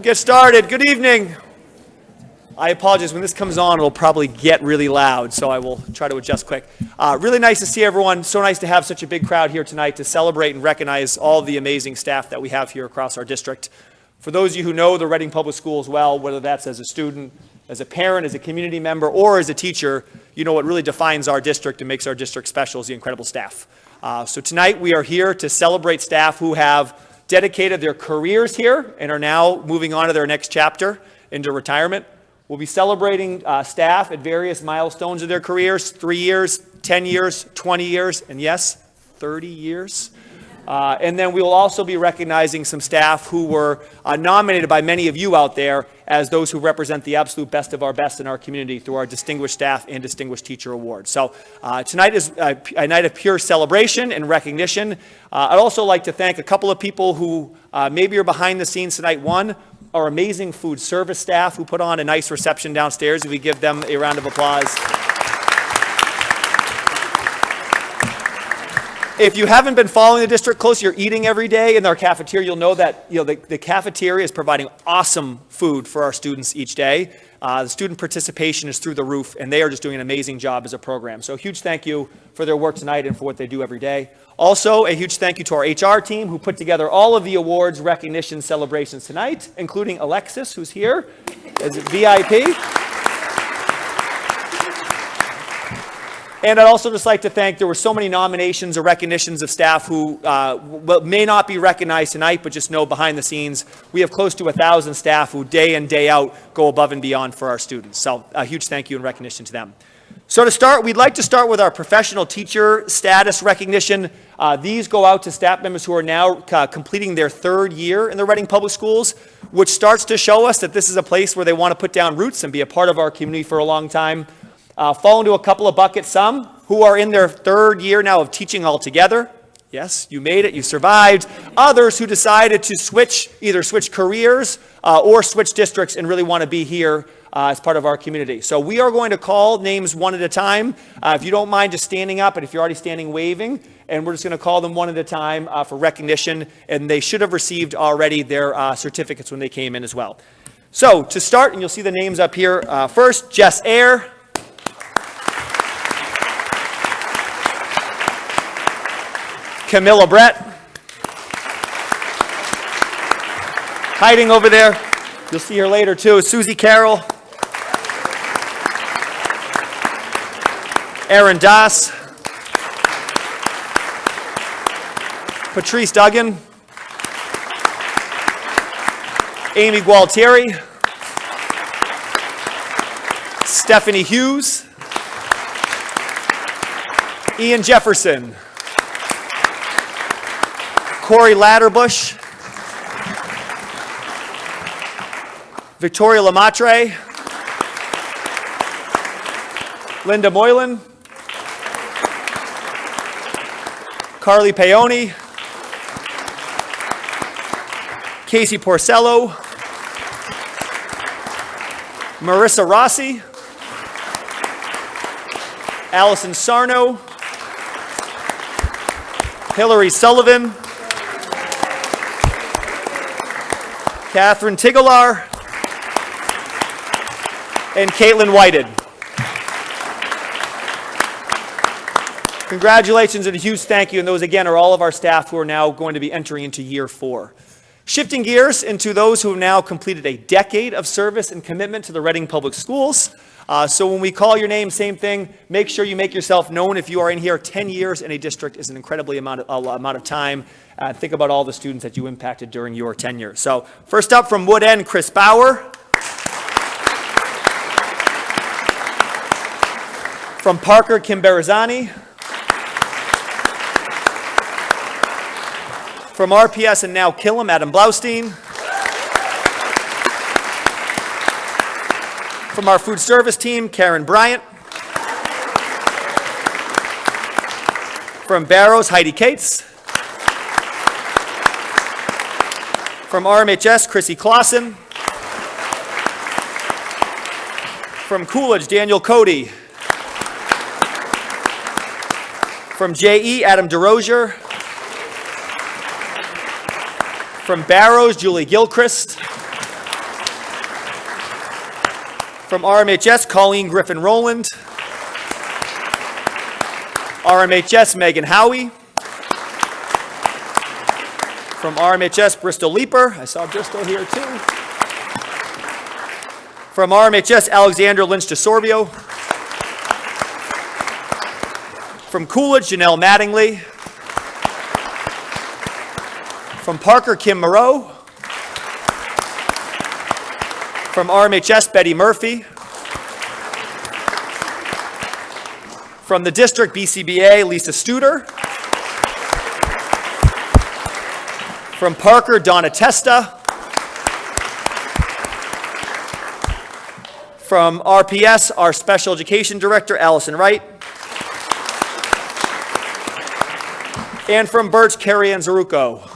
get started. Good evening. I apologize. When this comes on, it'll probably get really loud, so I will try to adjust quick. Really nice to see everyone. So nice to have such a big crowd here tonight to celebrate and recognize all the amazing staff that we have here across our district. For those of you who know the Reading Public Schools well, whether that's as a student, as a parent, as a community member, or as a teacher, you know what really defines our district and makes our district special is the incredible staff. So tonight we are here to celebrate staff who have dedicated their careers here and are now moving on to their next chapter into retirement. We'll be celebrating staff at various milestones of their careers, 3 years, 10 years, 20 years, and yes, 30 years. And then we will also be recognizing some staff who were nominated by many of you out there as those who represent the absolute best of our best in our community through our Distinguished Staff and Distinguished Teacher Awards. So tonight is a night of pure celebration and recognition. I'd also like to thank a couple of people who maybe are behind the scenes tonight. One, our amazing food service staff who put on a nice reception downstairs. If we give them a round of applause. If you haven't been following the district close, you're eating every day in our cafeteria, you'll know that the cafeteria is providing awesome food for our students each day. The student participation is through the roof, and they are just doing an amazing job as a program. So a huge thank you for their work tonight and for what they do every day. Also, a huge thank you to our HR team who put together all of the awards, recognition, celebrations tonight, including Alexis, who's here as a VIP. And I'd also just like to thank, there were so many nominations or recognitions of staff who may not be recognized tonight, but just know behind the scenes, we have close to 1,000 staff who day in, day out go above and beyond for our students. So a huge thank you and recognition to them. So to start, we'd like to start with our professional teacher status recognition. These go out to staff members who are now completing their 3rd year in the Reading Public Schools, which starts to show us that this is a place where they want to put down roots and be a part of our community for a long time. Fall into a couple of buckets, some who are in their 3rd year now of teaching altogether. Yes, you made it, you survived. Others who decided to either switch careers or switch districts and really want to be here as part of our community. So we are going to call names one at a time. If you don't mind just standing up, and if you're already standing, waving, and we're just going to call them one at a time for recognition, and they should have received already their certificates when they came in as well. So to start, and you'll see the names up here, first, Jess Ayer. Camilla Brett, hiding over there, you'll see her later too, Susie Carroll, Aaron Das, Patrice Duggan, Amy Gualtieri, Stephanie Hughes, Ian Jefferson, Corey Latterbush, Victoria Lamatre, Linda Moylan, Carly Paoni, Casey Porcello, Marissa Rossi, Allison Sarno, Hillary Sullivan, Catherine Tigalar, and Caitlin Whited. Congratulations and a huge thank you, and those again are all of our staff who are now going to be entering into year 4. Shifting gears into those who have now completed a decade of service and commitment to the Reading Public Schools. So when we call your name, same thing, make sure you make yourself known. If you are in here, 10 years in a district is an incredibly amount of time. Think about all the students that you impacted during your tenure. So first up from Wood End, Chris Bauer. From Parker, Kim Barazani. From RPS and now Killam, Adam Blaustein. From our food service team, Karen Bryant. From Barrows, Heidi Cates. From RMHS, Chrissy Clausen. From Coolidge, Daniel Cody. From JE, Adam DeRozier. From Barrows, Julie Gilchrist. From RMHS, Colleen Griffin Rowland. RMHS, Megan Howie. From RMHS, Bristol Leaper. I saw Bristol here too. From RMHS, Alexander Lynch DeSorbio. From Coolidge, Janelle Mattingly. From Parker, Kim Moreau. From RMHS, Betty Murphy. From the district, BCBA, Lisa Studer. From Parker, Donna Testa. From RPS, our Special Education Director, Allison Wright. And from Birch, Carrie Ann Zaruko.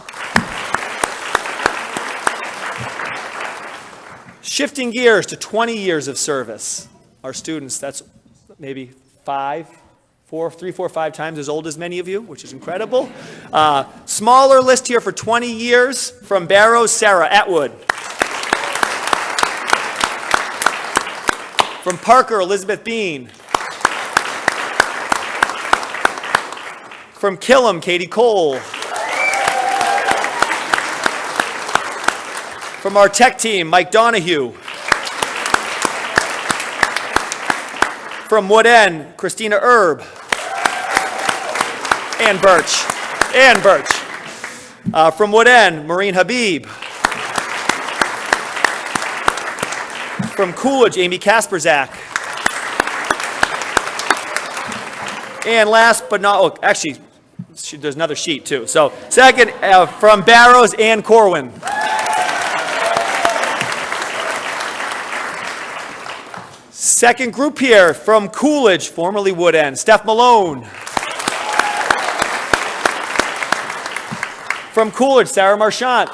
Shifting gears to 20 years of service. Our students, that's maybe 3, 4, 5 times as old as many of you, which is incredible. Smaller list here for 20 years. From Barrows, Sarah Atwood. From Parker, Elizabeth Bean. From Killam, Katie Cole. From our tech team, Mike Donahue. From Wood End, Christina Erb. And Birch. From Wood End, Maureen Habib. From Coolidge, Amy Kasperzak. And last but not, actually, there's another sheet too. So second, from Barrows, Ann Corwin. Second group here, from Coolidge, formerly Wood End, Steph Malone. From Coolidge, Sarah Marchant.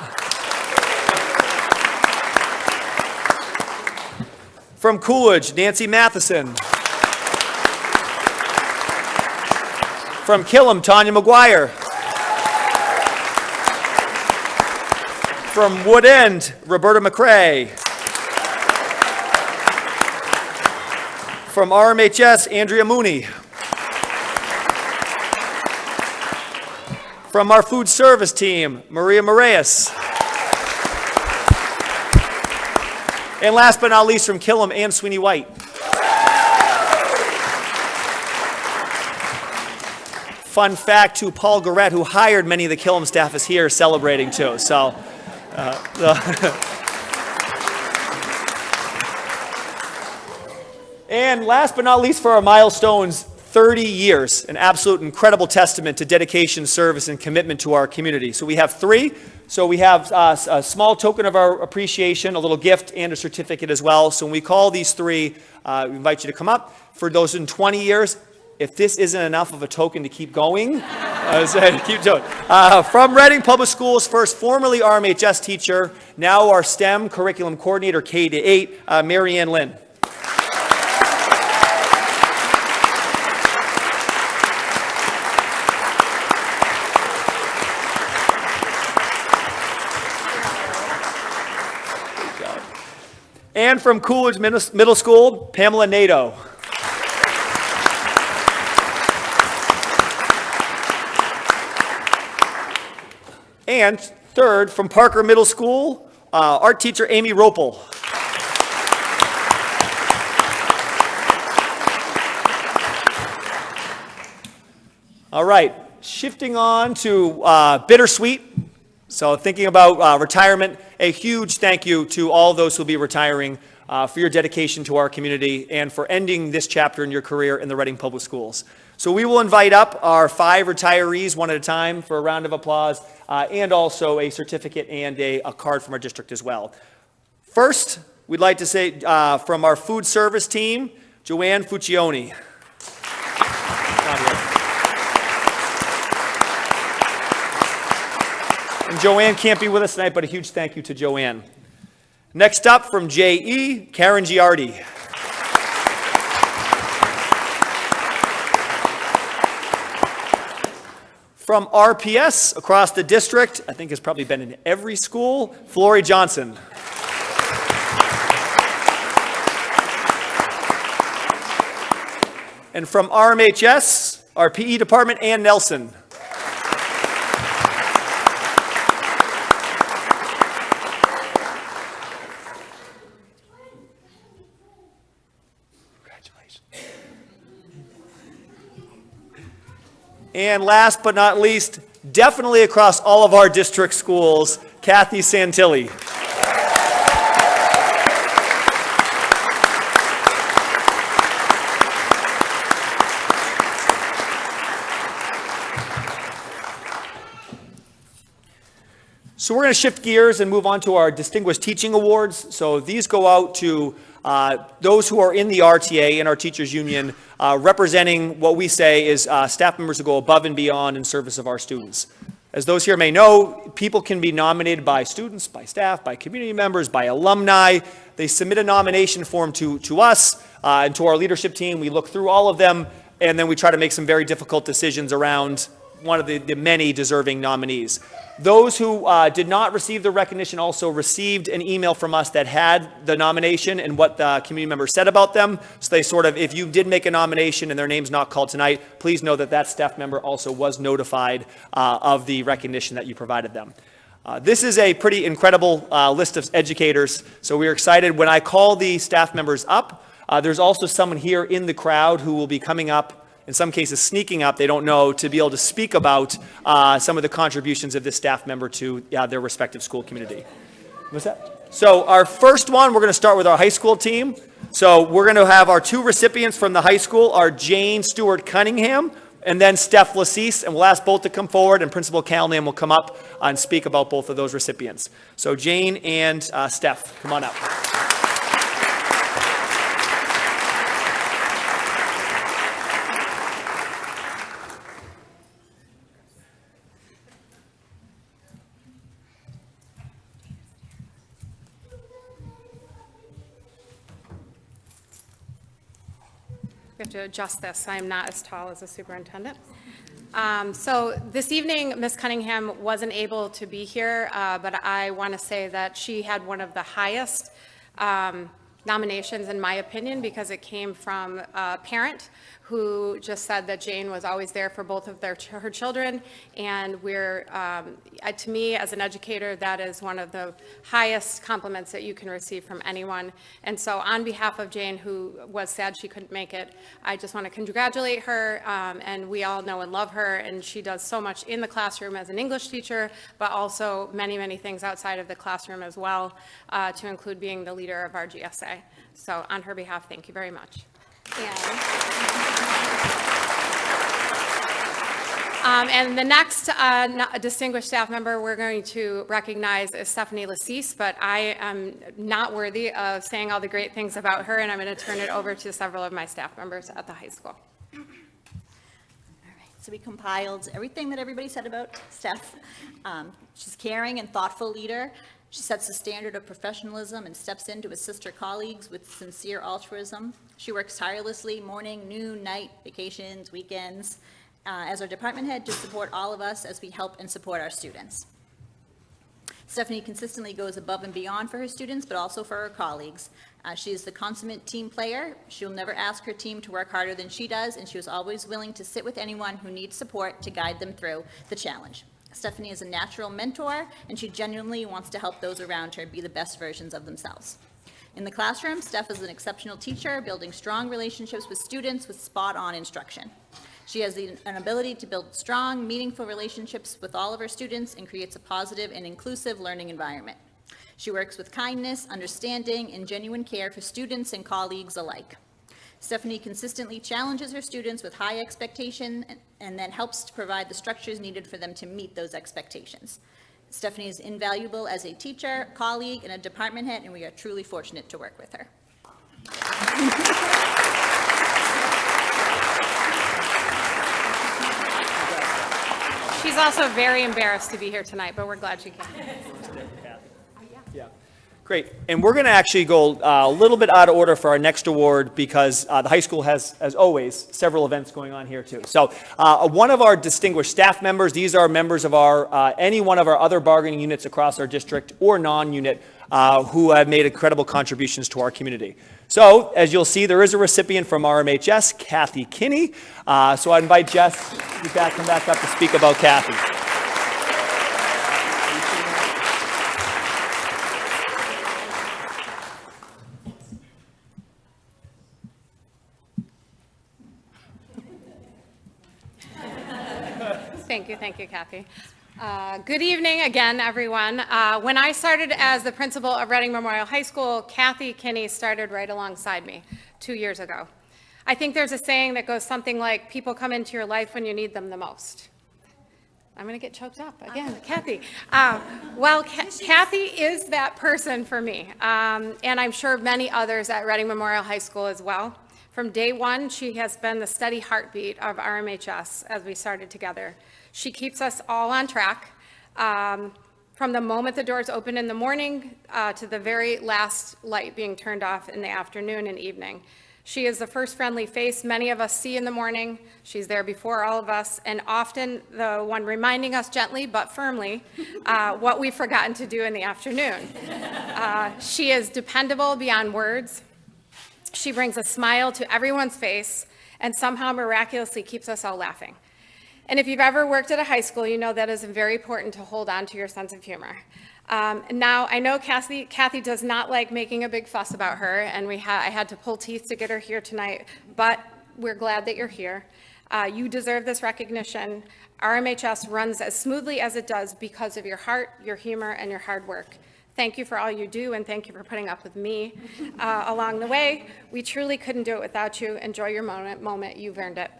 From Coolidge, Nancy Matheson. From Killam, Tanya McGuire. From Wood End, Roberta McCrae. From RMHS, Andrea Mooney. From our food service team, Maria Moraes. And last but not least, from Killam, Ann Sweeney White. Fun fact to Paul Garrett, who hired many of the Killam staff, is here celebrating too. So, and last but not least for our milestones, 30 years, an absolute incredible testament to dedication, service, and commitment to our community. So we have 3. So we have a small token of our appreciation, a little gift, and a certificate as well. So when we call these 3, we invite you to come up. For those in 20 years, if this isn't enough of a token to keep going, I say keep going. From Reading Public Schools, first formerly RMHS teacher, now our STEM curriculum coordinator, K-8, Mary Ann Lynn. And from Coolidge Middle School, Pamela Nato. And third, from Parker Middle School, art teacher Amy Ropel. All right, shifting on to bittersweet. So thinking about retirement, a huge thank you to all those who will be retiring for your dedication to our community and for ending this chapter in your career in the Reading Public Schools. So we will invite up our 5 retirees one at a time for a round of applause and also a certificate and a card from our district as well. First, we'd like to say from our food service team, Joanne Fuccione. And Joanne can't be with us tonight, but a huge thank you to Joanne. Next up from JE, Karen Giardi. From RPS across the district, I think has probably been in every school, Flory Johnson. And from RMHS, our PE department, Ann Nelson. Congratulations. And last but not least, definitely across all of our district schools, Kathy Santilli. So we're going to shift gears and move on to our Distinguished Teaching Awards. So these go out to those who are in the RTA, in our teachers union, representing what we say is staff members who go above and beyond in service of our students. As those here may know, people can be nominated by students, by staff, by community members, by alumni. They submit a nomination form to us and to our leadership team. We look through all of them, and then we try to make some very difficult decisions around one of the many deserving nominees. Those who did not receive the recognition also received an email from us that had the nomination and what the community members said about them. So they sort of, if you did make a nomination and their name's not called tonight, please know that that staff member also was notified of the recognition that you provided them. This is a pretty incredible list of educators, so we're excited. When I call the staff members up, there's also someone here in the crowd who will be coming up, in some cases sneaking up, they don't know, to be able to speak about some of the contributions of this staff member to their respective school community. What's that? So our first one, we're going to start with our high school team. So we're going to have our two recipients from the high school, are Jane Stewart Cunningham and then Steph Lassise, and we'll ask both to come forward, and Principal Callahan will come up and speak about both of those recipients. So Jane and Steph, come on up. We have to adjust this. I'm not as tall as the superintendent. So this evening, Ms. Cunningham wasn't able to be here, but I want to say that she had one of the highest nominations, in my opinion, because it came from a parent who just said that Jane was always there for both of her children, and we're, to me, as an educator, that is one of the highest compliments that you can receive from anyone. And so on behalf of Jane, who was sad she couldn't make it, I just want to congratulate her, and we all know and love her, and she does so much in the classroom as an English teacher, but also many, many things outside of the classroom as well, to include being the leader of our GSA. So on her behalf, thank you very much. And the next distinguished staff member we're going to recognize is Stephanie Lassise, but I am not worthy of saying all the great things about her, and I'm going to turn it over to several of my staff members at the high school. All right, so we compiled everything that everybody said about Steph. She's a caring and thoughtful leader. She sets the standard of professionalism and steps in to assist her colleagues with sincere altruism. She works tirelessly morning, noon, night, vacations, weekends, as our department head to support all of us as we help and support our students. Stephanie consistently goes above and beyond for her students, but also for her colleagues. She is the consummate team player. She'll never ask her team to work harder than she does, and she was always willing to sit with anyone who needs support to guide them through the challenge. Stephanie is a natural mentor, and she genuinely wants to help those around her be the best versions of themselves. In the classroom, Steph is an exceptional teacher, building strong relationships with students with spot-on instruction. She has an ability to build strong, meaningful relationships with all of her students and creates a positive and inclusive learning environment. She works with kindness, understanding, and genuine care for students and colleagues alike. Stephanie consistently challenges her students with high expectation and then helps to provide the structures needed for them to meet those expectations. Stephanie is invaluable as a teacher, colleague, and a department head, and we are truly fortunate to work with her. She's also very embarrassed to be here tonight, but we're glad she came. Yeah. Great. And we're going to actually go a little bit out of order for our next award because the high school has, as always, several events going on here too. So one of our distinguished staff members, these are members of our any one of our other bargaining units across our district or non-unit who have made incredible contributions to our community. So, as you'll see, there is a recipient from RMHS, Kathy Kinney. So I invite Jess to come back up to speak about Kathy. Thank you, Kathy. Good evening again, everyone. When I started as the principal of Reading Memorial High School, Kathy Kinney started right alongside me 2 years ago. I think there's a saying that goes something like, people come into your life when you need them the most. I'm going to get choked up again, Kathy. Kathy is that person for me, and I'm sure many others at Reading Memorial High School as well. From day one, she has been the steady heartbeat of RMHS as we started together. She keeps us all on track, from the moment the doors open in the morning to the very last light being turned off in the afternoon and evening. She is the first friendly face many of us see in the morning. She's there before all of us, and often the one reminding us gently but firmly what we've forgotten to do in the afternoon. She is dependable beyond words. She brings a smile to everyone's face and somehow miraculously keeps us all laughing. And if you've ever worked at a high school, you know that is very important to hold on to your sense of humor. Now, I know Kathy does not like making a big fuss about her, and I had to pull teeth to get her here tonight, but we're glad that you're here. You deserve this recognition. RMHS runs as smoothly as it does because of your heart, your humor, and your hard work. Thank you for all you do, and thank you for putting up with me along the way. We truly couldn't do it without you. Enjoy your moment. You've earned it.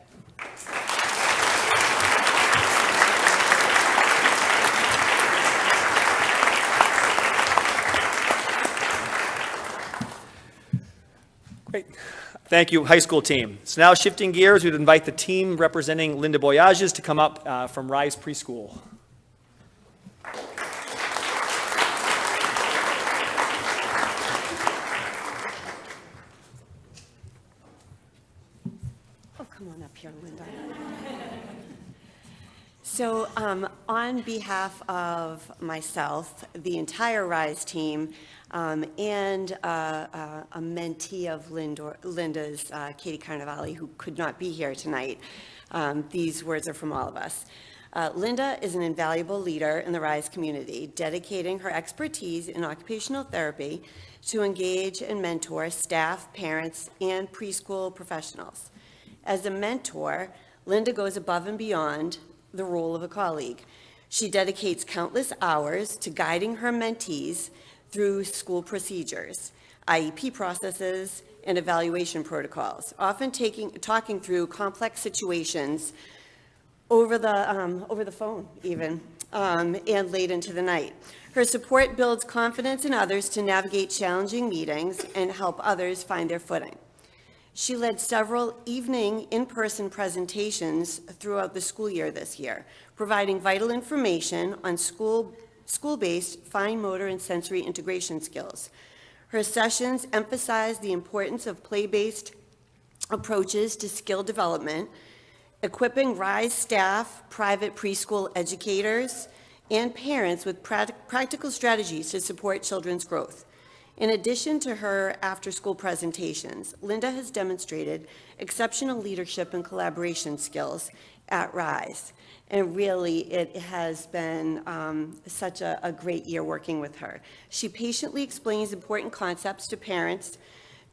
Great. Thank you, high school team. So now shifting gears, we'd invite the team representing Linda Boyages to come up from Rise Preschool. Oh, come on up here, Linda. So on behalf of myself, the entire RISE team, and a mentee of Linda's, Katie Carnevale, who could not be here tonight, these words are from all of us. Linda is an invaluable leader in the RISE community, dedicating her expertise in occupational therapy to engage and mentor staff, parents, and preschool professionals. As a mentor, Linda goes above and beyond the role of a colleague. She dedicates countless hours to guiding her mentees through school procedures, IEP processes, and evaluation protocols, often talking through complex situations over the phone even, and late into the night. Her support builds confidence in others to navigate challenging meetings and help others find their footing. She led several evening in-person presentations throughout the school year this year, providing vital information on school-based fine motor and sensory integration skills. Her sessions emphasized the importance of play-based approaches to skill development, equipping RISE staff, private preschool educators, and parents with practical strategies to support children's growth. In addition to her after-school presentations, Linda has demonstrated exceptional leadership and collaboration skills at RISE. And really, it has been such a great year working with her. She patiently explains important concepts to parents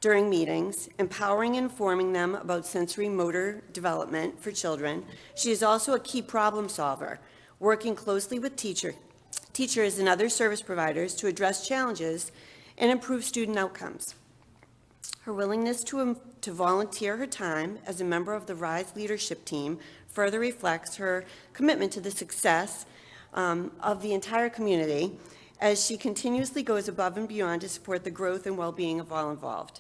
during meetings, empowering and informing them about sensory motor development for children. She is also a key problem solver, working closely with teachers and other service providers to address challenges and improve student outcomes. Her willingness to volunteer her time as a member of the RISE leadership team further reflects her commitment to the success of the entire community as she continuously goes above and beyond to support the growth and well-being of all involved.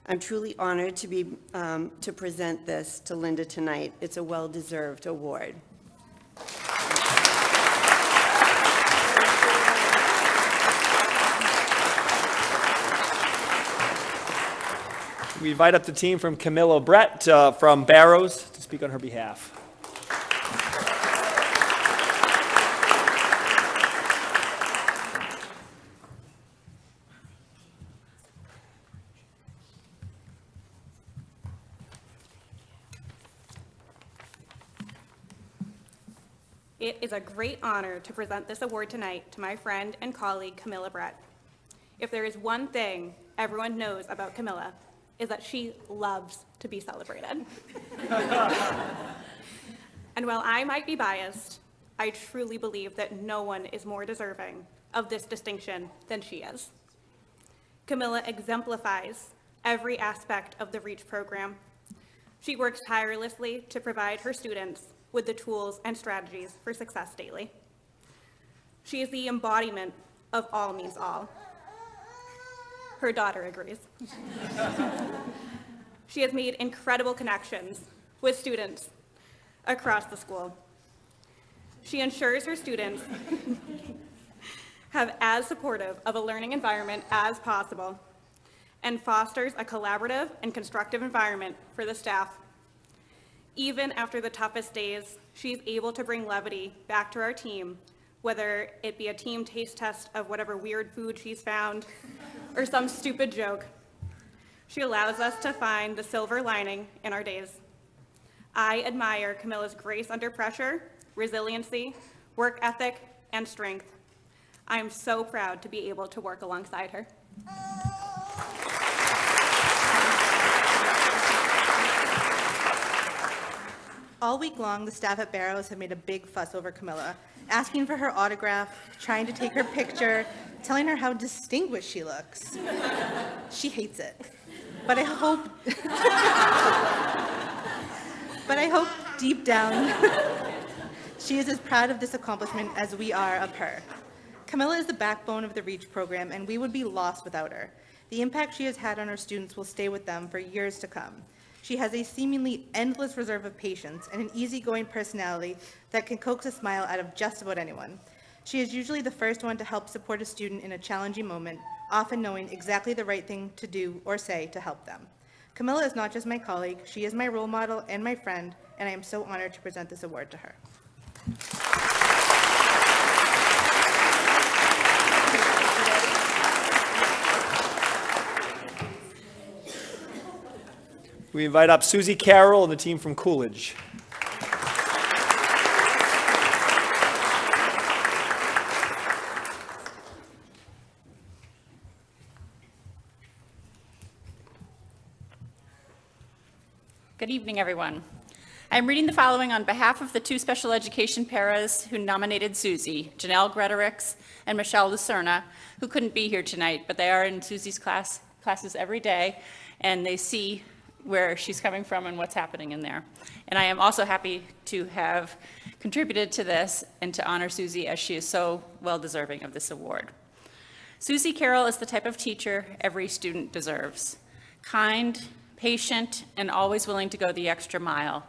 I'm truly honored to present this to Linda tonight. It's a well-deserved award. We invite up the team from Camilla Brett from Barrows to speak on her behalf. It is a great honor to present this award tonight to my friend and colleague, Camilla Brett. If there is one thing everyone knows about Camilla, is that she loves to be celebrated. And while I might be biased, I truly believe that no one is more deserving of this distinction than she is. Camilla exemplifies every aspect of the REACH program. She works tirelessly to provide her students with the tools and strategies for success daily. She is the embodiment of all means all. Her daughter agrees. She has made incredible connections with students across the school. She ensures her students have as supportive of a learning environment as possible and fosters a collaborative and constructive environment for the staff. Even after the toughest days, she's able to bring levity back to our team, whether it be a team taste test of whatever weird food she's found or some stupid joke. She allows us to find the silver lining in our days. I admire Camilla's grace under pressure, resiliency, work ethic, and strength. I am so proud to be able to work alongside her. All week long, the staff at Barrows have made a big fuss over Camilla, asking for her autograph, trying to take her picture, telling her how distinguished she looks. She hates it. But I hope deep down, she is as proud of this accomplishment as we are of her. Camilla is the backbone of the REACH program, and we would be lost without her. The impact she has had on our students will stay with them for years to come. She has a seemingly endless reserve of patience and an easygoing personality that can coax a smile out of just about anyone. She is usually the first one to help support a student in a challenging moment, often knowing exactly the right thing to do or say to help them. Camilla is not just my colleague, she is my role model and my friend, and I am so honored to present this award to her. We invite up Susie Carroll and the team from Coolidge. Good evening, everyone. I'm reading the following on behalf of the two special education paras who nominated Susie, Janelle Gretorix and Michelle Lucerna, who couldn't be here tonight, but they are in Susie's classes every day, and they see where she's coming from and what's happening in there. And I am also happy to have contributed to this and to honor Susie as she is so well deserving of this award. Susie Carroll is the type of teacher every student deserves. Kind, patient, and always willing to go the extra mile.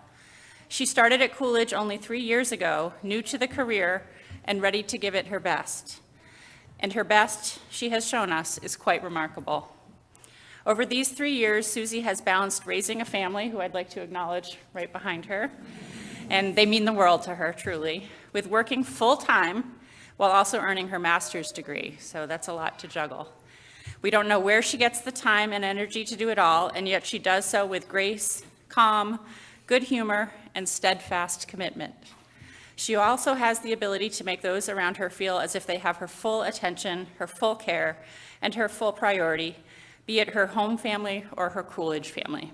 She started at Coolidge only 3 years ago, new to the career and ready to give it her best. And her best, she has shown us, is quite remarkable. Over these 3 years, Susie has balanced raising a family, who I'd like to acknowledge right behind her, and they mean the world to her, truly, with working full-time while also earning her master's degree, so that's a lot to juggle. We don't know where she gets the time and energy to do it all, and yet she does so with grace, calm, good humor, and steadfast commitment. She also has the ability to make those around her feel as if they have her full attention, her full care, and her full priority, be it her home family or her Coolidge family.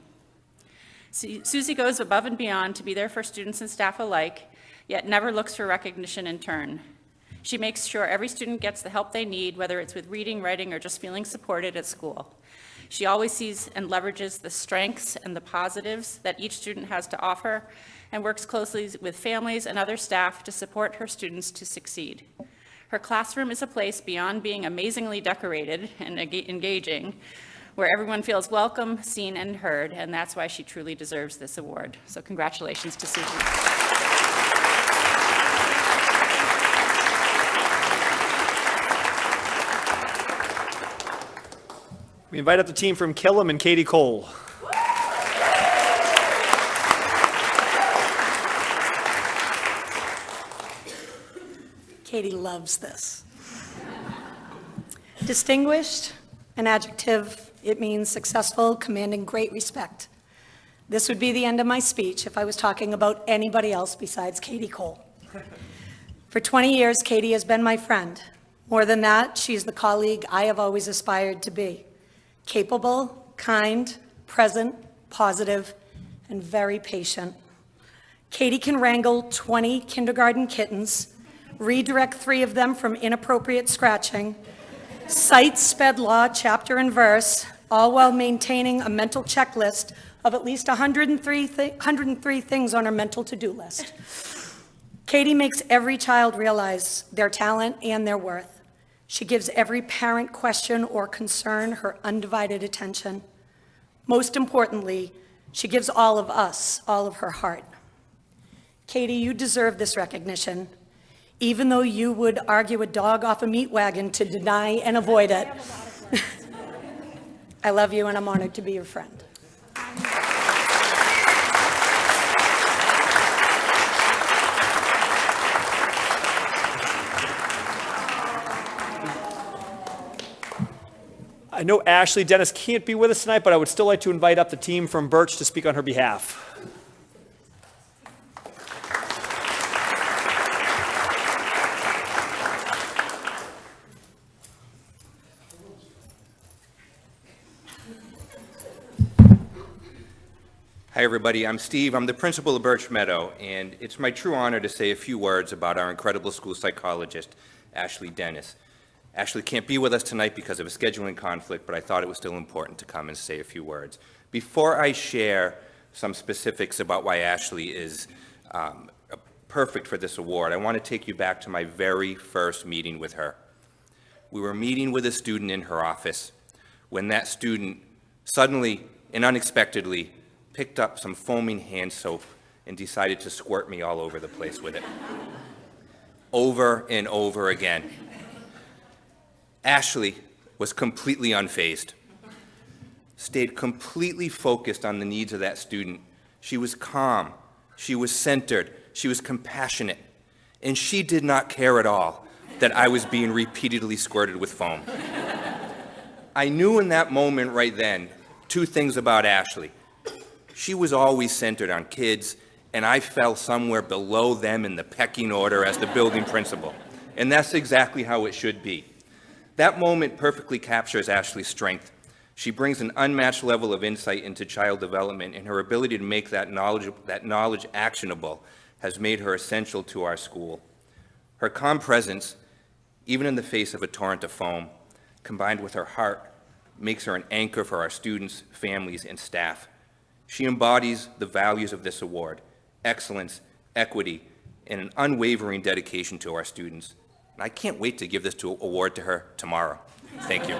Susie goes above and beyond to be there for students and staff alike, yet never looks for recognition in turn. She makes sure every student gets the help they need, whether it's with reading, writing, or just feeling supported at school. She always sees and leverages the strengths and the positives that each student has to offer, and works closely with families and other staff to support her students to succeed. Her classroom is a place beyond being amazingly decorated and engaging, where everyone feels welcome, seen, and heard, and that's why she truly deserves this award. So congratulations to Susie. We invite up the team from Killam and Katie Cole. Katie loves this. Distinguished, an adjective, it means successful, commanding great respect. This would be the end of my speech if I was talking about anybody else besides Katie Cole. For 20 years, Katie has been my friend. More than that, she's the colleague I have always aspired to be. Capable, kind, present, positive, and very patient. Katie can wrangle 20 kindergarten kittens, redirect 3 of them from inappropriate scratching, cite sped law chapter and verse, all while maintaining a mental checklist of at least 103 things on her mental to-do list. Katie makes every child realize their talent and their worth. She gives every parent question or concern her undivided attention. Most importantly, she gives all of us all of her heart. Katie, you deserve this recognition, even though you would argue a dog off a meat wagon to deny and avoid it. I love you, and I'm honored to be your friend. I know Ashley Dennis can't be with us tonight, but I would still like to invite up the team from Birch to speak on her behalf. Hi, everybody. I'm Steve. I'm the principal of Birch Meadow, and it's my true honor to say a few words about our incredible school psychologist, Ashley Dennis. Ashley can't be with us tonight because of a scheduling conflict, but I thought it was still important to come and say a few words. Before I share some specifics about why Ashley is perfect for this award, I want to take you back to my very first meeting with her. We were meeting with a student in her office when that student suddenly and unexpectedly picked up some foaming hand soap and decided to squirt me all over the place with it. Over and over again. Ashley was completely unfazed, stayed completely focused on the needs of that student. She was calm, she was centered, she was compassionate, and she did not care at all that I was being repeatedly squirted with foam. I knew in that moment right then 2 things about Ashley. She was always centered on kids, and I fell somewhere below them in the pecking order as the building principal. And that's exactly how it should be. That moment perfectly captures Ashley's strength. She brings an unmatched level of insight into child development, and her ability to make that knowledge actionable has made her essential to our school. Her calm presence, even in the face of a torrent of foam, combined with her heart, makes her an anchor for our students, families, and staff. She embodies the values of this award: excellence, equity, and an unwavering dedication to our students. And I can't wait to give this award to her tomorrow. Thank you.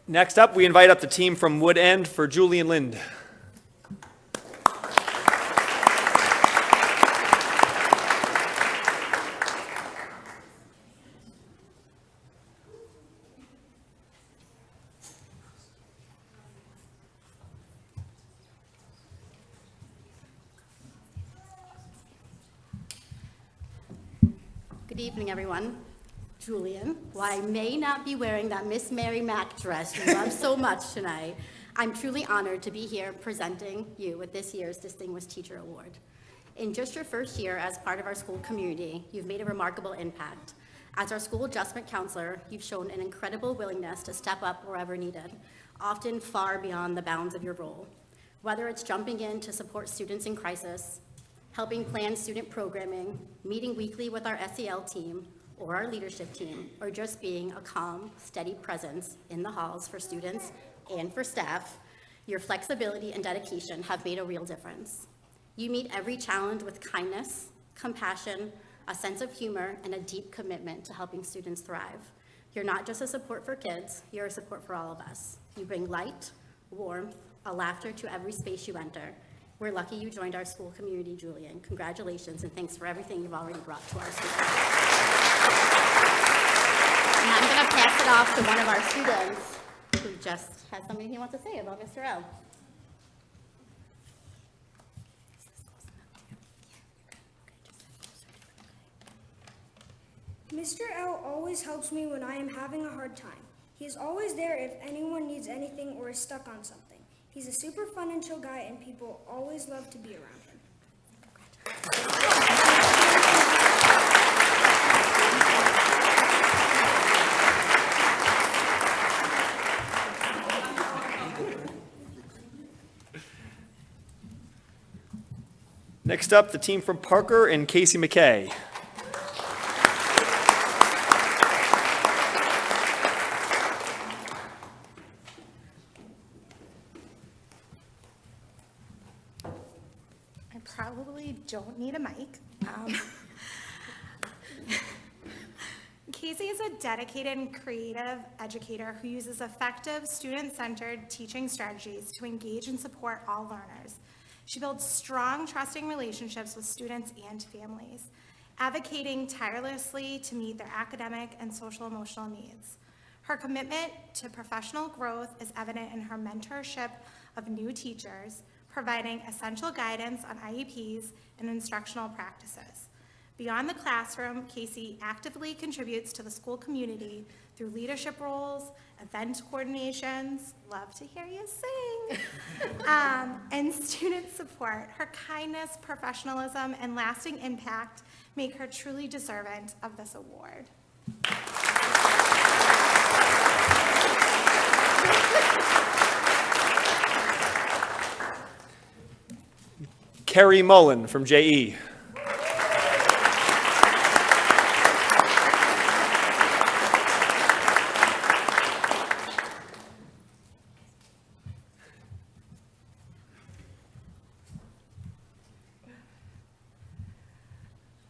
Next up, we invite up the team from Wood End for Julian Lind. Good evening, everyone. Julian, while I may not be wearing that Miss Mary Mack dress you love so much tonight, I'm truly honored to be here presenting you with this year's Distinguished Teacher Award. In just your first year as part of our school community, you've made a remarkable impact. As our school adjustment counselor, you've shown an incredible willingness to step up wherever needed, often far beyond the bounds of your role. Whether it's jumping in to support students in crisis, helping plan student programming, meeting weekly with our SEL team or our leadership team, or just being a calm, steady presence in the halls for students and for staff, your flexibility and dedication have made a real difference. You meet every challenge with kindness, compassion, a sense of humor, and a deep commitment to helping students thrive. You're not just a support for kids, you're a support for all of us. You bring light, warmth, a laughter to every space you enter. We're lucky you joined our school community, Julian. Congratulations, and thanks for everything you've already brought to our school. And I'm going to pass it off to one of our students who just has something he wants to say about Mr. L. Mr. L always helps me when I am having a hard time. He is always there if anyone needs anything or is stuck on something. He's a super fun and chill guy, and people always love to be around him. Next up, the team from Parker and Casey McKay. I probably don't need a mic. Casey is a dedicated and creative educator who uses effective, student-centered teaching strategies to engage and support all learners. She builds strong, trusting relationships with students and families, advocating tirelessly to meet their academic and social-emotional needs. Her commitment to professional growth is evident in her mentorship of new teachers, providing essential guidance on IEPs and instructional practices. Beyond the classroom, Casey actively contributes to the school community through leadership roles, event coordinations, love to hear you sing, and student support. Her kindness, professionalism, and lasting impact make her truly deserving of this award. Kerry Mullen from JE.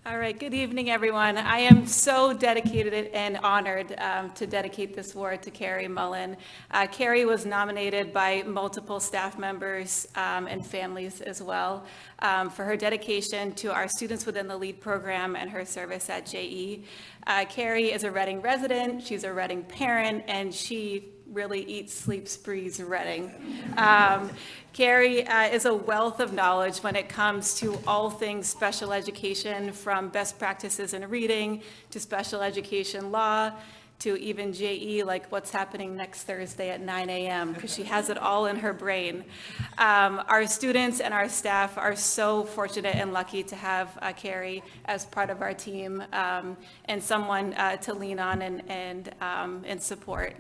All right, good evening, everyone. I am so dedicated and honored to dedicate this award to Carrie Mullen. Carrie was nominated by multiple staff members and families as well for her dedication to our students within the LEAD program and her service at JE. Carrie is a Reading resident, she's a Reading parent, and she really eats, sleeps, breathes Reading. Carrie is a wealth of knowledge when it comes to all things special education, from best practices in reading to special education law to even JE, like what's happening next Thursday at 9 a.m., because she has it all in her brain. Our students and our staff are so fortunate and lucky to have Carrie as part of our team and someone to lean on and support.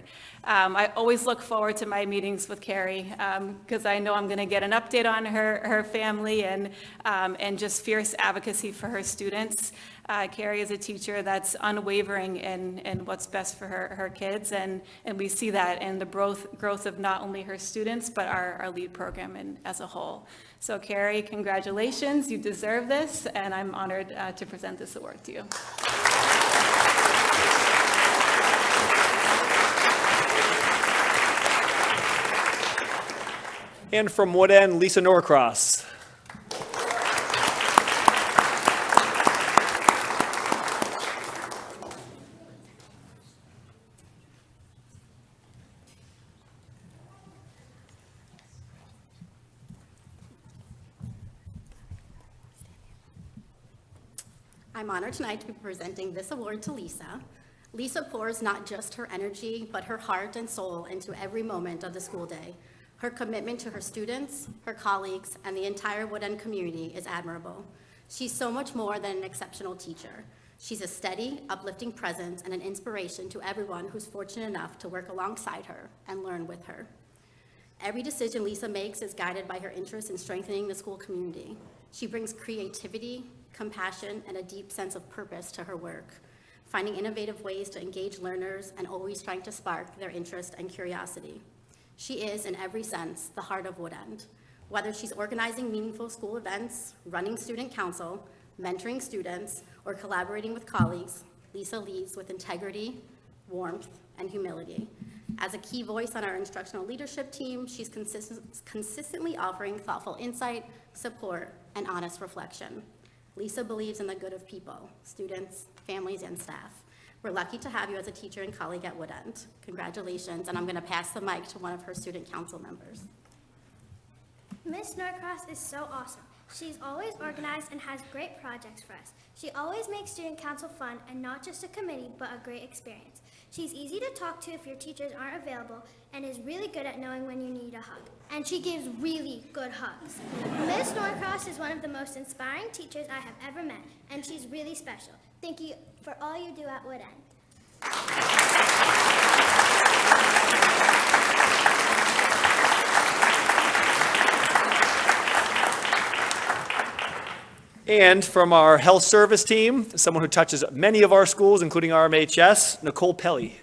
I always look forward to my meetings with Carrie because I know I'm going to get an update on her family and just fierce advocacy for her students. Carrie is a teacher that's unwavering in what's best for her kids, and we see that in the growth of not only her students, but our LEAD program as a whole. So Carrie, congratulations, you deserve this, and I'm honored to present this award to you. And from Wood End, Lisa Norcross. I'm honored tonight to be presenting this award to Lisa. Lisa pours not just her energy, but her heart and soul into every moment of the school day. Her commitment to her students, her colleagues, and the entire Wood End community is admirable. She's so much more than an exceptional teacher. She's a steady, uplifting presence and an inspiration to everyone who's fortunate enough to work alongside her and learn with her. Every decision Lisa makes is guided by her interest in strengthening the school community. She brings creativity, compassion, and a deep sense of purpose to her work, finding innovative ways to engage learners and always trying to spark their interest and curiosity. She is, in every sense, the heart of Wood End. Whether she's organizing meaningful school events, running student council, mentoring students, or collaborating with colleagues, Lisa leads with integrity, warmth, and humility. As a key voice on our instructional leadership team, she's consistently offering thoughtful insight, support, and honest reflection. Lisa believes in the good of people, students, families, and staff. We're lucky to have you as a teacher and colleague at Wood End. Congratulations, and I'm going to pass the mic to one of her student council members. Miss Norcross is so awesome. She's always organized and has great projects for us. She always makes student council fun and not just a committee, but a great experience. She's easy to talk to if your teachers aren't available and is really good at knowing when you need a hug. And she gives really good hugs. Miss Norcross is one of the most inspiring teachers I have ever met, and she's really special. Thank you for all you do at Wood End. And from our health service team, someone who touches many of our schools, including RMHS, Nicole Pelly.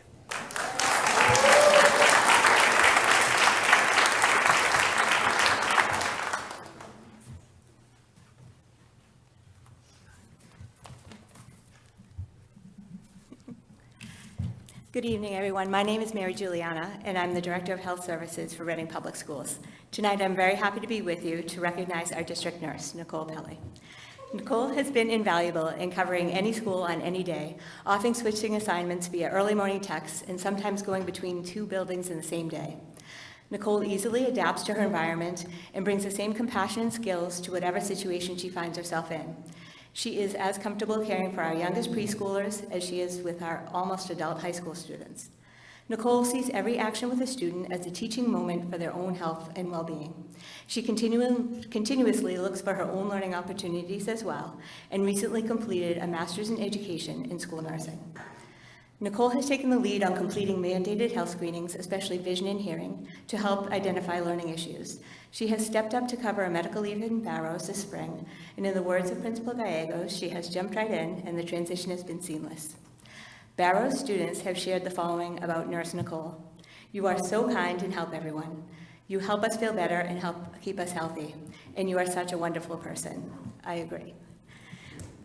Good evening, everyone. My name is Mary Juliana, and I'm the Director of Health Services for Reading Public Schools. Tonight, I'm very happy to be with you to recognize our district nurse, Nicole Pelly. Nicole has been invaluable in covering any school on any day, often switching assignments via early morning texts and sometimes going between 2 buildings in the same day. Nicole easily adapts to her environment and brings the same compassion and skills to whatever situation she finds herself in. She is as comfortable caring for our youngest preschoolers as she is with our almost adult high school students. Nicole sees every action with a student as a teaching moment for their own health and well-being. She continuously looks for her own learning opportunities as well, and recently completed a master's in education in school nursing. Nicole has taken the lead on completing mandated health screenings, especially vision and hearing, to help identify learning issues. She has stepped up to cover a medical leave in Barrows this spring, and in the words of Principal Gallegos, she has jumped right in and the transition has been seamless. Barrows students have shared the following about Nurse Nicole. You are so kind and help everyone. You help us feel better and help keep us healthy, and you are such a wonderful person. I agree.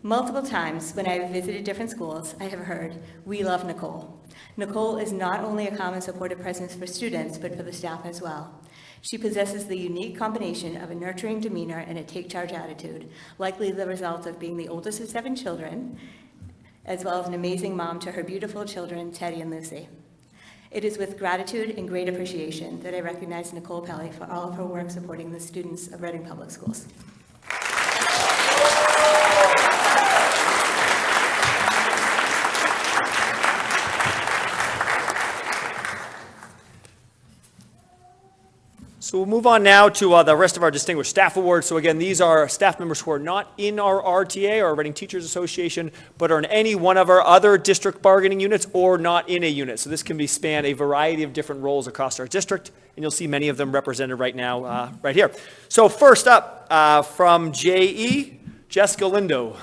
Multiple times when I have visited different schools, I have heard, "We love Nicole." Nicole is not only a calm and supportive presence for students, but for the staff as well. She possesses the unique combination of a nurturing demeanor and a take-charge attitude, likely the result of being the oldest of 7 children, as well as an amazing mom to her beautiful children, Teddy and Lucy. It is with gratitude and great appreciation that I recognize Nicole Pelly for all of her work supporting the students of Reading Public Schools. So we'll move on now to the rest of our Distinguished Staff Awards. So again, these are staff members who are not in our RTA, or Reading Teachers Association, but are in any one of our other district bargaining units or not in a unit. So this can be span a variety of different roles across our district, and you'll see many of them represented right now, right here. So first up, from JE, Jessica Lindo.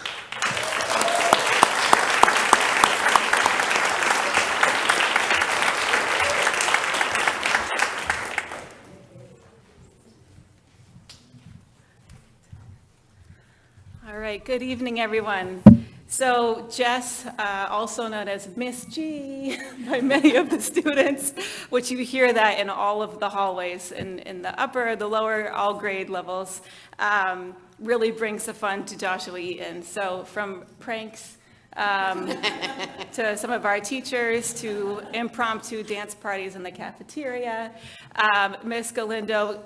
All right, good evening, everyone. So Jess, also known as Miss G by many of the students, which you hear that in all of the hallways in the upper, the lower, all grade levels, really brings the fun to Joshua Eaton. So from pranks to some of our teachers, to impromptu dance parties in the cafeteria. Miss Galindo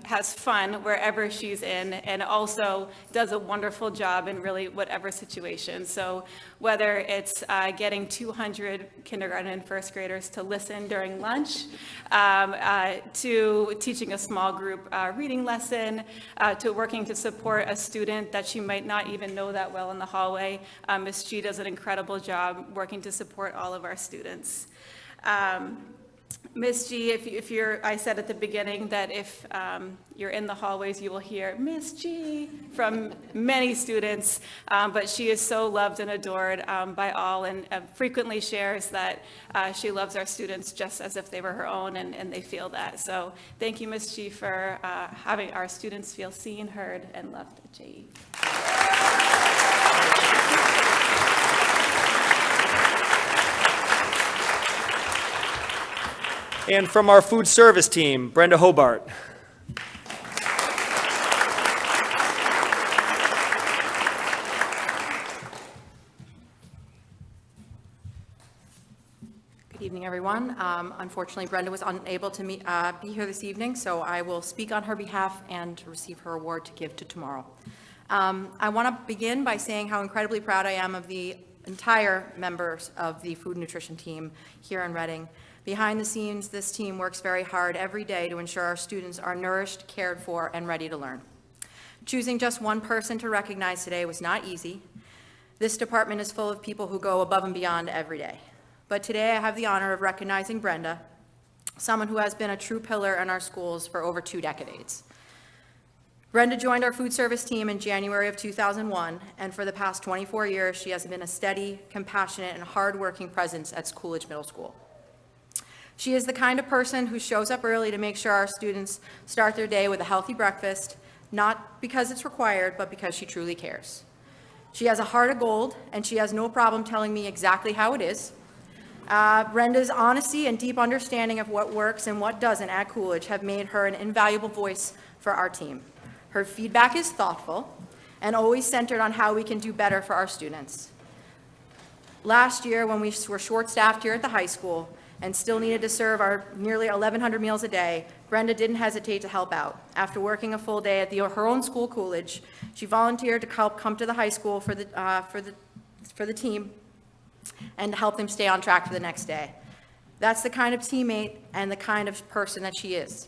has fun wherever she's in, and also does a wonderful job in really whatever situation. So whether it's getting 200 kindergarten and first graders to listen during lunch, to teaching a small group reading lesson, to working to support a student that she might not even know that well in the hallway, Miss G does an incredible job working to support all of our students. Miss G, if you're, I said at the beginning that if you're in the hallways, you will hear Miss G from many students, but she is so loved and adored by all, and frequently shares that she loves our students just as if they were her own, and they feel that. So thank you, Miss G, for having our students feel seen, heard, and loved at JE. And from our food service team, Brenda Hobart. Good evening, everyone. Unfortunately, Brenda was unable to be here this evening, so I will speak on her behalf and receive her award to give to tomorrow. I want to begin by saying how incredibly proud I am of the entire members of the food and nutrition team here in Reading. Behind the scenes, this team works very hard every day to ensure our students are nourished, cared for, and ready to learn. Choosing just one person to recognize today was not easy. This department is full of people who go above and beyond every day. But today I have the honor of recognizing Brenda, someone who has been a true pillar in our schools for over 2 decades. Brenda joined our food service team in January of 2001, and for the past 24 years, she has been a steady, compassionate, and hardworking presence at Coolidge Middle School. She is the kind of person who shows up early to make sure our students start their day with a healthy breakfast, not because it's required, but because she truly cares. She has a heart of gold, and she has no problem telling me exactly how it is. Brenda's honesty and deep understanding of what works and what doesn't at Coolidge have made her an invaluable voice for our team. Her feedback is thoughtful and always centered on how we can do better for our students. Last year, when we were short-staffed here at the high school and still needed to serve our nearly 1,100 meals a day, Brenda didn't hesitate to help out. After working a full day at her own school, Coolidge, she volunteered to help come to the high school for the team and help them stay on track for the next day. That's the kind of teammate and the kind of person that she is.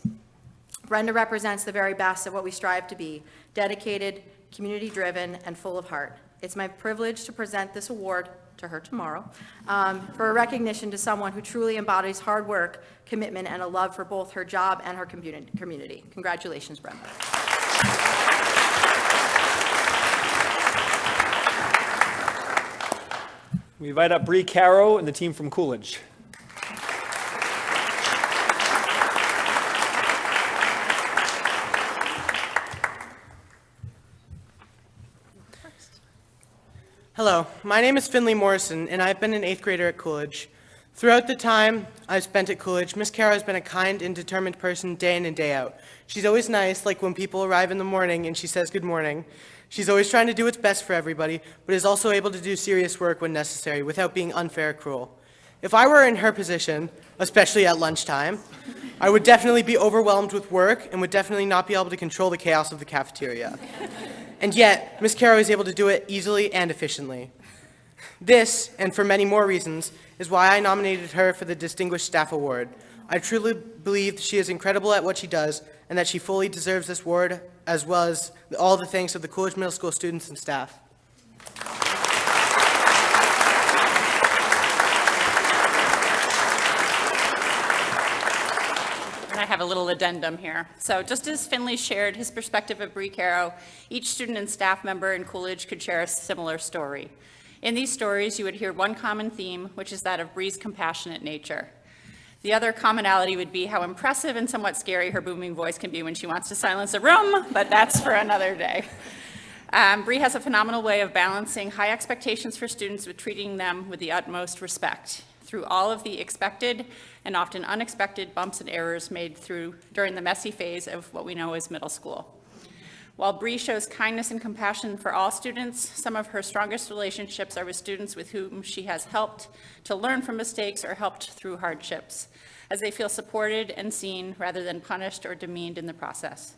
Brenda represents the very best of what we strive to be: dedicated, community-driven, and full of heart. It's my privilege to present this award to her tomorrow for a recognition to someone who truly embodies hard work, commitment, and a love for both her job and her community. Congratulations, Brenda. We invite up Bree Caro and the team from Coolidge. Hello, my name is Finley Morrison, and I've been an 8th grader at Coolidge. Throughout the time I've spent at Coolidge, Miss Caro has been a kind and determined person day in and day out. She's always nice, like when people arrive in the morning and she says good morning. She's always trying to do what's best for everybody, but is also able to do serious work when necessary without being unfair or cruel. If I were in her position, especially at lunchtime, I would definitely be overwhelmed with work and would definitely not be able to control the chaos of the cafeteria. And yet, Ms. Caro is able to do it easily and efficiently. This, and for many more reasons, is why I nominated her for the Distinguished Staff Award. I truly believe she is incredible at what she does, and that she fully deserves this award, as well as all the thanks of the Coolidge Middle School students and staff. And I have a little addendum here. So just as Finley shared his perspective of Bree Caro, each student and staff member in Coolidge could share a similar story. In these stories, you would hear one common theme, which is that of Bree's compassionate nature. The other commonality would be how impressive and somewhat scary her booming voice can be when she wants to silence a room, but that's for another day. Bree has a phenomenal way of balancing high expectations for students with treating them with the utmost respect through all of the expected and often unexpected bumps and errors made during the messy phase of what we know as middle school. While Bree shows kindness and compassion for all students, some of her strongest relationships are with students with whom she has helped to learn from mistakes or helped through hardships, as they feel supported and seen rather than punished or demeaned in the process.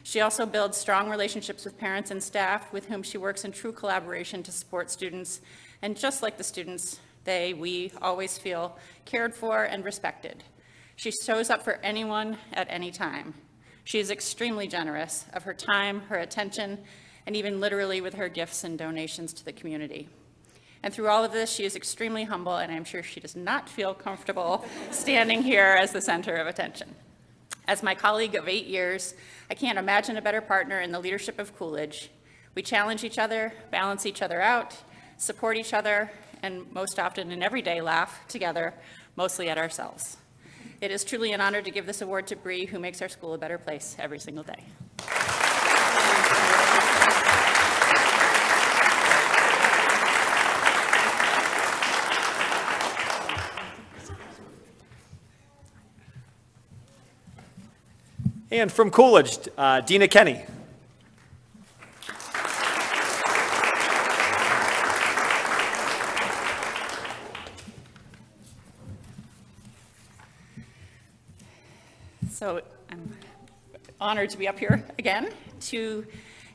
She also builds strong relationships with parents and staff with whom she works in true collaboration to support students, and just like the students, we always feel cared for and respected. She shows up for anyone at any time. She is extremely generous of her time, her attention, and even literally with her gifts and donations to the community. And through all of this, she is extremely humble, and I'm sure she does not feel comfortable standing here as the center of attention. As my colleague of 8 years, I can't imagine a better partner in the leadership of Coolidge. We challenge each other, balance each other out, support each other, and most often and every day laugh together, mostly at ourselves. It is truly an honor to give this award to Bree, who makes our school a better place every single day. And from Coolidge, Dina Kenny. So I'm honored to be up here again to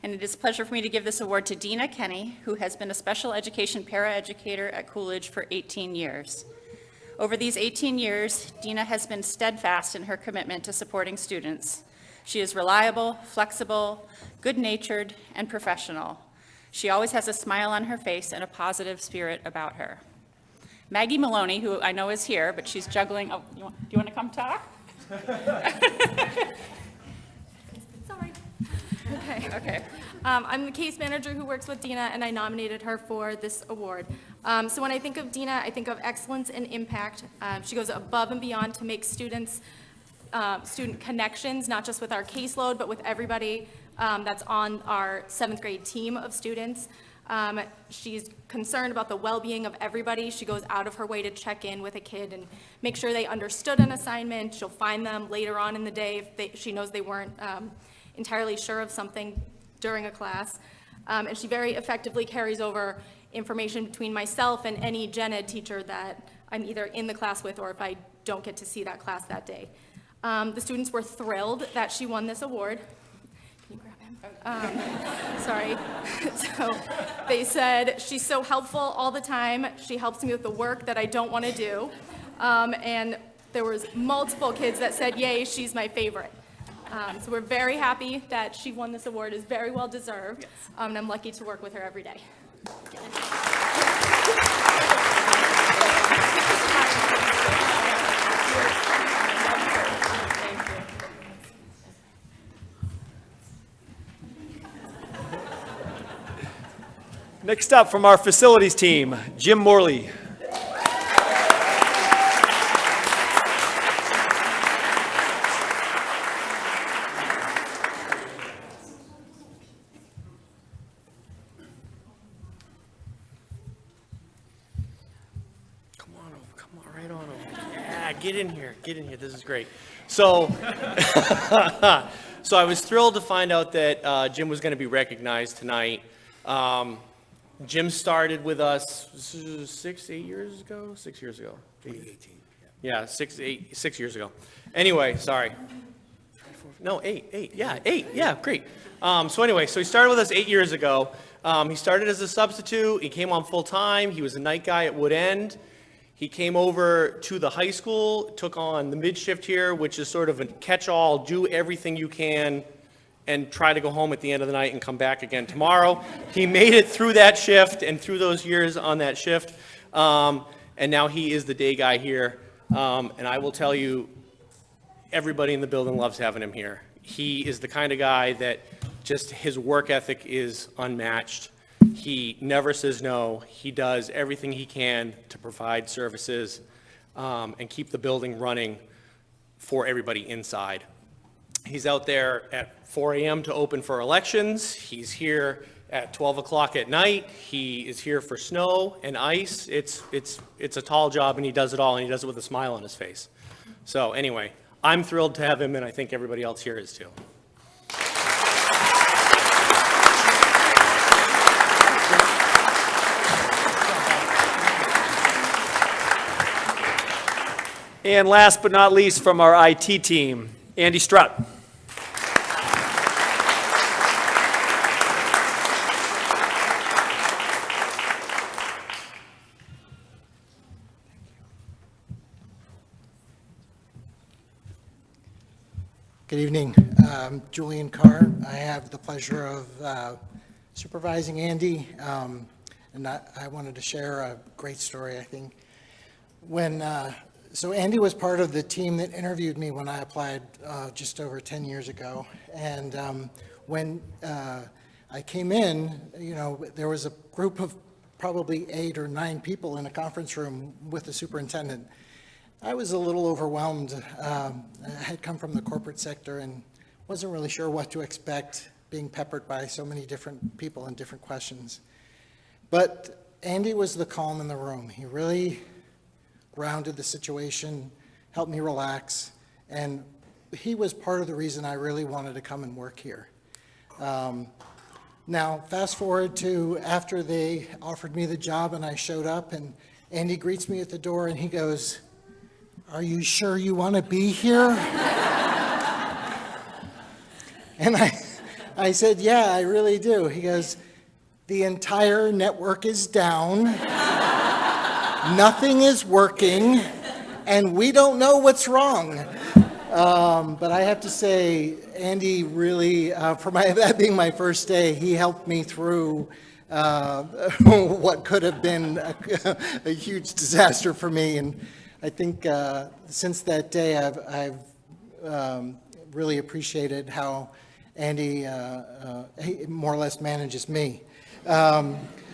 And it is a pleasure for me to give this award to Dina Kenny, who has been a special education paraeducator at Coolidge for 18 years. Over these 18 years, Dina has been steadfast in her commitment to supporting students. She is reliable, flexible, good-natured, and professional. She always has a smile on her face and a positive spirit about her. Maggie Maloney, who I know is here, but she's juggling. Oh, do you want to come talk? Sorry. Okay. I'm the case manager who works with Dina, and I nominated her for this award. So when I think of Dina, I think of excellence and impact. She goes above and beyond to make student connections, not just with our caseload, but with everybody that's on our 7th grade team of students. She's concerned about the well-being of everybody. She goes out of her way to check in with a kid and make sure they understood an assignment. She'll find them later on in the day if she knows they weren't entirely sure of something during a class. And she very effectively carries over information between myself and any gen ed teacher that I'm either in the class with or if I don't get to see that class that day. The students were thrilled that she won this award. Can you grab him? Sorry. So they said, she's so helpful all the time. She helps me with the work that I don't want to do. And there was multiple kids that said, yay, she's my favorite. So we're very happy that she won this award. It's very well deserved. And I'm lucky to work with her every day. Next up from our facilities team, Jim Morley. Get in here, this is great. So, so I was thrilled to find out that Jim was going to be recognized tonight. Jim started with us 6 years ago. 2018. Yeah, 6 years ago. Anyway, sorry. No, eight. Yeah, great. So he started with us 8 years ago. He started as a substitute. He came on full time. He was a night guy at Wood End. He came over to the high school, took on the mid-shift here, which is sort of a catch-all, do everything you can, and try to go home at the end of the night and come back again tomorrow. He made it through that shift and through those years on that shift, and now he is the day guy here. And I will tell you, everybody in the building loves having him here. He is the kind of guy that just his work ethic is unmatched. He never says no. He does everything he can to provide services and keep the building running for everybody inside. He's out there at 4 a.m. to open for elections. He's here at 12 o'clock at night. He is here for snow and ice. It's a tall job, and he does it all, and he does it with a smile on his face. So anyway, I'm thrilled to have him, and I think everybody else here is too. And last but not least, from our IT team, Andy Strutt. Good evening. Julian Carr. I have the pleasure of supervising Andy, and I wanted to share a great story, I think. So Andy was part of the team that interviewed me when I applied just over 10 years ago. And when I came in, there was a group of probably 8 or 9 people in a conference room with the superintendent. I was a little overwhelmed. I had come from the corporate sector and wasn't really sure what to expect, being peppered by so many different people and different questions. But Andy was the calm in the room. He really grounded the situation, helped me relax, and he was part of the reason I really wanted to come and work here. Now, fast forward to after they offered me the job and I showed up, and Andy greets me at the door and he goes, "Are you sure you want to be here?" And I said, yeah, I really do. He goes, the entire network is down. Nothing is working, and we don't know what's wrong. But I have to say, Andy really, for that being my first day, he helped me through what could have been a huge disaster for me. And I think since that day, I've really appreciated how Andy he more or less manages me.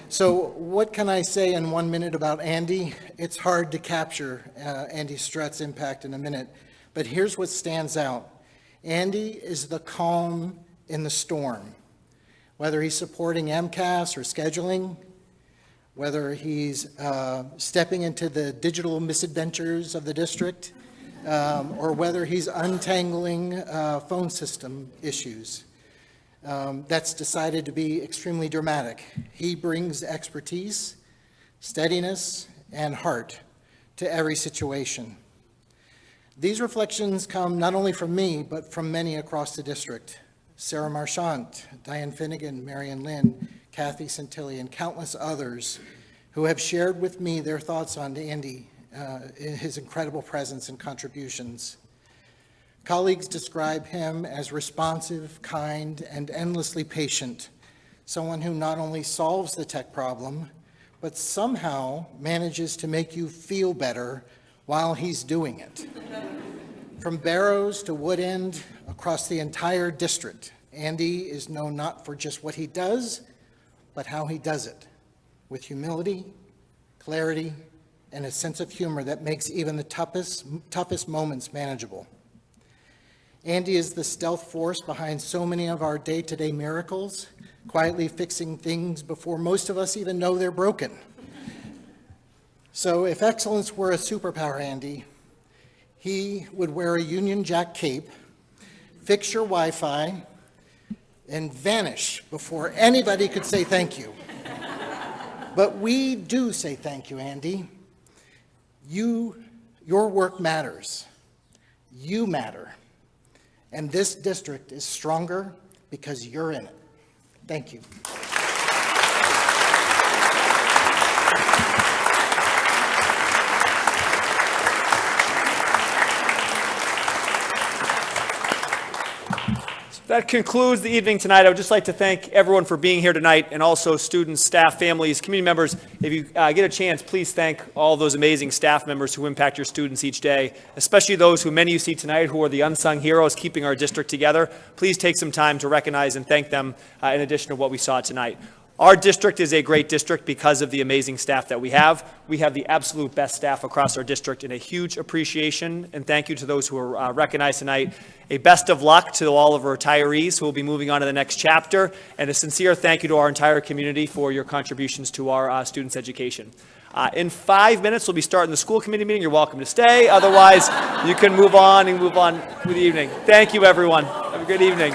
So what can I say in 1 minute about Andy? It's hard to capture Andy Strutt's impact in a minute, but here's what stands out. Andy is the calm in the storm. Whether he's supporting MCAS or scheduling, whether he's stepping into the digital misadventures of the district, or whether he's untangling phone system issues. That's decided to be extremely dramatic. He brings expertise, steadiness, and heart to every situation. These reflections come not only from me, but from many across the district. Sarah Marchant, Diane Finnegan, Marion Lynn, Kathy Santilli, and countless others who have shared with me their thoughts on Andy, his incredible presence and contributions. Colleagues describe him as responsive, kind, and endlessly patient, someone who not only solves the tech problem, but somehow manages to make you feel better while he's doing it. From Barrows to Wood End, across the entire district, Andy is known not for just what he does, but how he does it, with humility, clarity, and a sense of humor that makes even the toughest moments manageable. Andy is the stealth force behind so many of our day-to-day miracles, quietly fixing things before most of us even know they're broken. So if excellence were a superpower, Andy, he would wear a Union Jack cape, fix your Wi-Fi, and vanish before anybody could say thank you. But we do say thank you, Andy. Your work matters. You matter. And this district is stronger because you're in it. Thank you. That concludes the evening tonight. I would just like to thank everyone for being here tonight, and also students, staff, families, community members. If you get a chance, please thank all those amazing staff members who impact your students each day, especially those who many you see tonight who are the unsung heroes keeping our district together. Please take some time to recognize and thank them in addition to what we saw tonight. Our district is a great district because of the amazing staff that we have. We have the absolute best staff across our district, and a huge appreciation and thank you to those who are recognized tonight. A best of luck to all of our retirees who will be moving on to the next chapter, and a sincere thank you to our entire community for your contributions to our students' education. In 5 minutes, we'll be starting the school committee meeting. You're welcome to stay. Otherwise, you can move on with the evening. Thank you, everyone. Have a good evening.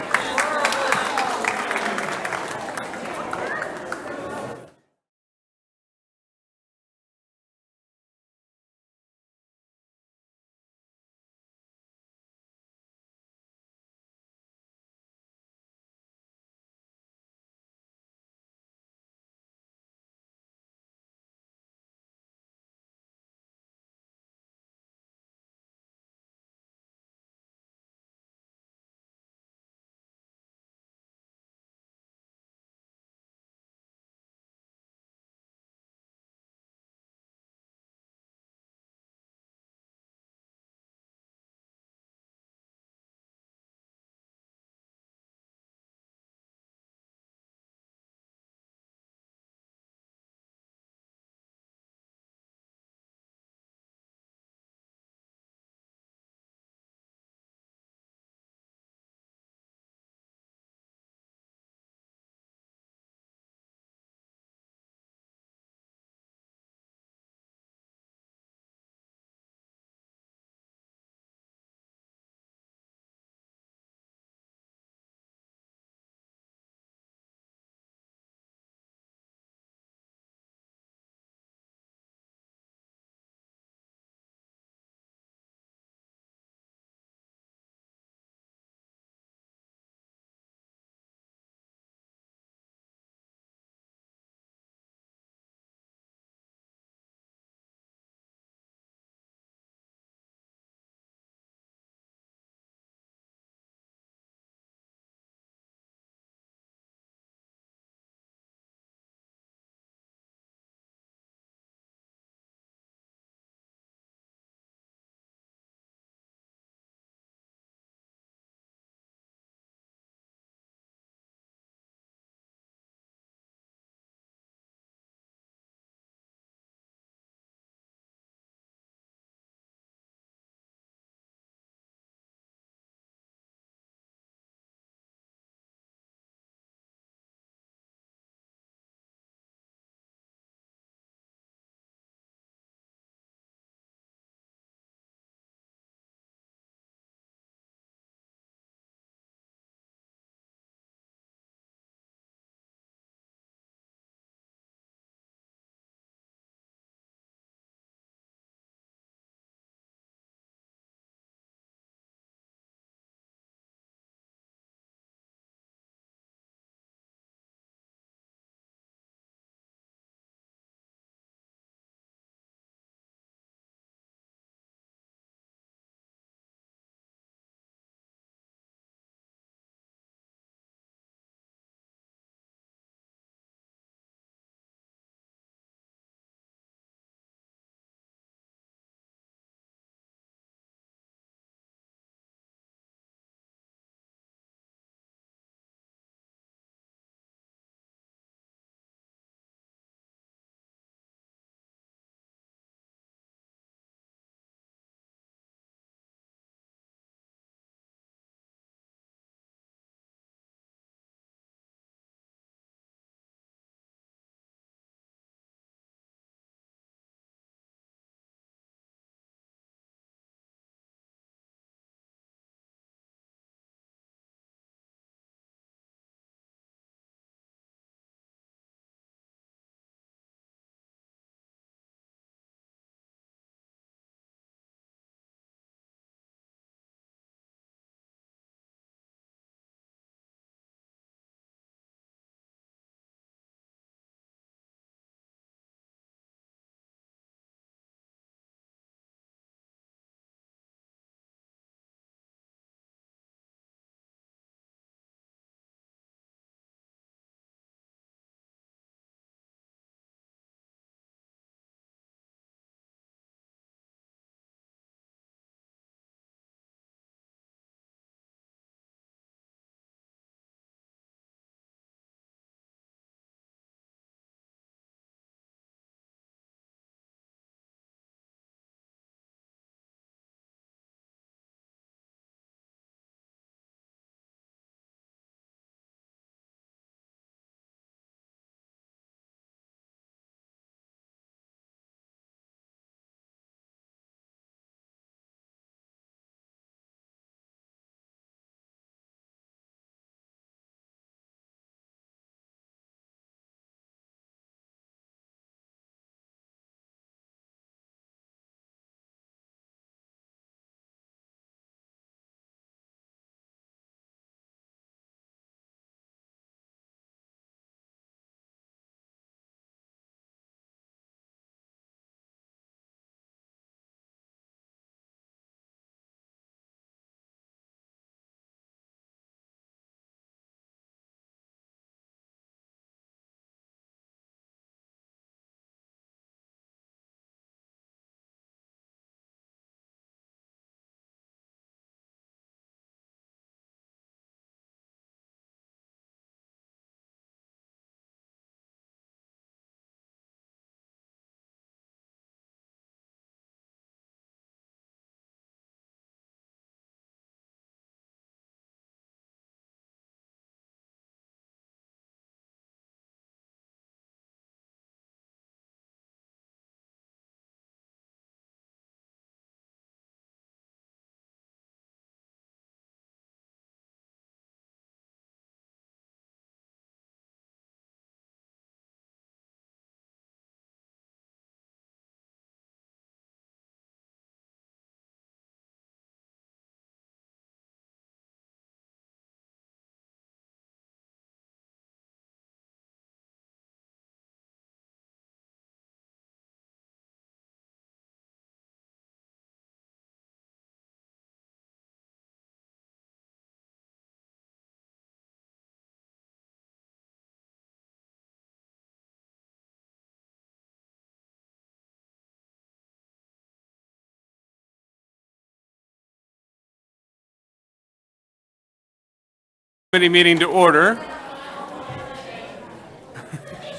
Committee meeting to order.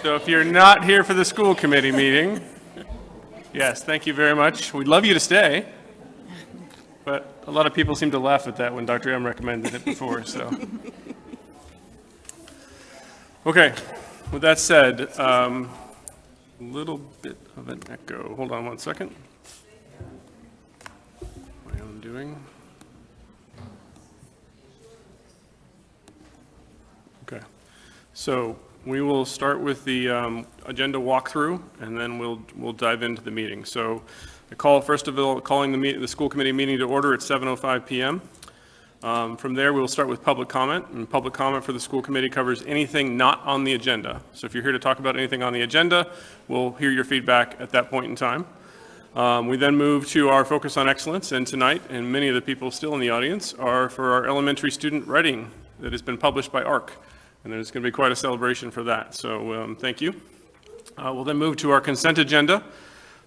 So if you're not here for the school committee meeting, yes, thank you very much. We'd love you to stay, but a lot of people seem to laugh at that when Dr. M recommended it before, so. Okay, with that said, a little bit of an echo. Hold on one second. What am I doing? Okay, so we will start with the agenda walkthrough, and then we'll dive into the meeting. So I call, first of all, calling the school committee meeting to order at 7:05 p.m. From there, we will start with public comment, and public comment for the school committee covers anything not on the agenda. So if you're here to talk about anything on the agenda, we'll hear your feedback at that point in time. We then move to our focus on excellence, and tonight, and many of the people still in the audience, are for our elementary student writing that has been published by ARC. And there's going to be quite a celebration for that, so thank you. We'll then move to our consent agenda,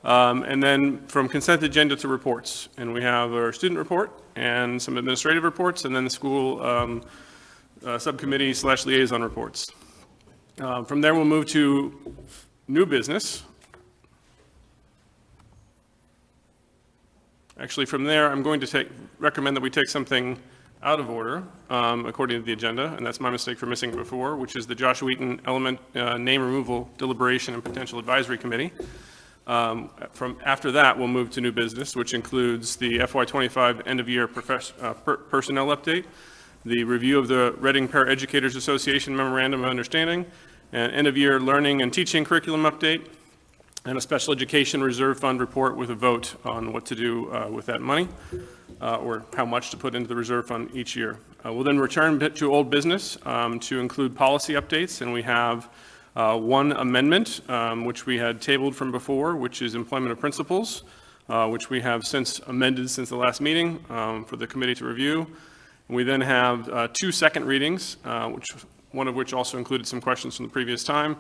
and then from consent agenda to reports. And we have our student report and some administrative reports, and then the school subcommittee/liaison reports. From there, we'll move to new business. Actually, from there, I'm going to recommend that we take something out of order, according to the agenda, and that's my mistake for missing it before, which is the Joshua Eaton name removal deliberation and potential advisory committee. After that, we'll move to new business, which includes the FY25 end-of-year personnel update, the review of the Reading Paraeducators Association Memorandum of Understanding, an end-of-year learning and teaching curriculum update, and a special education reserve fund report with a vote on what to do with that money, or how much to put into the reserve fund each year. We'll then return to old business to include policy updates, and we have one amendment, which we had tabled from before, which is employment of principals, which we have since amended since the last meeting for the committee to review. And we then have 2 second readings, one of which also included some questions from the previous time,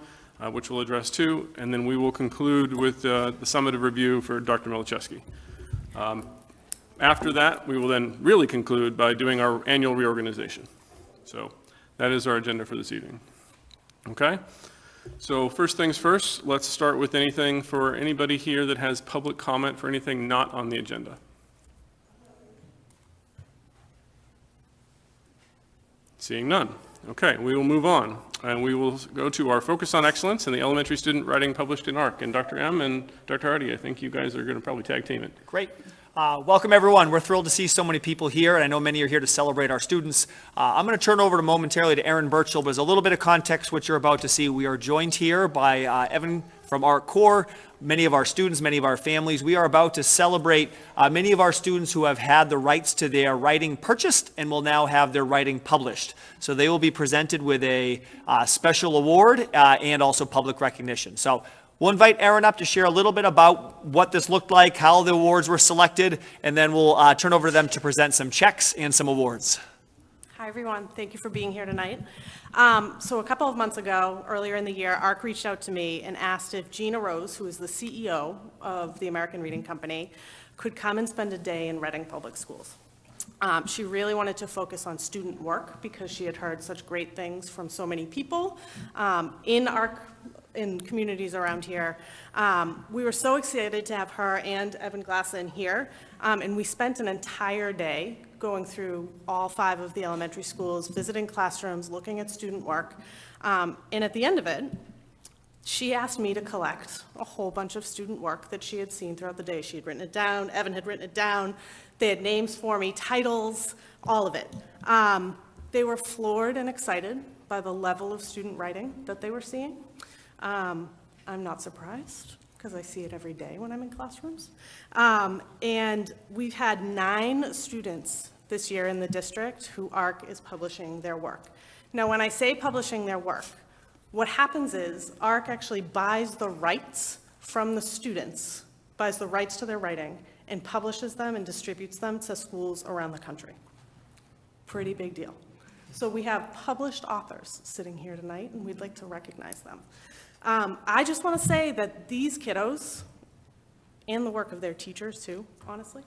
which we'll address too, and then we will conclude with the summative review for Dr. Milichewski. After that, we will then really conclude by doing our annual reorganization. So that is our agenda for this evening. Okay? So first things first, let's start with anything for anybody here that has public comment for anything not on the agenda. Seeing none. Okay, we will move on, and we will go to our focus on excellence and the elementary student writing published in ARC. And Dr. M and Dr. Hardy, I think you guys are going to probably tag team it. Great. Welcome, everyone. We're thrilled to see so many people here, and I know many are here to celebrate our students. I'm going to turn over momentarily to Erin Birchall, but as a little bit of context, what you're about to see, we are joined here by Evan from ARC Core, many of our students, many of our families. We are about to celebrate many of our students who have had the rights to their writing purchased and will now have their writing published. So they will be presented with a special award and also public recognition. So we'll invite Erin up to share a little bit about what this looked like, how the awards were selected, and then we'll turn over to them to present some checks and some awards. Hi, everyone. Thank you for being here tonight. So a couple of months ago, earlier in the year, ARC reached out to me and asked if Gina Rose, who is the CEO of the American Reading Company, could come and spend a day in Reading Public Schools. She really wanted to focus on student work because she had heard such great things from so many people in ARC, in communities around here. We were so excited to have her and Evan Glasson here, and we spent an entire day going through all 5 of the elementary schools, visiting classrooms, looking at student work, and at the end of it, she asked me to collect a whole bunch of student work that she had seen throughout the day. She had written it down, Evan had written it down, they had names for me, titles, all of it. They were floored and excited by the level of student writing that they were seeing. I'm not surprised, because I see it every day when I'm in classrooms. And we've had 9 students this year in the district who ARC is publishing their work. Now, when I say publishing their work, what happens is ARC actually buys the rights from the students, buys the rights to their writing, and publishes them and distributes them to schools around the country. Pretty big deal. So we have published authors sitting here tonight, and we'd like to recognize them. I just want to say that these kiddos, and the work of their teachers too, honestly,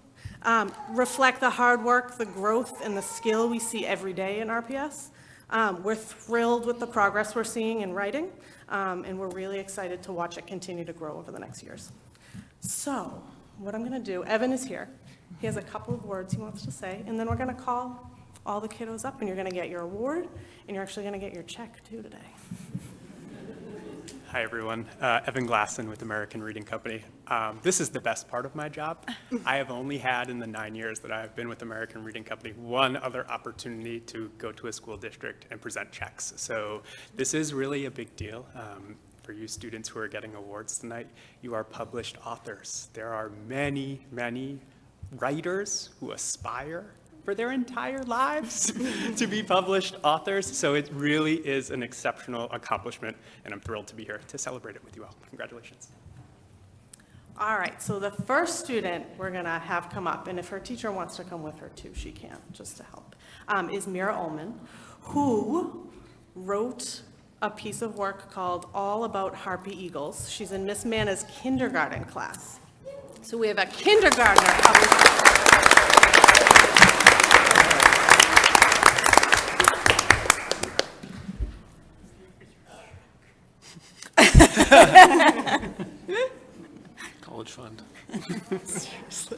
reflect the hard work, the growth, and the skill we see every day in RPS. We're thrilled with the progress we're seeing in writing, and we're really excited to watch it continue to grow over the next years. So, what I'm going to do, Evan is here. He has a couple of words he wants to say, and then we're going to call all the kiddos up, and you're going to get your award, and you're actually going to get your check, too, today. Hi, everyone. Evan Glasson with American Reading Company. This is the best part of my job. I have only had, in the 9 years that I've been with American Reading Company, one other opportunity to go to a school district and present checks. So this is really a big deal. For you students who are getting awards tonight, you are published authors. There are many, many writers who aspire for their entire lives to be published authors. So it really is an exceptional accomplishment, and I'm thrilled to be here to celebrate it with you all. Congratulations. All right, so the first student we're going to have come up, and if her teacher wants to come with her too, she can, just to help, is Mira Ullman, who wrote a piece of work called All About Harpy Eagles. She's in Miss Manna's kindergarten class. So we have a kindergartner published. College fund. Seriously.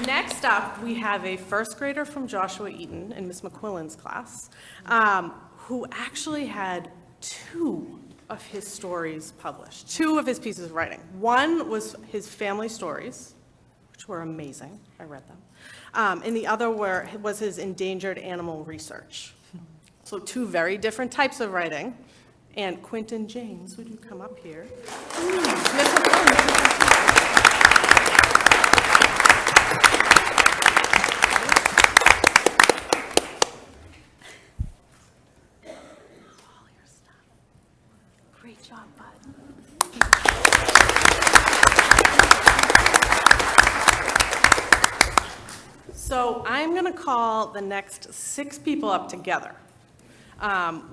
Next up, we have a first grader from Joshua Eaton in Miss McQuillan's class, who actually had 2 of his stories published, 2 of his pieces of writing. One was his family stories, which were amazing. I read them. And the other was his endangered animal research. So 2 very different types of writing. And Quentin James, would you come up here? Miss McQuillan, Great job, bud. So I'm going to call the next 6 people up together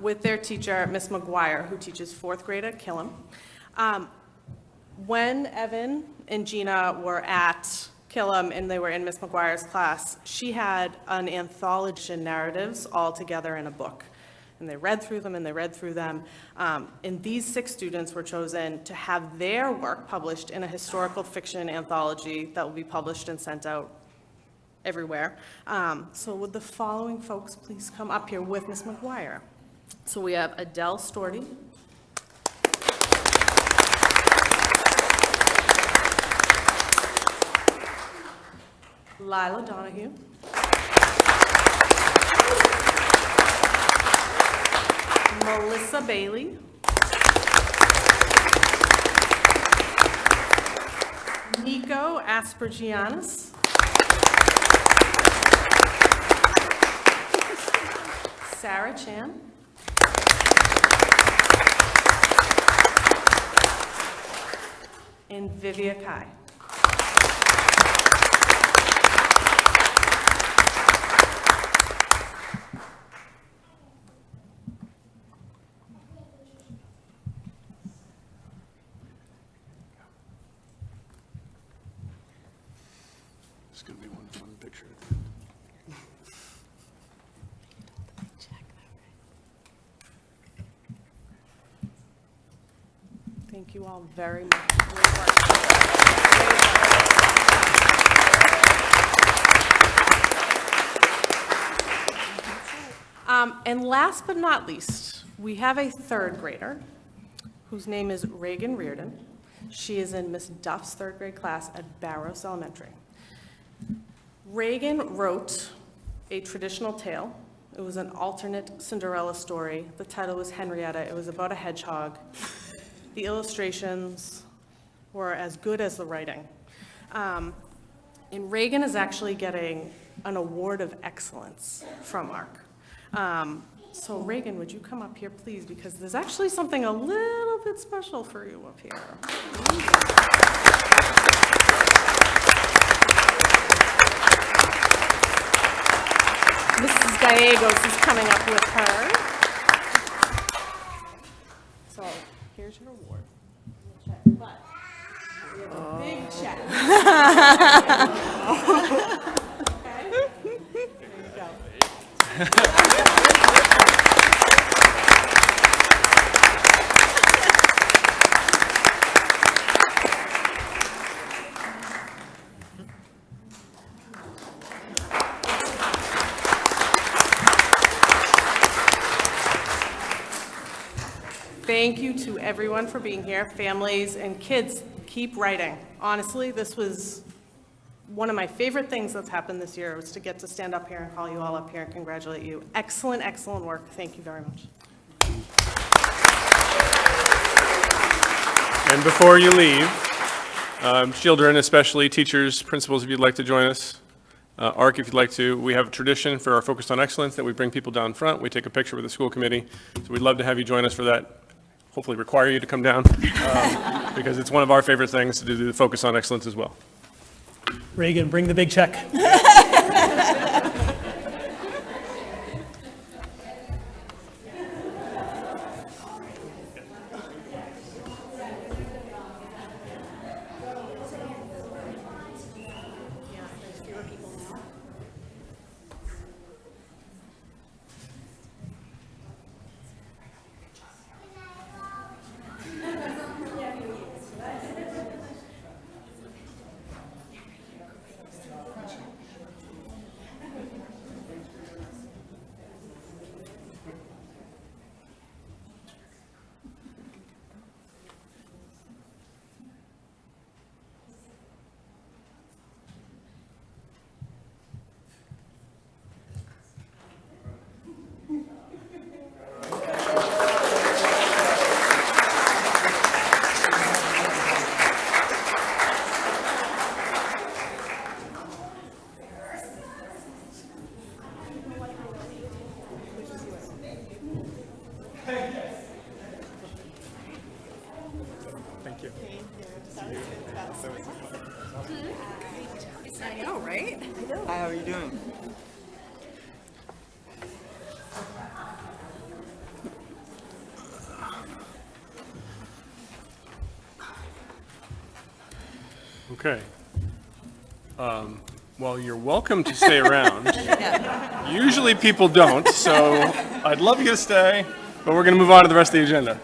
with their teacher, Miss McGuire, who teaches 4th grade at Killam. When Evan and Gina were at Killam and they were in Miss McGuire's class, she had an anthology of narratives all together in a book. And they read through them and they read through them. And these 6 students were chosen to have their work published in a historical fiction anthology that will be published and sent out everywhere. So would the following folks please come up here with Miss McGuire? So we have Adele Storty. Lila Donahue. Melissa Bailey. Nico Aspergianis. Sarah Chan. And Vivia Kai. It's going to be one fun picture. Thank you all very much. Great work. And last but not least, we have a 3rd grader whose name is Reagan Reardon. She is in Miss Duff's 3rd grade class at Barrows Elementary. Reagan wrote a traditional tale. It was an alternate Cinderella story. The title was Henrietta. It was about a hedgehog. The illustrations were as good as the writing. And Reagan is actually getting an award of excellence from ARC. So Reagan, would you come up here, please? Because there's actually something a little bit special for you up here. Mrs. Gallegos is coming up with her. So here's your award. But we have a big check. Okay. Thank you to everyone for being here. Families and kids, keep writing. Honestly, this was one of my favorite things that's happened this year, was to get to stand up here and call you all up here and congratulate you. Excellent, excellent work. Thank you very much. And before you leave, children, especially teachers, principals, if you'd like to join us, ARC, if you'd like to, we have a tradition for our Focus on Excellence that we bring people down front. We take a picture with the school committee. So we'd love to have you join us for that. Hopefully require you to come down because it's one of our favorite things to do the Focus on Excellence as well. Reagan, bring the big check. Thank you. I know, right? Hi, how are you doing? Okay. Well, you're welcome to stay around. Usually people don't, so I'd love you to stay, but we're going to move on to the rest of the agenda.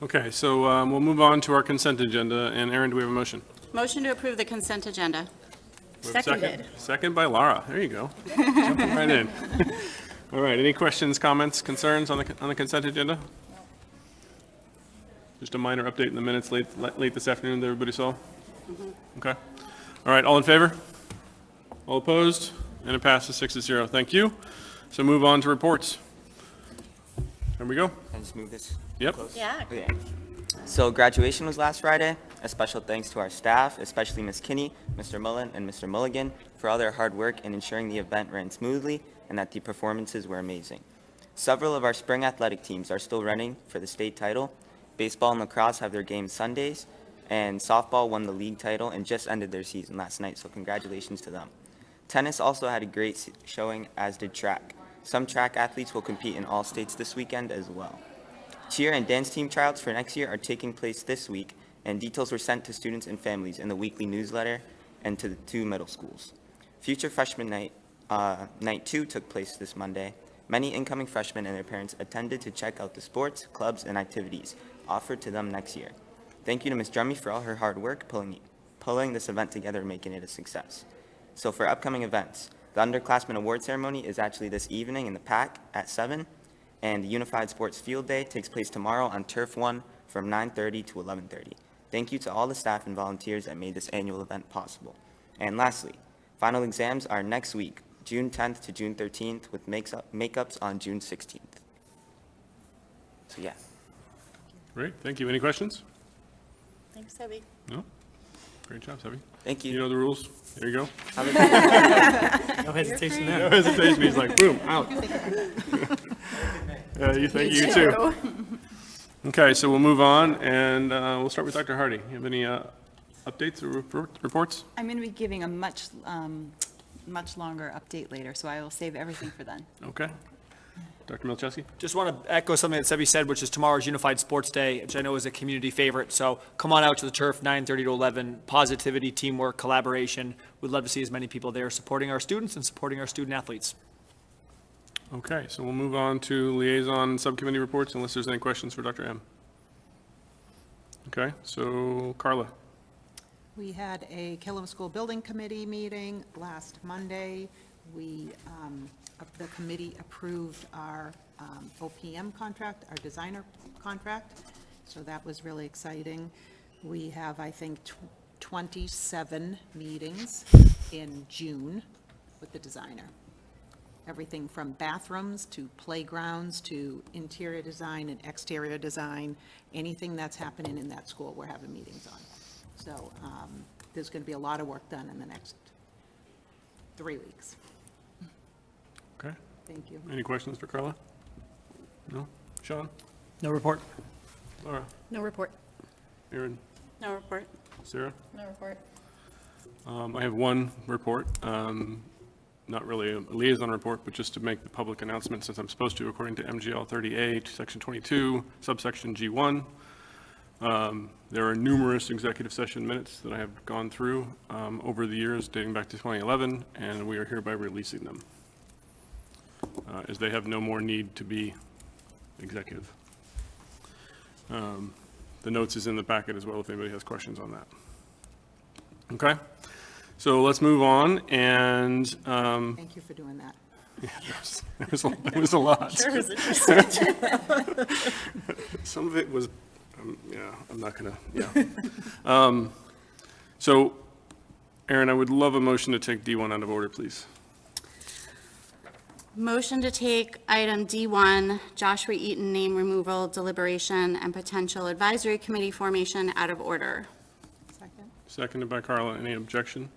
Okay, so we'll move on to our consent agenda. And Erin, do we have a motion? Motion to approve the consent agenda. We have a second. Second by Laura. There you go. Jumping right in. All right, any questions, comments, concerns on the consent agenda? Just a minor update in the minutes late this afternoon that everybody saw? Okay. All right, all in favor? All opposed? And it passes 6-0. Thank you. So move on to reports. There we go. Can I just move this? Yep. Close? Yeah. Okay. So graduation was last Friday. A special thanks to our staff, especially Ms. Kinney, Mr. Mullen, and Mr. Mulligan for all their hard work in ensuring the event ran smoothly and that the performances were amazing. Several of our spring athletic teams are still running for the state title. Baseball and lacrosse have their games Sundays, and softball won the league title and just ended their season last night, so congratulations to them. Tennis also had a great showing, as did track. Some track athletes will compete in all states this weekend as well. Cheer and dance team tryouts for next year are taking place this week, and details were sent to students and families in the weekly newsletter and to the 2 middle schools. Future Freshman Night, Night 2 took place this Monday. Many incoming freshmen and their parents attended to check out the sports, clubs, and activities offered to them next year. Thank you to Ms. Drummy for all her hard work pulling this event together and making it a success. So for upcoming events, the Underclassmen Award Ceremony is actually this evening in the PAC at 7, and the Unified Sports Field Day takes place tomorrow on Turf 1 from 9:30 to 11:30. Thank you to all the staff and volunteers that made this annual event possible. And lastly, final exams are next week, June 10th to June 13th, with makeups on June 16th. So yeah. Great, thank you. Any questions? Thanks, Debbie. No? Great job, Sevi. Thank you. You know the rules. There you go. No hesitation there. No hesitation. He's like, boom, out. Thank you too. Okay, so we'll move on, and we'll start with Dr. Hardy. You have any updates or reports? I'm going to be giving a much longer update later, so I will save everything for then. Okay. Dr. Milczewski? Just want to echo something that Sebby said, which is tomorrow's Unified Sports Day, which I know is a community favorite. So come on out to the turf, 9:30 to 11. Positivity, teamwork, collaboration. We'd love to see as many people there supporting our students and supporting our student athletes. Okay, so we'll move on to liaison subcommittee reports unless there's any questions for Dr. M. Okay, so Carla. We had a Killam School Building Committee meeting last Monday. The committee approved our OPM contract, our designer contract, so that was really exciting. We have, I think, 27 meetings in June with the designer. Everything from bathrooms to playgrounds to interior design and exterior design, anything that's happening in that school, we're having meetings on. So there's going to be a lot of work done in the next 3 weeks. Okay. Thank you. Any questions for Carla? No? Sean? No report. Laura? No report. Aaron? No report. Sarah? No report. I have one report, not really a liaison report, but just to make the public announcement since I'm supposed to, according to MGL 30A, Section 22, subsection G1. There are numerous executive session minutes that I have gone through over the years dating back to 2011, and we are hereby releasing them, as they have no more need to be executive. The notes is in the packet as well if anybody has questions on that. Okay, so let's move on, and Thank you for doing that. yeah, it was a lot. Sure was interesting. Some of it was, yeah, I'm not gonna, yeah. So, Aaron, I would love a motion to take D1 out of order, please. Motion to take item D1, Joshua Eaton name removal, deliberation, and potential advisory committee formation out of order. Second. Seconded by Carla. Any objection?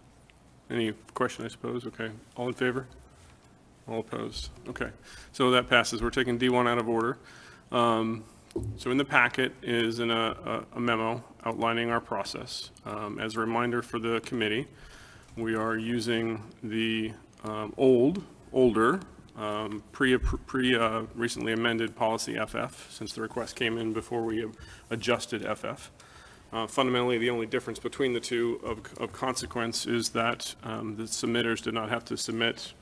Any question, I suppose? Okay. All in favor? All opposed? Okay. So that passes. We're taking D1 out of order. So in the packet is a memo outlining our process. As a reminder for the committee, we are using the older, recently amended policy FF, since the request came in before we adjusted FF. Fundamentally, the only difference between the two of consequence is that the submitters did not have to submit,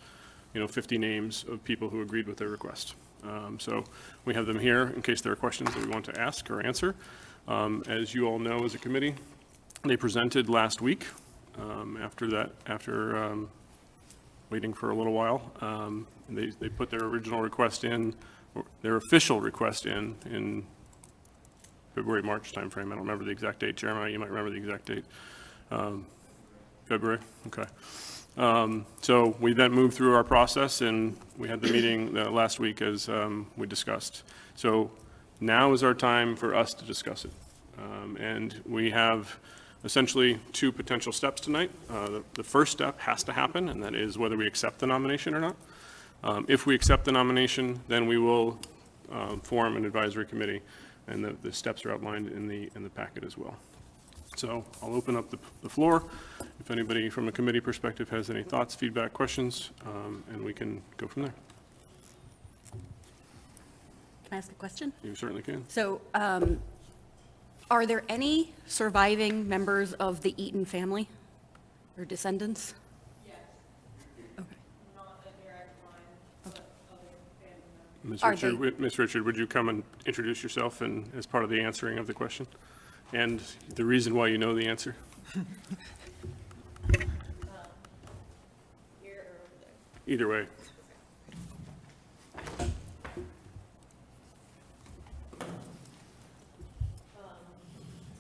50 names of people who agreed with their request. So we have them here in case there are questions that we want to ask or answer. As you all know, as a committee, they presented last week. After waiting for a little while, they put their original request in, their official request in February, March timeframe. I don't remember the exact date. Jeremiah, you might remember the exact date. February? Okay. So we then moved through our process, and we had the meeting last week as we discussed. So now is our time for us to discuss it. And we have essentially two potential steps tonight. The first step has to happen, and that is whether we accept the nomination or not. If we accept the nomination, then we will form an advisory committee, and the steps are outlined in the packet as well. So I'll open up the floor. If anybody from a committee perspective has any thoughts, feedback, questions, and we can go from there. Can I ask a question? You certainly can. So, are there any surviving members of the Eaton family or descendants? Yes. Okay. Not a direct line, but other family members. Ms. Richard, would you come and introduce yourself and as part of the answering of the question? And the reason why you know the answer? Either way.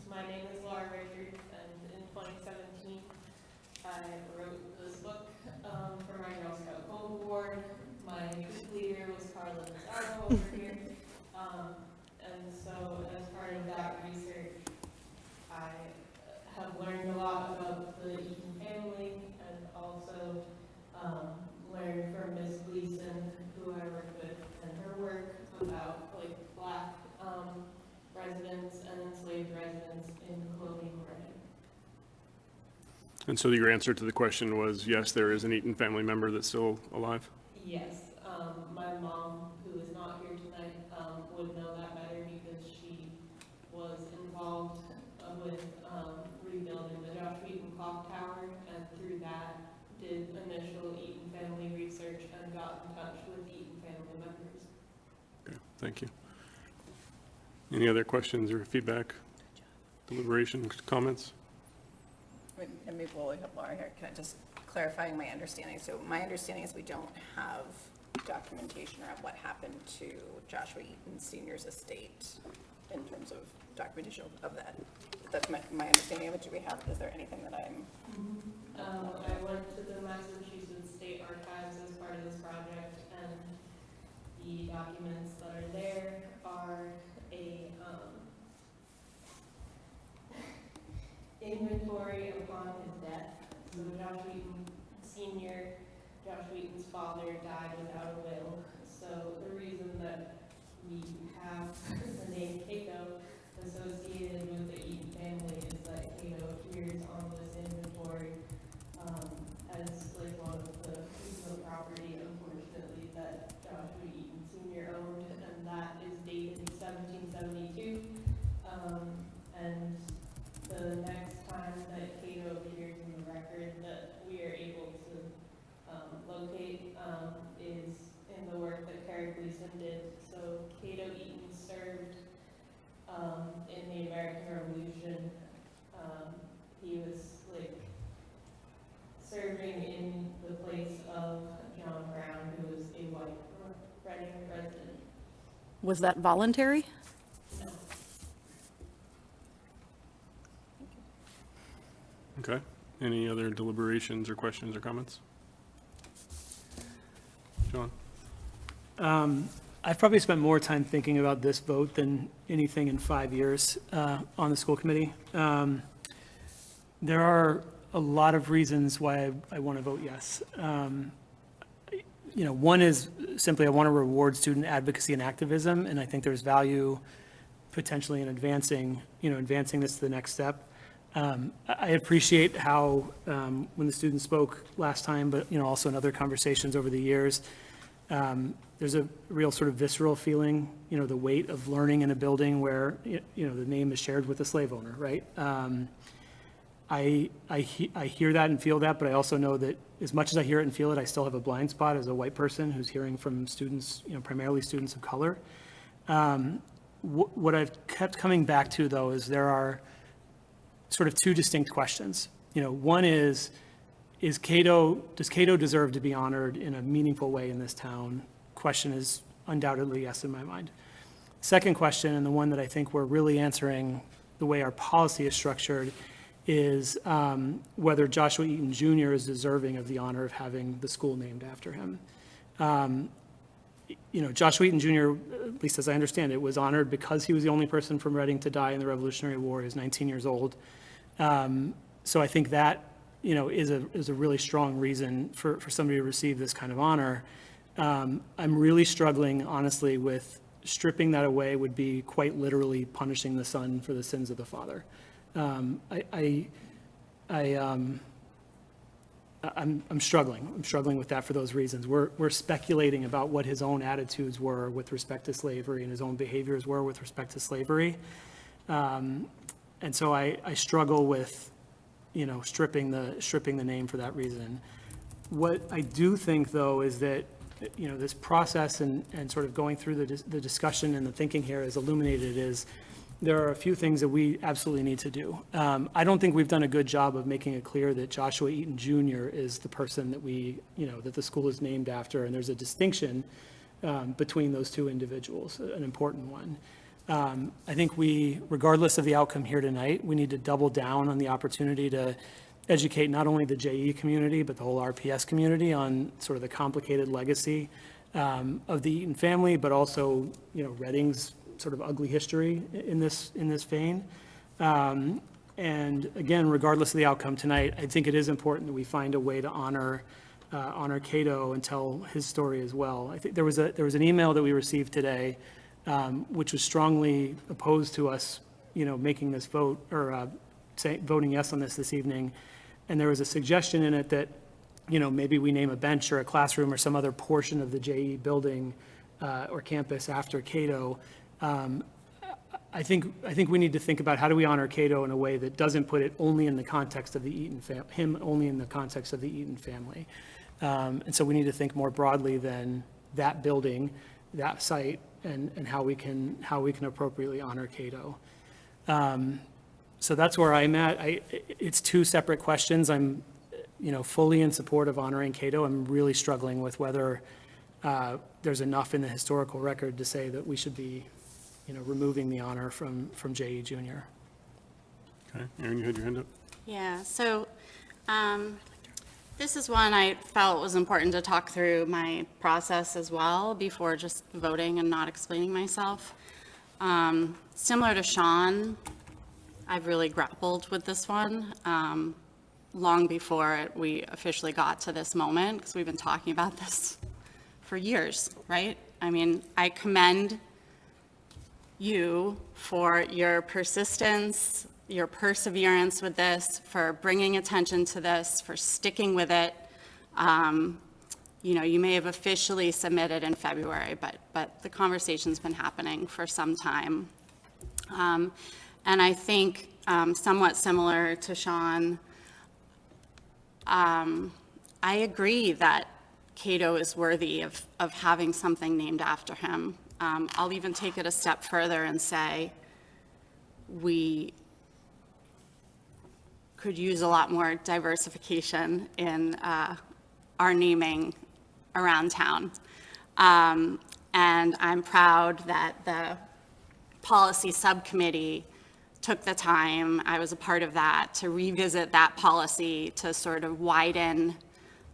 My name is Laura Richards, and in 2017, I wrote this book for my Girl Scout Gold Award. My leader was Carla Mazzaro over here. And so as part of that research, I have learned a lot about the Eaton family, and also learned from Miss Gleason, who I worked with, and her work about like Black students and enslaved residents in colonial Reading. And so your answer to the question was, yes, there is an Eaton family member that's still alive? Yes, my mom, who is not here tonight, would know that better because she was involved with rebuilding the Josh Wheaton Clock Tower, and through that did initial Eaton family research and got in touch with Eaton family members. Okay, thank you. Any other questions or feedback, deliberation, comments? And maybe while we have Laura here, can I just clarifying my understanding? So my understanding is we don't have documentation around what happened to Joshua Eaton Sr.'s estate in terms of documentation of that. That's my understanding of it. Do we have, is there anything that I'm? I went to the Massachusetts State Archives as part of this project, and the documents that are there are a inventory upon his death. So Josh Wheaton Sr., Josh Wheaton's father, died without a will. So the reason that we have the name Cato associated with the Eaton family is that Cato appears on this inventory as like one of the pieces of property, unfortunately, that Joshua Eaton Sr. owned, and that is dated 1772. And the next time that Cato appears in the record that we are able to locate is in the work that Carrie Gleason did. So Cato Eaton served in the American Revolution. He was like serving in the place of John Brown, who was a white Reading resident. Was that voluntary? No. Okay. Any other deliberations or questions or comments? John? I've probably spent more time thinking about this vote than anything in 5 years on the school committee. There are a lot of reasons why I want to vote yes. One is simply I want to reward student advocacy and activism, and I think there's value potentially in advancing this to the next step. I appreciate how when the students spoke last time, but also in other conversations over the years, there's a real sort of visceral feeling, the weight of learning in a building where the name is shared with the slave owner, right? I hear that and feel that, but I also know that as much as I hear it and feel it, I still have a blind spot as a white person who's hearing from students, primarily students of color. What I've kept coming back to, though, is there are sort of two distinct questions. One is does Cato deserve to be honored in a meaningful way in this town? Question is undoubtedly yes in my mind. Second question, and the one that I think we're really answering the way our policy is structured, is whether Joshua Eaton Jr. is deserving of the honor of having the school named after him. Joshua Eaton Jr., at least as I understand it, was honored because he was the only person from Reading to die in the Revolutionary War. He was 19 years old. So I think that, is a really strong reason for somebody to receive this kind of honor. I'm really struggling, honestly, with stripping that away would be quite literally punishing the son for the sins of the father. I'm struggling. I'm struggling with that for those reasons. We're speculating about what his own attitudes were with respect to slavery and his own behaviors were with respect to slavery. And so I struggle with, stripping the name for that reason. What I do think, though, is that, this process and sort of going through the discussion and the thinking here is illuminated is there are a few things that we absolutely need to do. I don't think we've done a good job of making it clear that Joshua Eaton Jr. is the person that that the school is named after, and there's a distinction between those two individuals, an important one. I think regardless of the outcome here tonight, we need to double down on the opportunity to educate not only the JE community, but the whole RPS community on sort of the complicated legacy of the Eaton family, but also, Reading's sort of ugly history in this vein. And again, regardless of the outcome tonight, I think it is important that we find a way to honor Cato and tell his story as well. I think there was an email that we received today which was strongly opposed to us, making this vote, or voting yes on this evening. And there was a suggestion in it that, maybe we name a bench or a classroom or some other portion of the JE building or campus after Cato. I think we need to think about how do we honor Cato in a way that doesn't put it only in the context of the Eaton only in the context of the Eaton family. And so we need to think more broadly than that building, that site, and how we can appropriately honor Cato. So that's where I'm at. It's two separate questions. I'm, fully in support of honoring Cato. I'm really struggling with whether there's enough in the historical record to say that we should be, removing the honor from J.E. Jr. Okay, Aaron, you had your hand up? Yeah, so this is one I felt was important to talk through my process as well before just voting and not explaining myself. Similar to Sean, I've really grappled with this one long before we officially got to this moment, because we've been talking about this for years, right? I mean, I commend you for your persistence, your perseverance with this, for bringing attention to this, for sticking with it. You may have officially submitted in February, but the conversation's been happening for some time. And I think somewhat similar to Sean, I agree that Cato is worthy of having something named after him. I'll even take it a step further and say we could use a lot more diversification in our naming around town. And I'm proud that the policy subcommittee took the time, I was a part of that, to revisit that policy to sort of widen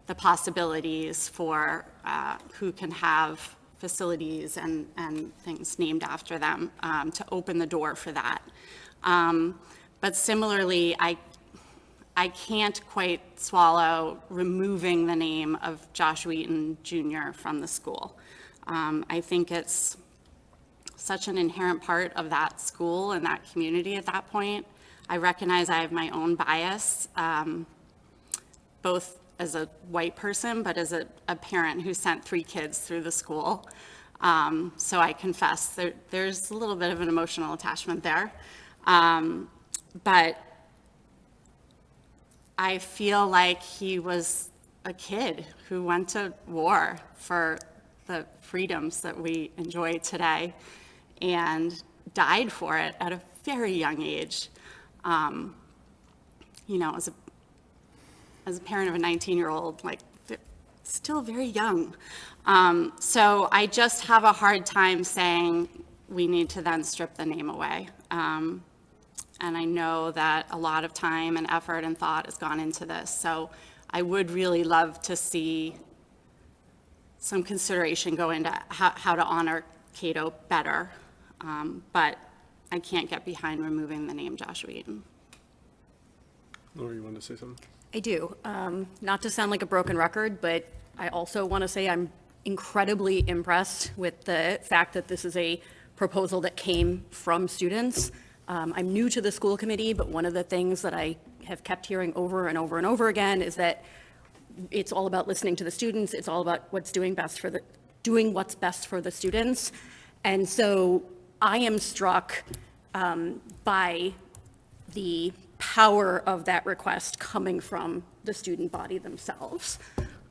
the possibilities for who can have facilities and things named after them, to open the door for that. But similarly, I can't quite swallow removing the name of Joshua Eaton Jr. from the school. I think it's such an inherent part of that school and that community at that point. I recognize I have my own bias, both as a white person, but as a parent who sent 3 kids through the school. So I confess there's a little bit of an emotional attachment there. But I feel like he was a kid who went to war for the freedoms that we enjoy today and died for it at a very young age. As a parent of a 19-year-old, still very young. So I just have a hard time saying we need to then strip the name away. And I know that a lot of time and effort and thought has gone into this. So I would really love to see some consideration go into how to honor Cato better. But I can't get behind removing the name Joshua Eaton. Laura, you wanted to say something? I do. Not to sound like a broken record, but I also want to say I'm incredibly impressed with the fact that this is a proposal that came from students. I'm new to the school committee, but one of the things that I have kept hearing over and over and over again is that it's all about listening to the students. It's all about doing what's best for the students. And so I am struck by the power of that request coming from the student body themselves.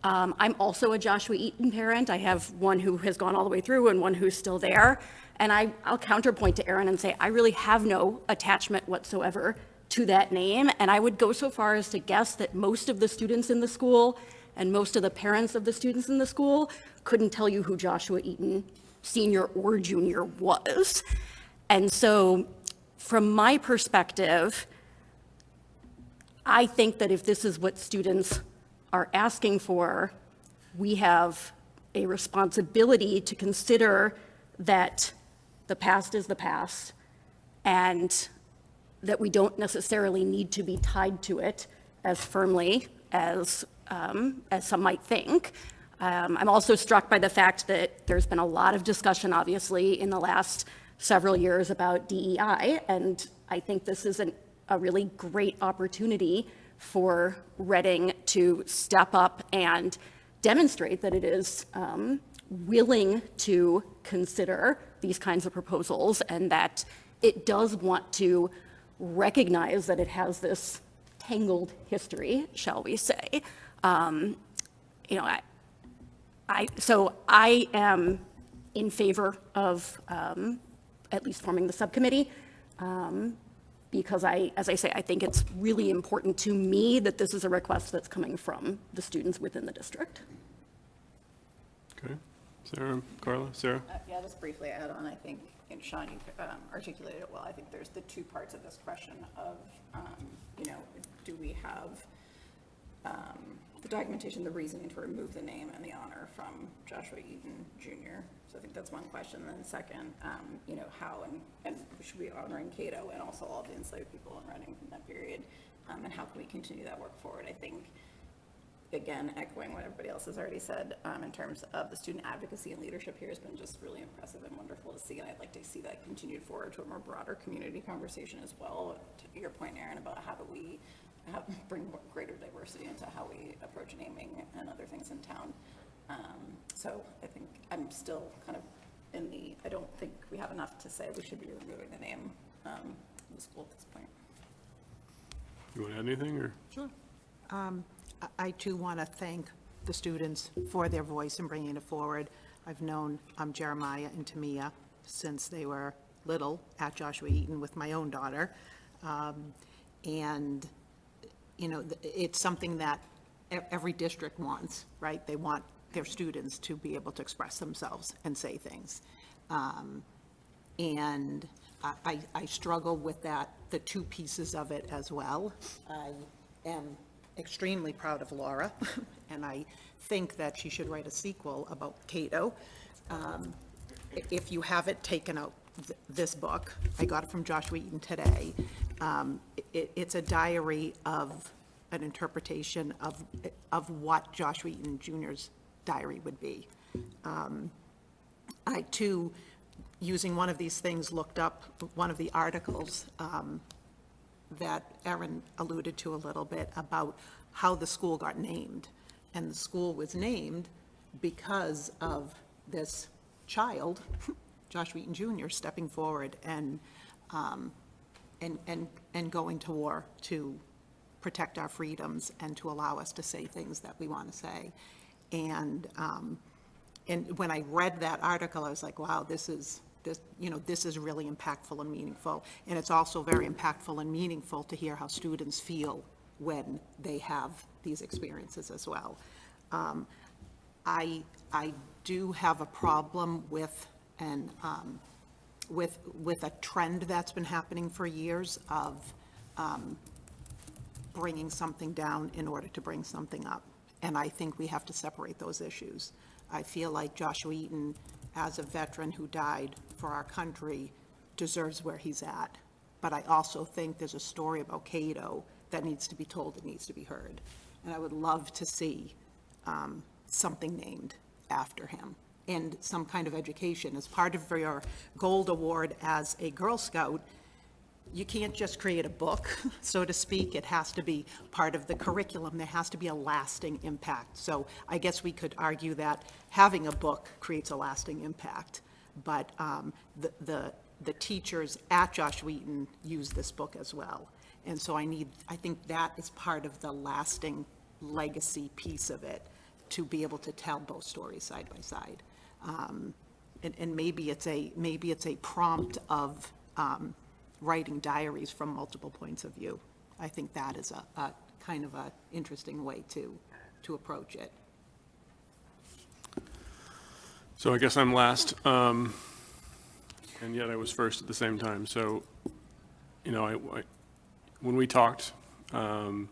I'm also a Joshua Eaton parent. I have one who has gone all the way through and one who's still there. And I'll counterpoint to Aaron and say, I really have no attachment whatsoever to that name. And I would go so far as to guess that most of the students in the school and most of the parents of the students in the school couldn't tell you who Joshua Eaton Sr. or Jr. was. And so from my perspective, I think that if this is what students are asking for, we have a responsibility to consider that the past is the past and that we don't necessarily need to be tied to it as firmly as some might think. I'm also struck by the fact that there's been a lot of discussion, obviously, in the last several years about DEI, and I think this is a really great opportunity for Reading to step up and demonstrate that it is willing to consider these kinds of proposals, and that it does want to recognize that it has this tangled history, shall we say. So I am in favor of at least forming the subcommittee, because as I say, I think it's really important to me that this is a request that's coming from the students within the district. Okay. Sarah, Carla, Sarah? Yeah, just briefly add on, I think, and Sean, you articulated it well. I think there's the two parts of this question of, do we have the documentation, the reasoning to remove the name and the honor from Joshua Eaton Jr. So I think that's one question. And then second, how and should we be honoring Cato and also all the enslaved people in Reading from that period, and how can we continue that work forward? I think, again, echoing what everybody else has already said, in terms of the student advocacy and leadership here has been just really impressive and wonderful to see, and I'd like to see that continued forward to a more broader community conversation as well. To your point, Aaron, about how do we bring greater diversity into how we approach naming and other things in town. So I think I'm still kind of I don't think we have enough to say we should be removing the name of the school at this point. You want to add anything, or? Sure. I too want to thank the students for their voice in bringing it forward. I've known Jeremiah and Tamia since they were little at Joshua Eaton with my own daughter. And, it's something that every district wants, right? They want their students to be able to express themselves and say things. And I struggle with that, the two pieces of it as well. I am extremely proud of Laura, and I think that she should write a sequel about Cato. If you haven't taken out this book, I got it from Joshua Eaton today. It's a diary of an interpretation of what Joshua Eaton Jr.'s diary would be. I too, using one of these things, looked up one of the articles that Erin alluded to a little bit about how the school got named. And the school was named because of this child, Joshua Eaton Jr., stepping forward and going to war to protect our freedoms and to allow us to say things that we want to say. And when I read that article, I was like, wow, this is really impactful and meaningful. And it's also very impactful and meaningful to hear how students feel when they have these experiences as well. I do have a problem with a trend that's been happening for years of bringing something down in order to bring something up. And I think we have to separate those issues. I feel like Joshua Eaton, as a veteran who died for our country, deserves where he's at. But I also think there's a story about Cato that needs to be told, and needs to be heard. And I would love to see something named after him and some kind of education. As part of your Gold Award as a Girl Scout, you can't just create a book, so to speak. It has to be part of the curriculum. There has to be a lasting impact. So I guess we could argue that having a book creates a lasting impact. But the teachers at Joshua Eaton use this book as well. And so I think that is part of the lasting legacy piece of it, to be able to tell both stories side by side. And maybe it's a prompt of writing diaries from multiple points of view. I think that is a kind of a interesting way to approach it. So I guess I'm last, and yet I was first at the same time. So, when we talked, I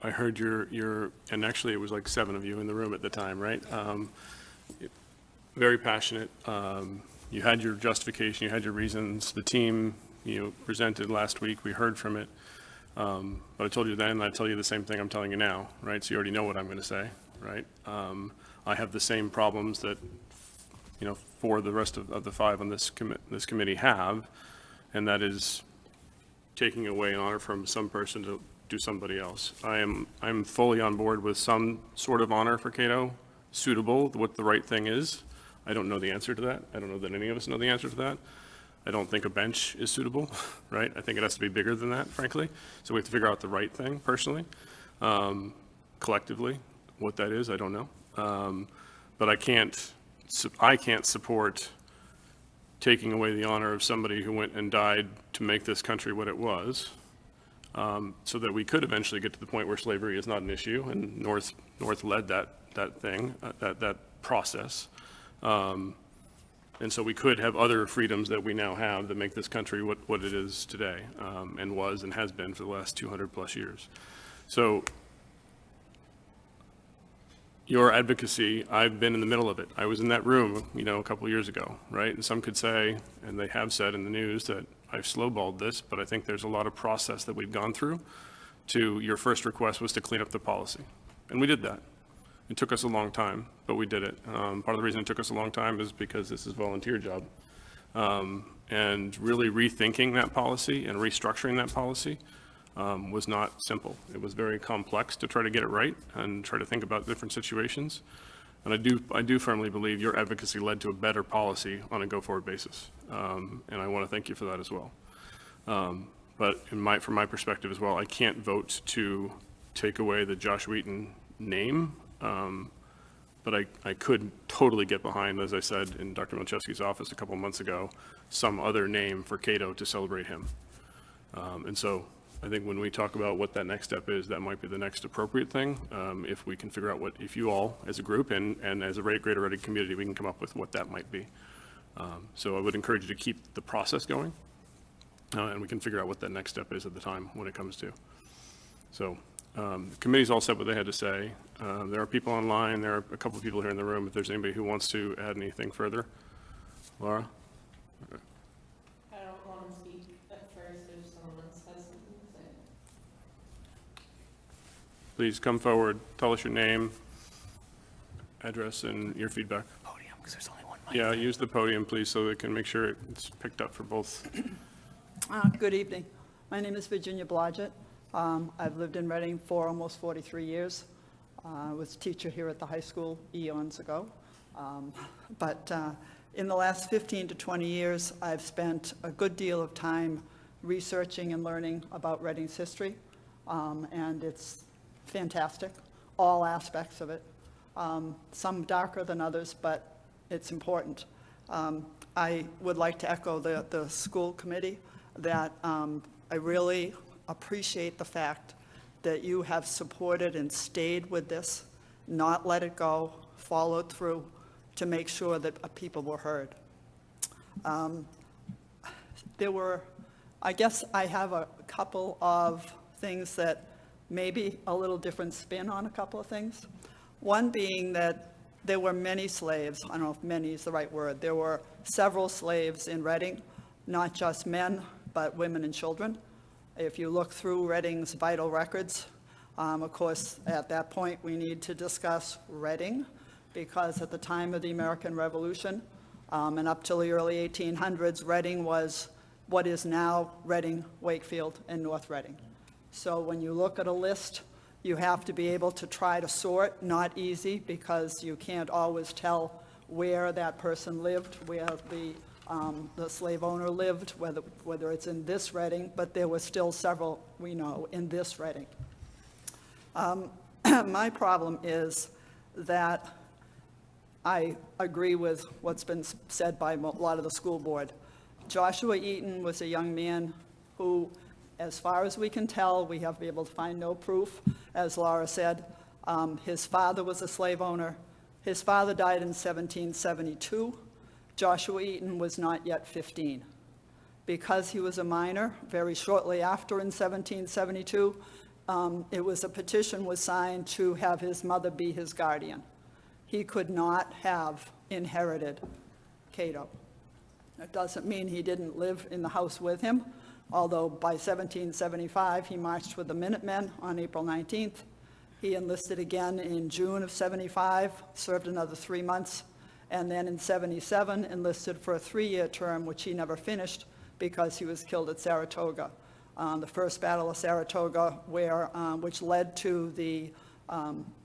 heard your, and actually it was like 7 of you in the room at the time, right? Very passionate. You had your justification, you had your reasons. The team, presented last week, we heard from it. But I told you then, and I tell you the same thing I'm telling you now, right? So you already know what I'm going to say. right? I have the same problems that, you know, four of the rest of the five on this committee have, and that is taking away honor from some person to do somebody else. I'm fully on board with some sort of honor for Cato, suitable, what the right thing is. I don't know the answer to that. I don't know that any of us know the answer to that. I don't think a bench is suitable, right? I think it has to be bigger than that, frankly. So we have to figure out the right thing, personally. Collectively, what that is, I don't know. But I can't support taking away the honor of somebody who went and died to make this country what it was, so that we could eventually get to the point where slavery is not an issue, and North led that thing, that process. And so we could have other freedoms that we now have that make this country what it is today, and was and has been for the last 200 plus years. So your advocacy, I've been in the middle of it. I was in that room, you know, a couple years ago, right? And some could say, and they have said in the news, that I've slowballed this, but I think there's a lot of process that we've gone through. Your first request was to clean up the policy, and we did that. It took us a long time, but we did it. Part of the reason it took us a long time is because this is a volunteer job. And really rethinking that policy and restructuring that policy was not simple. It was very complex to try to get it right and try to think about different situations. And I do firmly believe your advocacy led to a better policy on a go-forward basis. And I want to thank you for that as well. But from my perspective as well, I can't vote to take away the Joshua Eaton name. But I could totally get behind, as I said in Dr. Milczewski's office a couple months ago, some other name for Cato to celebrate him. And so I think when we talk about what that next step is, that might be the next appropriate thing. If we can figure out if you all as a group and as a Greater Reading community, we can come up with what that might be. So I would encourage you to keep the process going, and we can figure out what that next step is at the time when it comes to. So the committee's all said what they had to say. There are people online. There are a couple of people here in the room. If there's anybody who wants to add anything further. Laura? I don't want to speak at first if someone else has something to say. Please come forward. Tell us your name, address, and your feedback. Podium, because there's only one mic. Yeah, use the podium, please, so they can make sure it's picked up for both. Good evening. My name is Virginia Blodgett. I've lived in Reading for almost 43 years. I was a teacher here at the high school eons ago. But in the last 15 to 20 years, I've spent a good deal of time researching and learning about Reading's history. And it's fantastic, all aspects of it. Some darker than others, but it's important. I would like to echo the school committee that I really appreciate the fact that you have supported and stayed with this, not let it go, followed through to make sure that people were heard. I guess I have a couple of things that maybe a little different spin on a couple of things. One being that there were many slaves. I don't know if many is the right word. There were several slaves in Reading, not just men, but women and children. If you look through Reading's vital records, of course, at that point, we need to discuss Reading, because at the time of the American Revolution and up till the early 1800s, Reading was what is now Reading, Wakefield, and North Reading. So when you look at a list, you have to be able to try to sort, not easy, because you can't always tell where that person lived, where the slave owner lived, whether it's in this Reading, but there were still several, we know, in this Reading. My problem is that I agree with what's been said by a lot of the school board. Joshua Eaton was a young man who, as far as we can tell, we have been able to find no proof, as Laura said. His father was a slave owner. His father died in 1772. Joshua Eaton was not yet 15. Because he was a minor, very shortly after in 1772, a petition was signed to have his mother be his guardian. He could not have inherited Cato. That doesn't mean he didn't live in the house with him, although by 1775 he marched with the Minutemen on April 19th. He enlisted again in June of 75, served another 3 months, and then in 77 enlisted for a 3-year term, which he never finished because he was killed at Saratoga. The First Battle of Saratoga, which led to the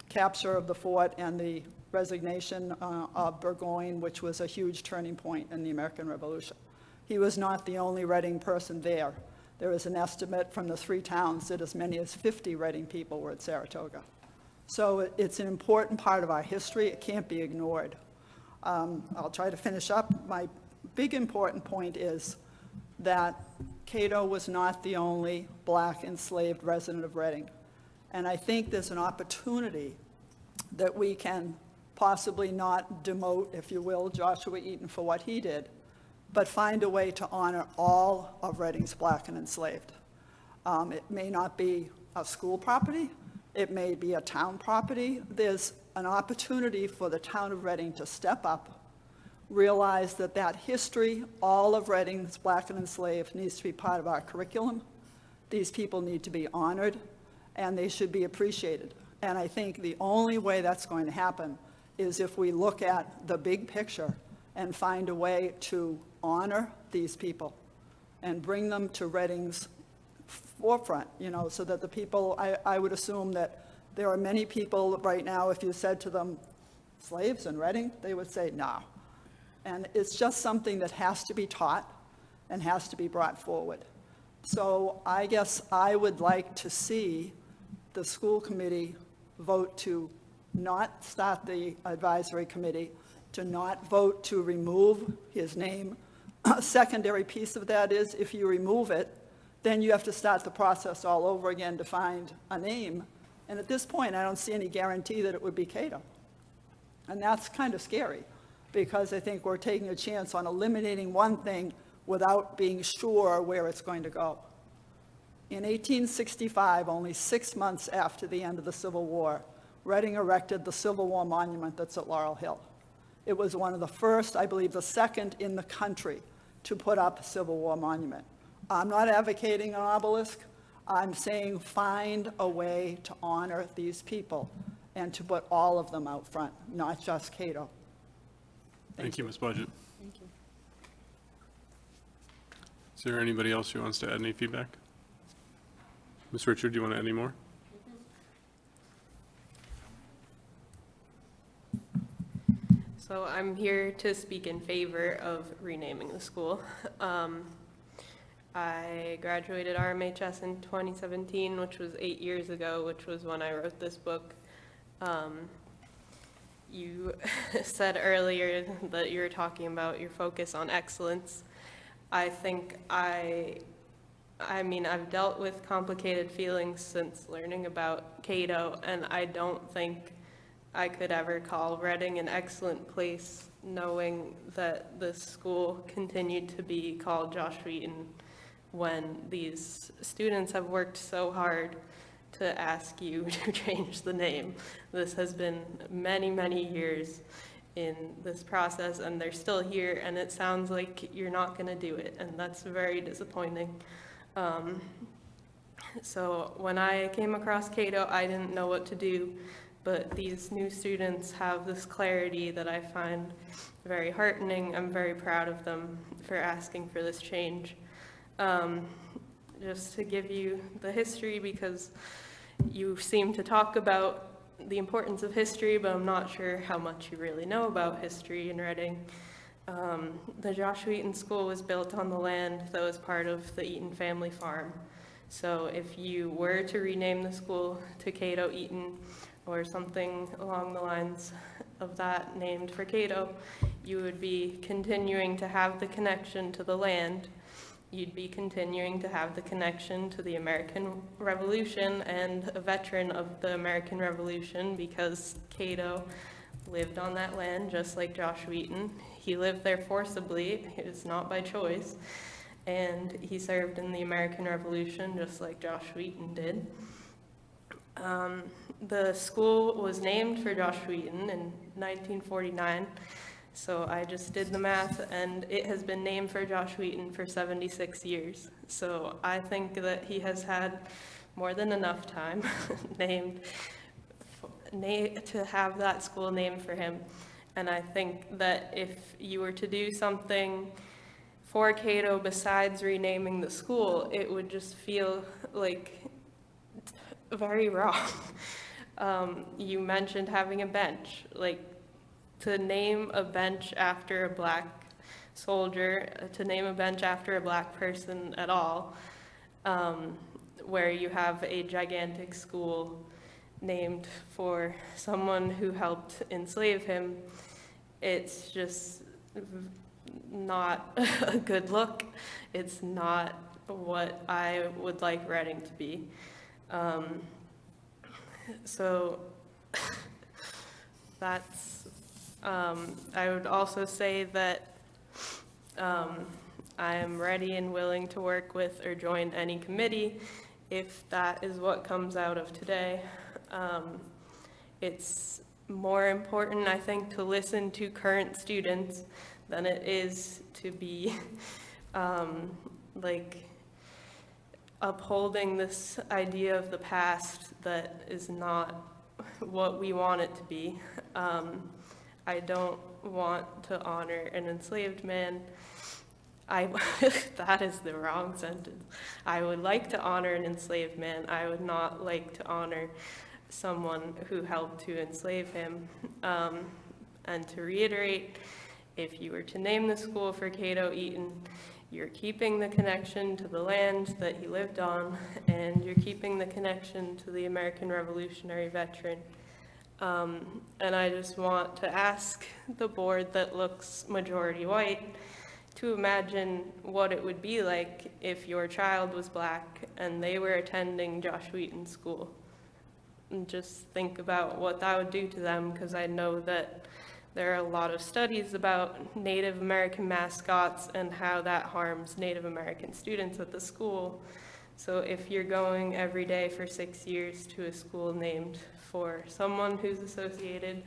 capture of the fort and the resignation of Burgoyne, which was a huge turning point in the American Revolution. He was not the only Reading person there. There is an estimate from the 3 towns that as many as 50 Reading people were at Saratoga. So it's an important part of our history. It can't be ignored. I'll try to finish up. My big important point is that Cato was not the only black enslaved resident of Reading. And I think there's an opportunity that we can possibly not demote, if you will, Joshua Eaton for what he did, but find a way to honor all of Reading's black and enslaved. It may not be a school property, it may be a town property. There's an opportunity for the town of Reading to step up, realize that that history, all of Reading's black and enslaved, needs to be part of our curriculum. These people need to be honored, and they should be appreciated. And I think the only way that's going to happen is if we look at the big picture and find a way to honor these people and bring them to Reading's forefront, you know, so that the people, I would assume that there are many people right now, if you said to them, slaves in Reading, they would say no. And it's just something that has to be taught and has to be brought forward. So I guess I would like to see the school committee vote to not start the advisory committee, to not vote to remove his name. A secondary piece of that is if you remove it, then you have to start the process all over again to find a name. And at this point, I don't see any guarantee that it would be Cato. And that's kind of scary, because I think we're taking a chance on eliminating one thing without being sure where it's going to go. In 1865, only 6 months after the end of the Civil War, Reading erected the Civil War monument that's at Laurel Hill. It was one of the first, I believe the second in the country, to put up a Civil War monument. I'm not advocating an obelisk. I'm saying find a way to honor these people and to put all of them out front, not just Cato. Thank you, Ms. Budget. Thank you. Is there anybody else who wants to add any feedback? Ms. Richard, do you want to add any more? So I'm here to speak in favor of renaming the school. I graduated RMHS in 2017, which was 8 years ago, which was when I wrote this book. You said earlier that you were talking about your focus on excellence. I think I mean, I've dealt with complicated feelings since learning about Cato, and I don't think I could ever call Reading an excellent place, knowing that the school continued to be called Joshua Eaton when these students have worked so hard to ask you to change the name. This has been many, many years in this process, and they're still here, and it sounds like you're not going to do it, and that's very disappointing. So when I came across Cato, I didn't know what to do, but these new students have this clarity that I find very heartening. I'm very proud of them for asking for this change. Just to give you the history, because you seem to talk about the importance of history, but I'm not sure how much you really know about history in Reading. The Joshua Eaton School was built on the land that was part of the Eaton family farm. So if you were to rename the school to Cato Eaton or something along the lines of that named for Cato, you would be continuing to have the connection to the land. You'd be continuing to have the connection to the American Revolution and a veteran of the American Revolution, because Cato lived on that land just like Joshua Eaton. He lived there forcibly, it was not by choice, and he served in the American Revolution just like Joshua Eaton did. The school was named for Joshua Eaton in 1949. So I just did the math, and it has been named for Joshua Eaton for 76 years. So I think that he has had more than enough time named to have that school named for him. And I think that if you were to do something for Cato besides renaming the school, it would just feel like very wrong. You mentioned having a bench, like to name a bench after a black soldier, to name a bench after a black person at all, where you have a gigantic school named for someone who helped enslave him, it's just not a good look. It's not what I would like Reading to be. So that's, I would also say that I am ready and willing to work with or join any committee if that is what comes out of today. It's more important, I think, to listen to current students than it is to be like upholding this idea of the past that is not what we want it to be. I don't want to honor an enslaved man. That is the wrong sentence. I would like to honor an enslaved man. I would not like to honor someone who helped to enslave him. And to reiterate, if you were to name the school for Cato Eaton, you're keeping the connection to the land that he lived on, and you're keeping the connection to the American Revolutionary veteran. And I just want to ask the board that looks majority white to imagine what it would be like if your child was black and they were attending Joshua Eaton School. And just think about what that would do to them, because I know that there are a lot of studies about Native American mascots and how that harms Native American students at the school. So if you're going every day for 6 years to a school named for someone who's associated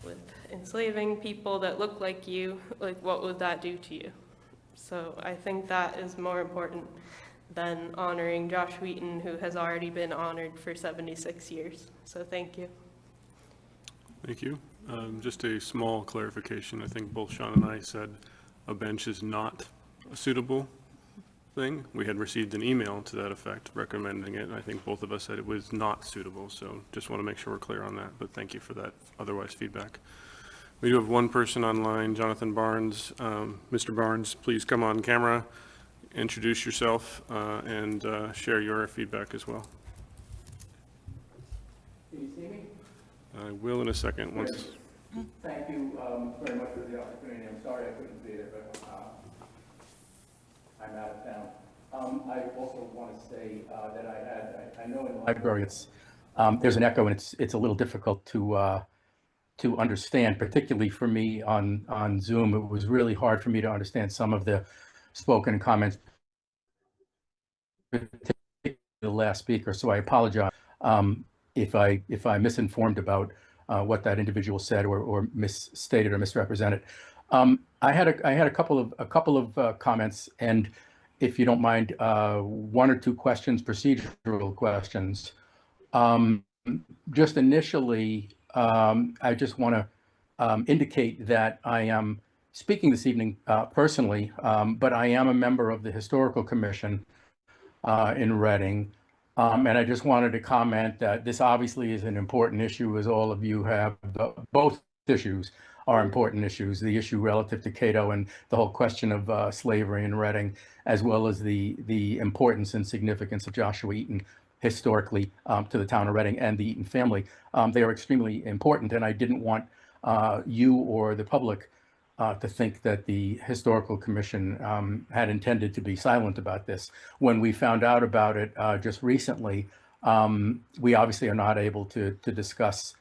with enslaving people that look like you, like what would that do to you? So I think that is more important than honoring Josh Wheaton, who has already been honored for 76 years. So thank you. Thank you. Just a small clarification. I think both Sean and I said a bench is not a suitable thing. We had received an email to that effect recommending it, and I think both of us said it was not suitable. So just want to make sure we're clear on that, but thank you for that otherwise feedback. We do have one person online, Jonathan Barnes. Mr. Barnes, please come on camera, introduce yourself, and share your feedback as well. Can you see me? I will in a second. Once. Thank you very much for the opportunity. I'm sorry I couldn't be there, but I'm out of town. I also want to say that I know in the library it's there's an echo and it's a little difficult to understand, particularly for me on Zoom. It was really hard for me to understand some of the spoken comments, particularly the last speaker. So I apologize if I misinformed about what that individual said or misstated or misrepresented. I had a couple of comments, and if you don't mind, one or two questions, procedural questions. Just initially, I just want to indicate that I am speaking this evening personally, but I am a member of the Historical Commission in Reading. And I just wanted to comment that this obviously is an important issue, as all of you have. Both issues are important issues, the issue relative to Cato and the whole question of slavery in Reading, as well as the importance and significance of Joshua Eaton historically to the town of Reading and the Eaton family. They are extremely important, and I didn't want you or the public to think that the Historical Commission had intended to be silent about this. When we found out about it just recently, we obviously are not able to discuss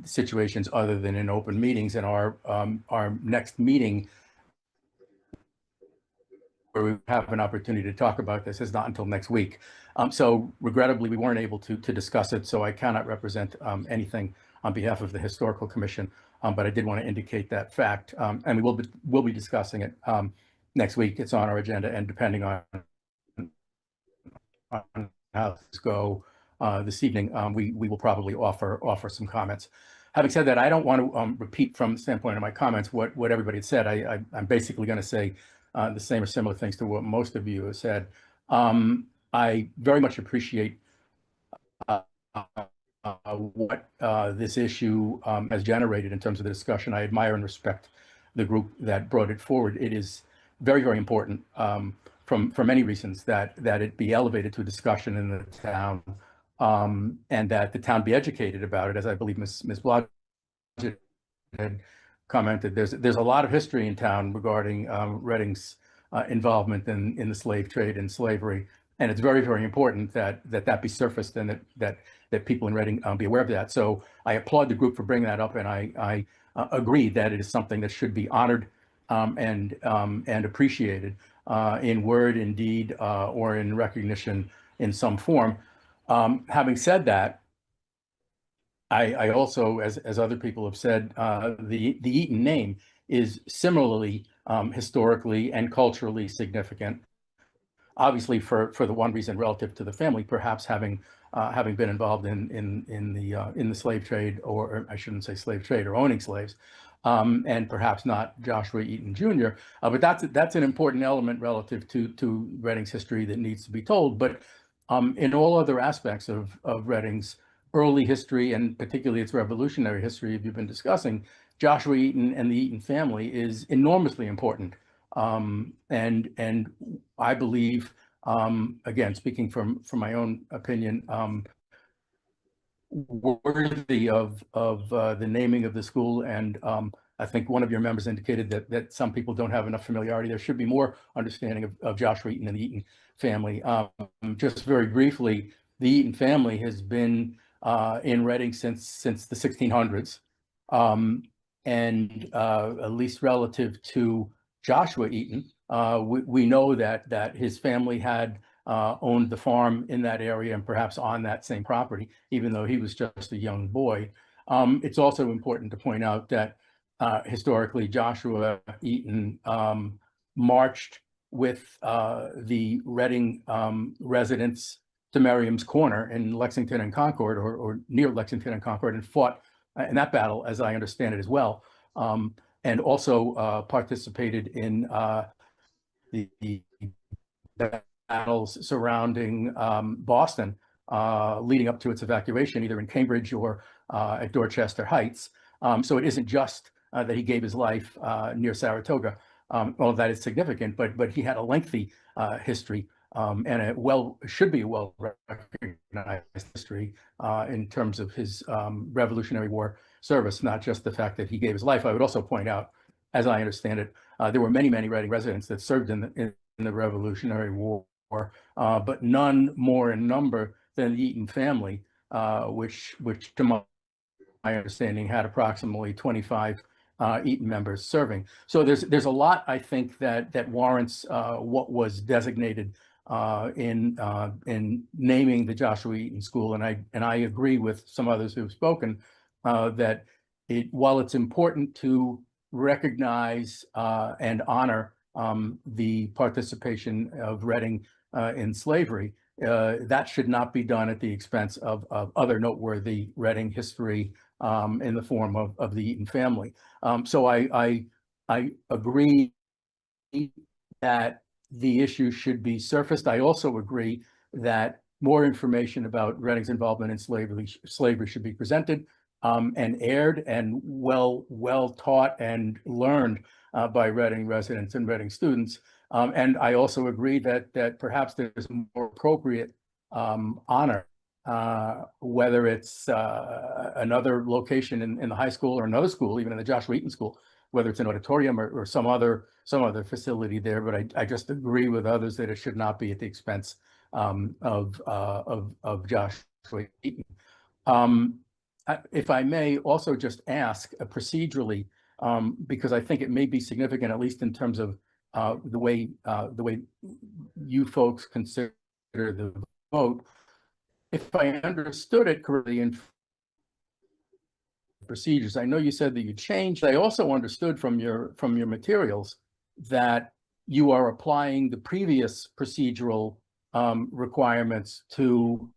situations other than in open meetings, and our next meeting where we have an opportunity to talk about this is not until next week. So regrettably, we weren't able to discuss it, so I cannot represent anything on behalf of the Historical Commission, but I did want to indicate that fact. And we'll be discussing it next week. It's on our agenda, and depending on how things go, this evening, we will probably offer some comments. Having said that, I don't want to repeat from the standpoint of my comments what everybody had said. I'm basically going to say the same or similar things to what most of you have said. I very much appreciate what this issue has generated in terms of the discussion. I admire and respect the group that brought it forward. It is very, very important for many reasons that it be elevated to a discussion in the town, and that the town be educated about it, as I believe Ms. Blodgett had commented. There's a lot of history in town regarding Reading's involvement in the slave trade and slavery, and it's very, very important that be surfaced and that people in Reading be aware of that. So I applaud the group for bringing that up, and I agree that it is something that should be honored and appreciated in word, in deed, or in recognition in some form. Having said that, I also, as other people have said, the Eaton name is similarly historically and culturally significant. Obviously, for the one reason relative to the family, perhaps having been involved in the slave trade, or I shouldn't say slave trade, or owning slaves, and perhaps not Joshua Eaton Jr. But that's an important element relative to Reading's history that needs to be told. But in all other aspects of Reading's early history, and particularly its revolutionary history, you've been discussing, Joshua Eaton and the Eaton family is enormously important. And I believe, again, speaking from my own opinion, worthy of the naming of the school. And I think one of your members indicated that some people don't have enough familiarity. There should be more understanding of Joshua Eaton and the Eaton family. Just very briefly, the Eaton family has been in Reading since the 1600s. And at least relative to Joshua Eaton, we know that his family had owned the farm in that area and perhaps on that same property, even though he was just a young boy. It's also important to point out that historically Joshua Eaton marched with the Reading residents to Merriam's Corner in Lexington and Concord, or near Lexington and Concord, and fought in that battle, as I understand it as well, and also participated in the battles surrounding Boston, leading up to its evacuation, either in Cambridge or at Dorchester Heights. So it isn't just that he gave his life near Saratoga, although that is significant, but he had a lengthy history and should be a well-recognized history in terms of his Revolutionary War service, not just the fact that he gave his life. I would also point out, as I understand it, there were many Reading residents that served in the Revolutionary War, but none more in number than the Eaton family, which to my understanding had approximately 25 Eaton members serving. So there's a lot, I think, that warrants what was designated in naming the Joshua Eaton School, and I agree with some others who have spoken that while it's important to recognize and honor the participation of Reading in slavery, that should not be done at the expense of other noteworthy Reading history in the form of the Eaton family. So I agree that the issue should be surfaced. I also agree that more information about Reading's involvement in slavery should be presented and aired and well taught and learned by Reading residents and Reading students. And I also agree that perhaps there's a more appropriate honor, whether it's another location in the high school or another school, even in the Joshua Eaton School, whether it's an auditorium or some other facility there. But I just agree with others that it should not be at the expense of Joshua Eaton. If I may also just ask procedurally, because I think it may be significant, at least in terms of the way you folks consider the vote. If I understood it correctly in procedures, I know you said that you changed. I also understood from your materials that you are applying the previous procedural requirements to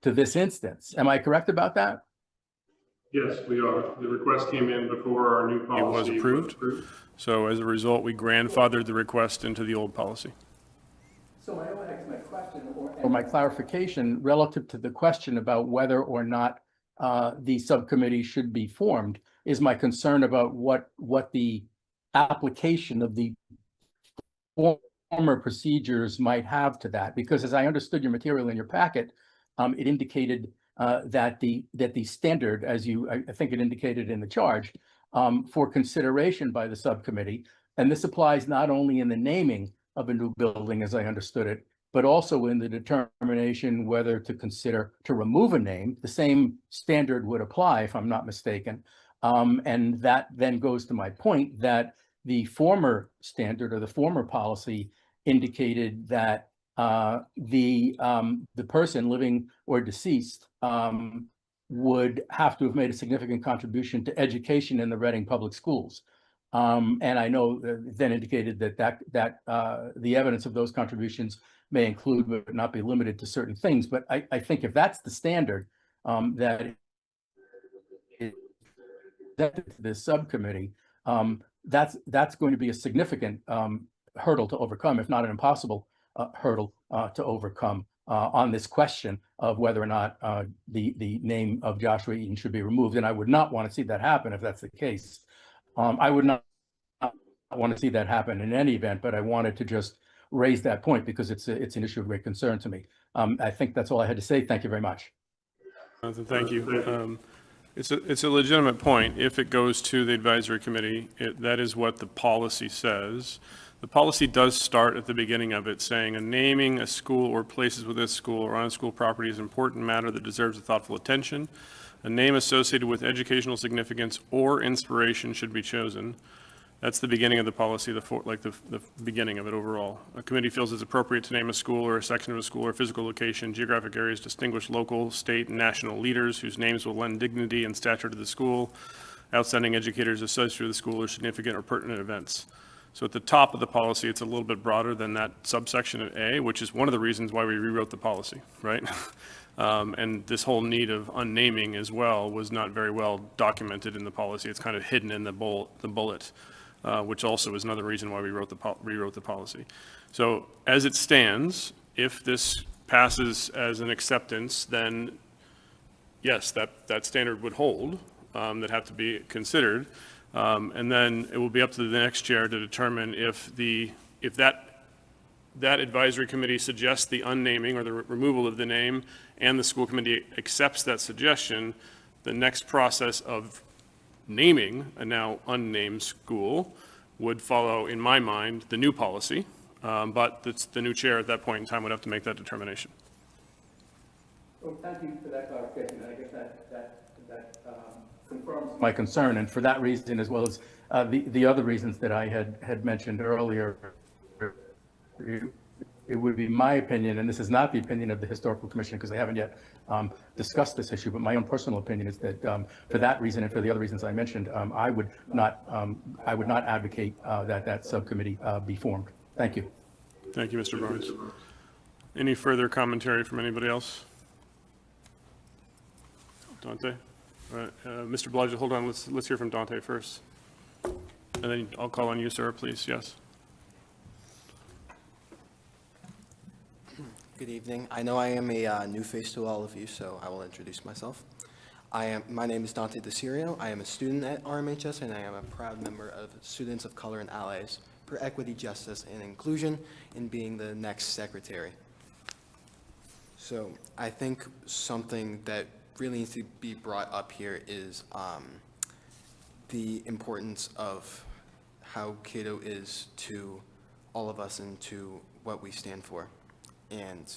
to this instance. Am I correct about that? Yes, we are. The request came in before our new policy was approved. So as a result, we grandfathered the request into the old policy. So my question or my clarification relative to the question about whether or not the subcommittee should be formed is my concern about what the application of the former procedures might have to that. Because as I understood your material in your packet, it indicated that the standard, as I think it indicated in the charge, for consideration by the subcommittee, and this applies not only in the naming of a new building, as I understood it, but also in the determination whether to consider to remove a name. The same standard would apply, if I'm not mistaken. And that then goes to my point that the former standard or the former policy indicated that the person living or deceased would have to have made a significant contribution to education in the Reading Public Schools. And I know then indicated that the evidence of those contributions may include but not be limited to certain things. But I think if that's the standard that is presented to this subcommittee, that's going to be a significant hurdle to overcome, if not an impossible hurdle to overcome on this question of whether or not the name of Joshua Eaton should be removed. And I would not want to see that happen if that's the case. I would not want to see that happen in any event, but I wanted to just raise that point because it's an issue of great concern to me. I think that's all I had to say. Thank you very much. Thank you. It's a legitimate point. If it goes to the advisory committee, that is what the policy says. The policy does start at the beginning of it saying, naming a school or places within a school or on a school property is an important matter that deserves a thoughtful attention. A name associated with educational significance or inspiration should be chosen. That's the beginning of the policy, the beginning of it overall. A committee feels it's appropriate to name a school or a section of a school or physical location, geographic areas, distinguished local, state, and national leaders whose names will lend dignity and stature to the school, outstanding educators associated with the school, or significant or pertinent events. So at the top of the policy, it's a little bit broader than that subsection of A, which is one of the reasons why we rewrote the policy, right? And this whole need of unnaming as well was not very well documented in the policy. It's kind of hidden in the bullet, which also is another reason why we rewrote the policy. So as it stands, if this passes as an acceptance, then yes, that standard would hold, that have to be considered. And then it will be up to the next chair to determine if that advisory committee suggests the unnaming or the removal of the name and the school committee accepts that suggestion, the next process of naming a now unnamed school would follow, in my mind, the new policy. But the new chair at that point in time would have to make that determination. Well, thank you for that clarification. I guess that confirms my concern, and for that reason, as well as the other reasons that I had mentioned earlier, it would be my opinion, and this is not the opinion of the Historical Commission because they haven't yet discussed this issue, but my own personal opinion is that for that reason and for the other reasons I mentioned, I would not advocate that subcommittee be formed. Thank you. Thank you, Mr. Barnes. Any further commentary from anybody else? Dante? All right, Mr. Blodgett, hold on. Let's hear from Dante first. And then I'll call on you, sir, please. Yes. Good evening. I know I am a new face to all of you, so I will introduce myself. My name is Dante DeCirio. I am a student at RMHS, and I am a proud member of Students of Color and Allies for Equity, Justice, and Inclusion in being the next secretary. So I think something that really needs to be brought up here is the importance of how Cato is to all of us and to what we stand for. And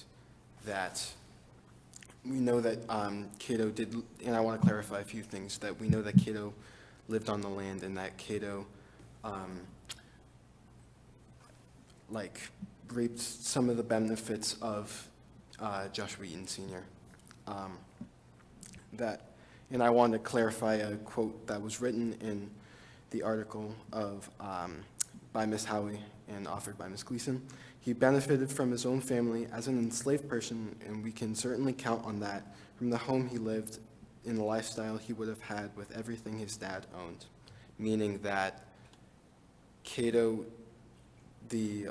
that we know that Cato did, and I want to clarify a few things, that we know that Cato lived on the land and that Cato reaped some of the benefits of Joshua Eaton Sr. And I wanted to clarify a quote that was written in the article by Ms. Howey and authored by Ms. Gleason. He benefited from his own family as an enslaved person, and we can certainly count on that from the home he lived in the lifestyle he would have had with everything his dad owned, meaning that Cato, the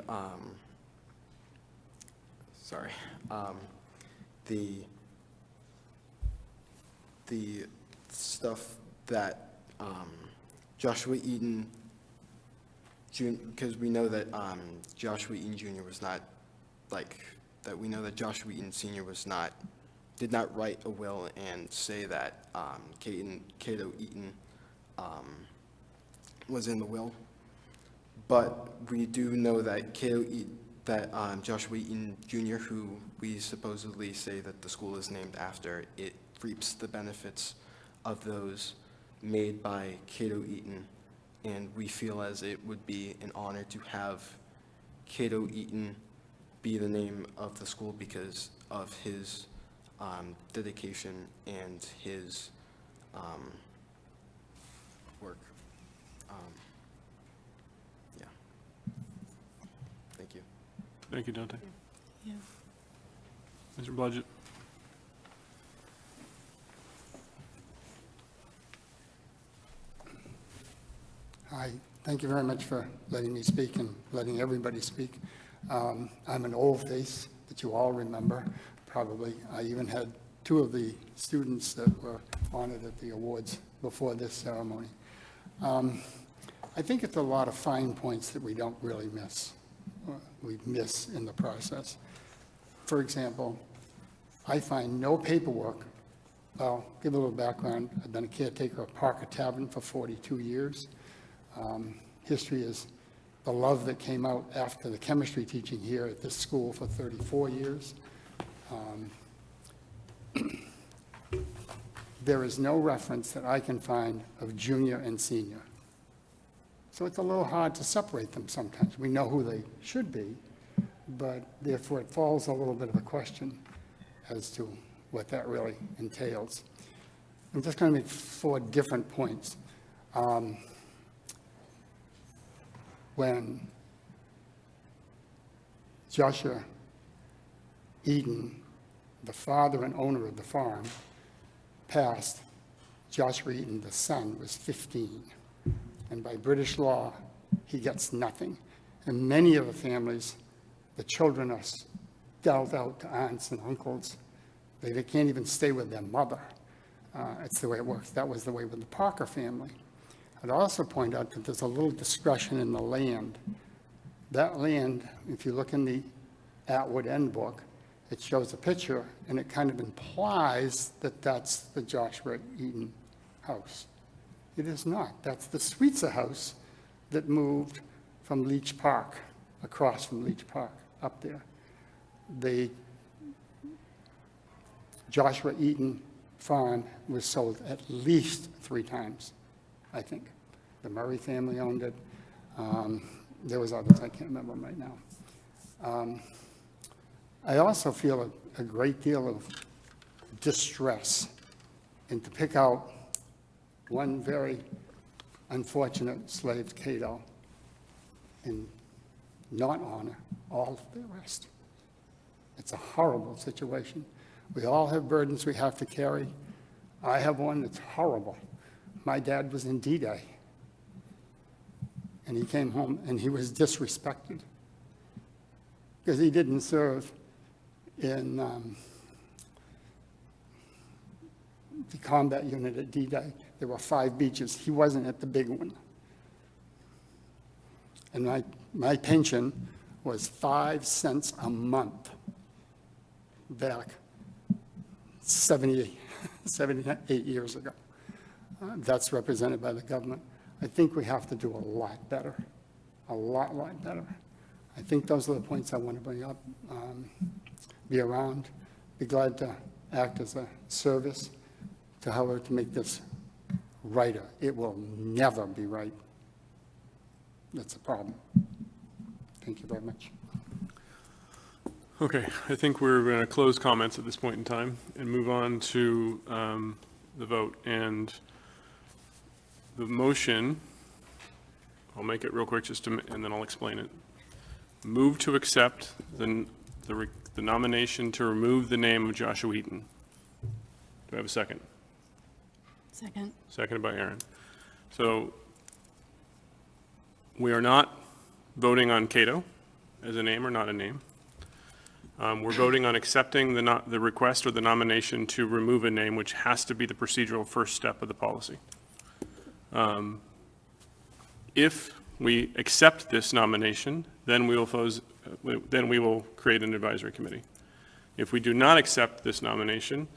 stuff that Joshua Eaton, because we know that Joshua Eaton Jr. was not, we know that Joshua Eaton Sr. did not write a will and say that Cato Eaton was in the will. But we do know that Joshua Eaton Jr., who we supposedly say that the school is named after, it reaps the benefits of those made by Cato Eaton, and we feel as it would be an honor to have Cato Eaton be the name of the school because of his dedication and his work. Yeah. Thank you. Thank you, Dante. Mr. Blodgett. Hi, thank you very much for letting me speak and letting everybody speak. I'm an old face that you all remember, probably. I even had 2 of the students that were honored at the awards before this ceremony. I think it's a lot of fine points that we don't really miss. We miss in the process. For example, I find no paperwork. I'll give a little background. I've been a caretaker of Parker Tavern for 42 years. History is the love that came out after the chemistry teaching here at this school for 34 years. There is no reference that I can find of junior and senior. So it's a little hard to separate them sometimes. We know who they should be, but therefore it falls a little bit of a question as to what that really entails. I'm just going to make 4 different points. When Joshua Eaton, the father and owner of the farm, passed, Joshua Eaton, the son, was 15. And by British law, he gets nothing. And many of the families, the children are dealt out to aunts and uncles. They can't even stay with their mother. It's the way it works. That was the way with the Parker family. I'd also point out that there's a little discretion in the land. That land, if you look in the Atwood End book, it shows a picture, and it kind of implies that that's the Joshua Eaton house. It is not. That's the Sweetser house that moved from Leach Park, across from Leach Park, up there. The Joshua Eaton farm was sold at least 3 times, I think. The Murray family owned it. There was others, I can't remember them right now. I also feel a great deal of distress, and to pick out one very unfortunate slave, Cato, and not honor all of the rest. It's a horrible situation. We all have burdens we have to carry. I have one that's horrible. My dad was in D-Day, and he came home and he was disrespected because he didn't serve in the combat unit at D-Day. There were 5 beaches. He wasn't at the big one. And my pension was 5 cents a month back 78 years ago. That's represented by the government. I think we have to do a lot better, a lot better. I think those are the points I want to bring up. Be around, be glad to act as a service to however to make this righter. It will never be right. That's a problem. Thank you very much. Okay, I think we're going to close comments at this point in time and move on to the vote. And the motion, I'll make it real quick and then I'll explain it. move to accept the nomination to remove the name of Joshua Eaton. Do I have a second? Second. Seconded by Aaron. So we are not voting on Cato as a name or not a name. We're voting on accepting the request or the nomination to remove a name, which has to be the procedural first step of the policy. If we accept this nomination, then we will create an advisory committee. If we do not accept this nomination,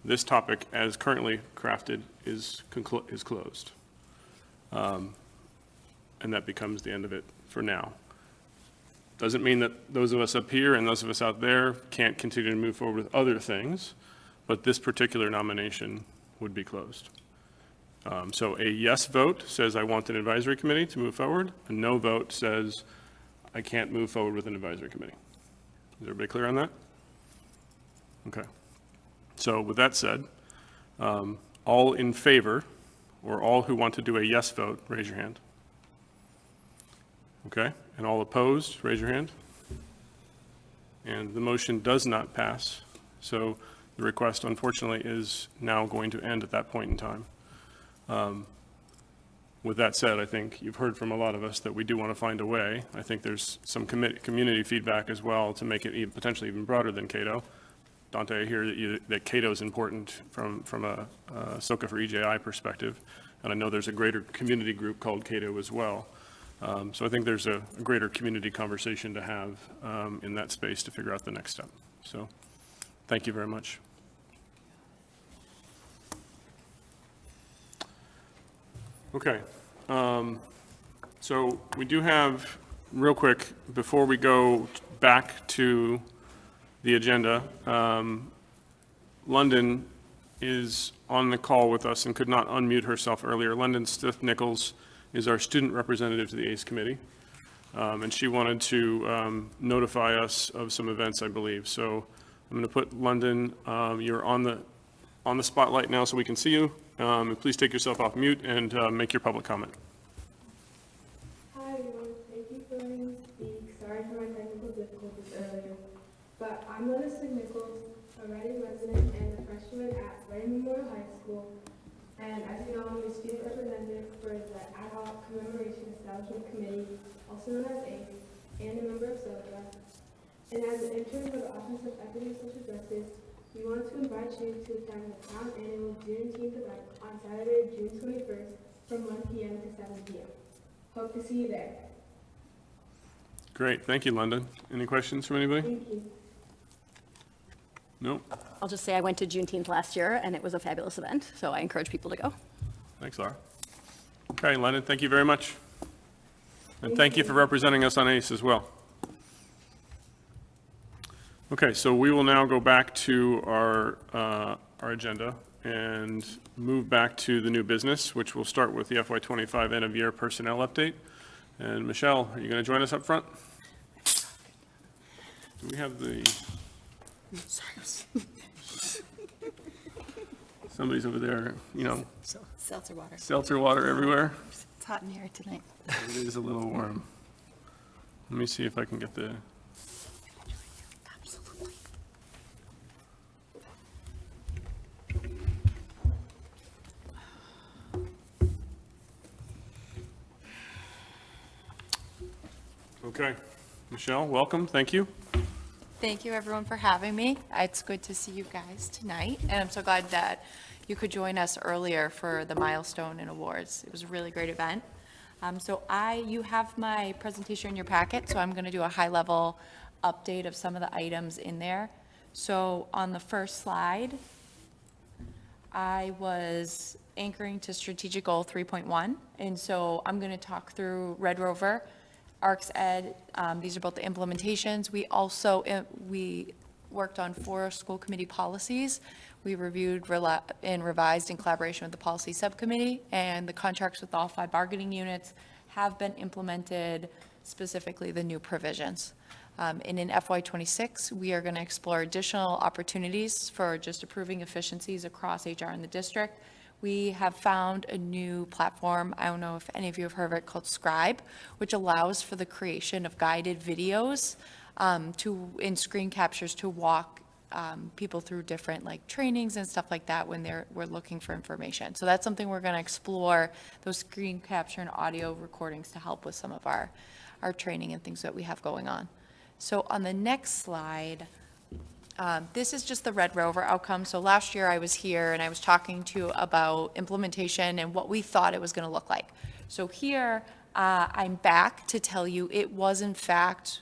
this topic, as currently crafted, is closed. And that becomes the end of it for now. Doesn't mean that those of us up here and those of us out there can't continue to move forward with other things, but this particular nomination would be closed. So a yes vote says I want an advisory committee to move forward. A no vote says I can't move forward with an advisory committee. Is everybody clear on that? Okay. So with that said, all in favor, or all who want to do a yes vote, raise your hand. Okay, and all opposed, raise your hand. And the motion does not pass, so the request unfortunately is now going to end at that point in time. With that said, I think you've heard from a lot of us that we do want to find a way. I think there's some community feedback as well to make it potentially even broader than Cato. Dante, I hear that Cato is important from a SOCA for EJI perspective, and I know there's a greater community group called Cato as well. So I think there's a greater community conversation to have in that space to figure out the next step. So thank you very much. Okay. So we do have, real quick, before we go back to the agenda, London is on the call with us and could not unmute herself earlier. London Stith-Nichols is our student representative to the ACE committee, and she wanted to notify us of some events, I believe. So I'm going to put London, you're on the spotlight now so we can see you. Please take yourself off mute and make your public comment. Hi everyone, thank you for letting me speak. Sorry for my technical difficulties earlier. But I'm Linda Stith-Nichols, a Reading resident and a freshman at Reading Memorial High School. And as you know, I'm the student representative for the Ad Hoc Commemoration Establishment Committee, also known as ACE, and a member of SOCA. And as an intern for the Office of Equity and Social Justice, we want to invite you to attend the town annual Juneteenth event on Saturday, June 21st from 1 p.m. to 7 p.m. Hope to see you there. Great, thank you, London. Any questions from anybody? Thank you. No? I'll just say I went to Juneteenth last year, and it was a fabulous event, so I encourage people to go. Thanks, Laura. Okay, London, thank you very much. And thank you for representing us on ACE as well. Okay, so we will now go back to our agenda and move back to the new business, which will start with the FY25 end of year personnel update. And Michelle, are you going to join us up front? Do we have the... Somebody's over there, you know. Seltzer water. Seltzer water everywhere. It's hot in here tonight. It is a little warm. Let me see if I can get the... Absolutely. Okay. Michelle, welcome. Thank you. Thank you, everyone, for having me. It's good to see you guys tonight, and I'm so glad that you could join us earlier for the milestone and awards. It was a really great event. You have my presentation in your packet, so I'm going to do a high-level update of some of the items in there. So on the first slide, I was anchoring to strategic goal 3.1, and so I'm going to talk through Red Rover, ARCS Ed. These are both the implementations. We also we worked on 4 school committee policies. We reviewed and revised in collaboration with the policy subcommittee, and the contracts with all 5 bargaining units have been implemented, specifically the new provisions. And in FY26, we are going to explore additional opportunities for just improving efficiencies across HR in the district. we have found a new platform, I don't know if any of you have heard of it, called Scribe, which allows for the creation of guided videos in screen captures to walk people through different like trainings and stuff like that when we're looking for information. So that's something we're going to explore, those screen capture and audio recordings to help with some of our training and things that we have going on. So on the next slide, this is just the Red Rover outcome. So last year I was here and I was talking to you about implementation and what we thought it was going to look like. So here I'm back to tell you it was in fact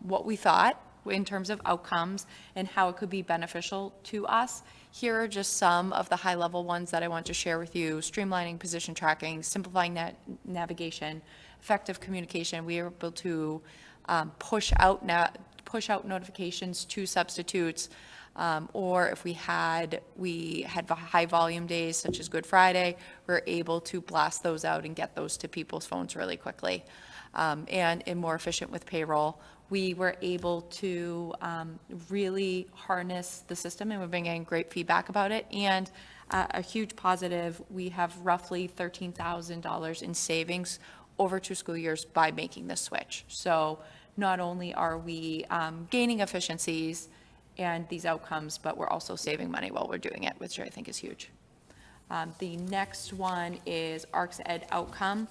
what we thought in terms of outcomes and how it could be beneficial to us. Here are just some of the high-level ones that I want to share with you: streamlining position tracking, simplifying navigation, effective communication. We were able to push out notifications to substitutes, or if we had high volume days such as Good Friday, we're able to blast those out and get those to people's phones really quickly, and more efficient with payroll. We were able to really harness the system, and we've been getting great feedback about it. And a huge positive, we have roughly $13,000 in savings over 2 school years by making this switch. So not only are we gaining efficiencies and these outcomes, but we're also saving money while we're doing it, which I think is huge. The next one is ARCS Ed outcome.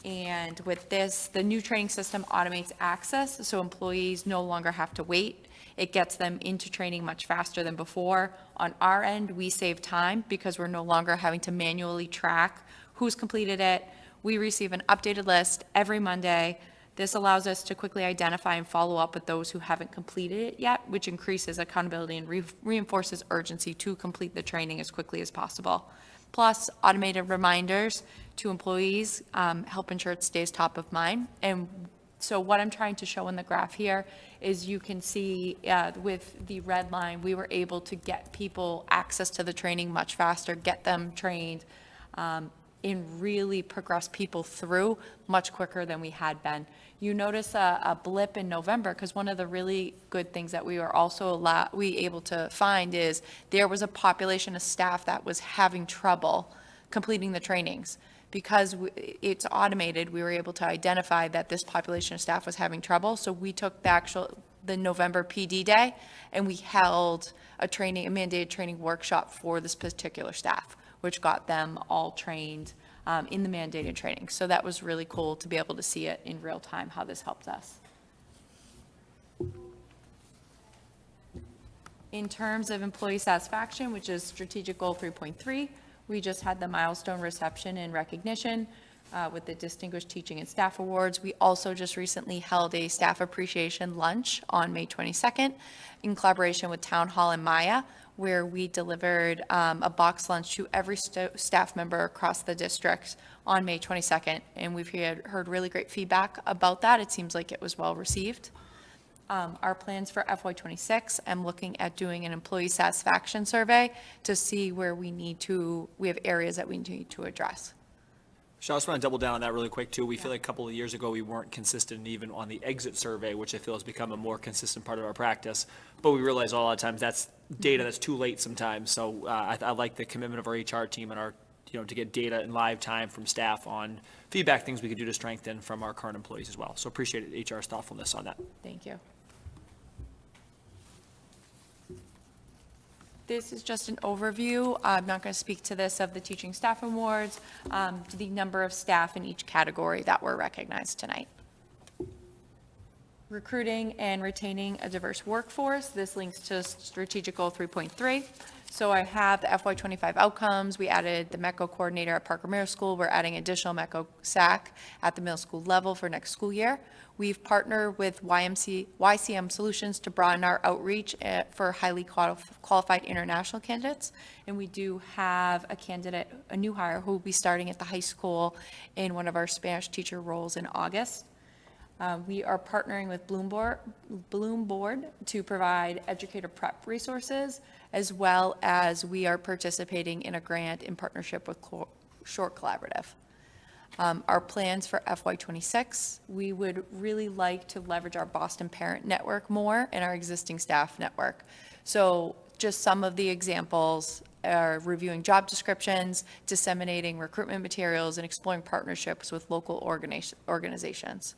And with this, the new training system automates access, so employees no longer have to wait. It gets them into training much faster than before. On our end, we save time because we're no longer having to manually track who's completed it. We receive an updated list every Monday. This allows us to quickly identify and follow up with those who haven't completed it yet, which increases accountability and reinforces urgency to complete the training as quickly as possible. Plus, automated reminders to employees help ensure it stays top of mind. And so what I'm trying to show in the graph here is you can see with the red line, we were able to get people access to the training much faster, get them trained, and really progress people through much quicker than we had been. You notice a blip in November because one of the really good things that we were also able to find is there was a population of staff that was having trouble completing the trainings. Because it's automated, we were able to identify that this population of staff was having trouble. So we took the November PD day and we held a mandated training workshop for this particular staff, which got them all trained in the mandated training. So that was really cool to be able to see it in real time, how this helped us. In terms of employee satisfaction, which is strategic goal 3.3, we just had the milestone reception and recognition with the Distinguished Teaching and Staff Awards. We also just recently held a staff appreciation lunch on May 22nd in collaboration with Town Hall and Maya, where we delivered a box lunch to every staff member across the district on May 22nd. And we've heard really great feedback about that. It seems like it was well received. Our plans for FY26, I'm looking at doing an employee satisfaction survey to see where we have areas that we need to address. So I just want to double down on that really quick too. We feel like a couple of years ago, we weren't consistent even on the exit survey, which I feel has become a more consistent part of our practice. But we realize a lot of times that's data that's too late sometimes. So I like the commitment of our HR team and to get data in live time from staff on feedback, things we could do to strengthen from our current employees as well. So appreciate HR's thoughtfulness on that. Thank you. This is just an overview. I'm not going to speak to this of the Teaching Staff Awards, the number of staff in each category that were recognized tonight. Recruiting and retaining a diverse workforce. This links to strategic goal 3.3. So I have the FY25 outcomes. We added the MECO coordinator at Parker Middle School. We're adding additional MECO SAC at the middle school level for next school year. We've partnered with YCM Solutions to broaden our outreach for highly qualified international candidates. And we do have a new hire who will be starting at the high school in one of our Spanish teacher roles in August. We are partnering with Bloomboard to provide educator prep resources, as well as we are participating in a grant in partnership with Short Collaborative. Our plans for FY26, we would really like to leverage our Boston Parent Network more and our existing staff network. So just some of the examples are reviewing job descriptions, disseminating recruitment materials, and exploring partnerships with local organizations.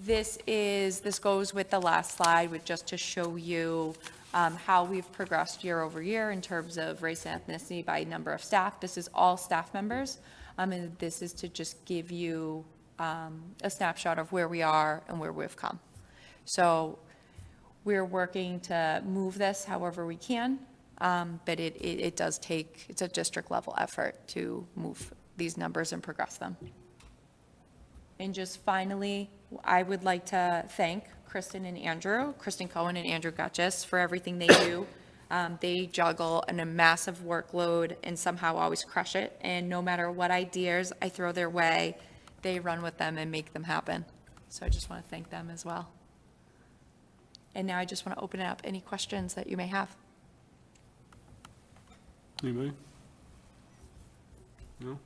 This goes with the last slide, with just to show you how we've progressed year over year in terms of race and ethnicity by number of staff. This is all staff members, and this is to just give you a snapshot of where we are and where we've come. So we're working to move this however we can, but it does take, it's a district level effort to move these numbers and progress them. And just finally, I would like to thank Kristen Cohen and Andrew Gutchess for everything they do. They juggle a massive workload and somehow always crush it. And no matter what ideas I throw their way, they run with them and make them happen. So I just want to thank them as well. And now I just want to open it up. Any questions that you may have? Anybody? No?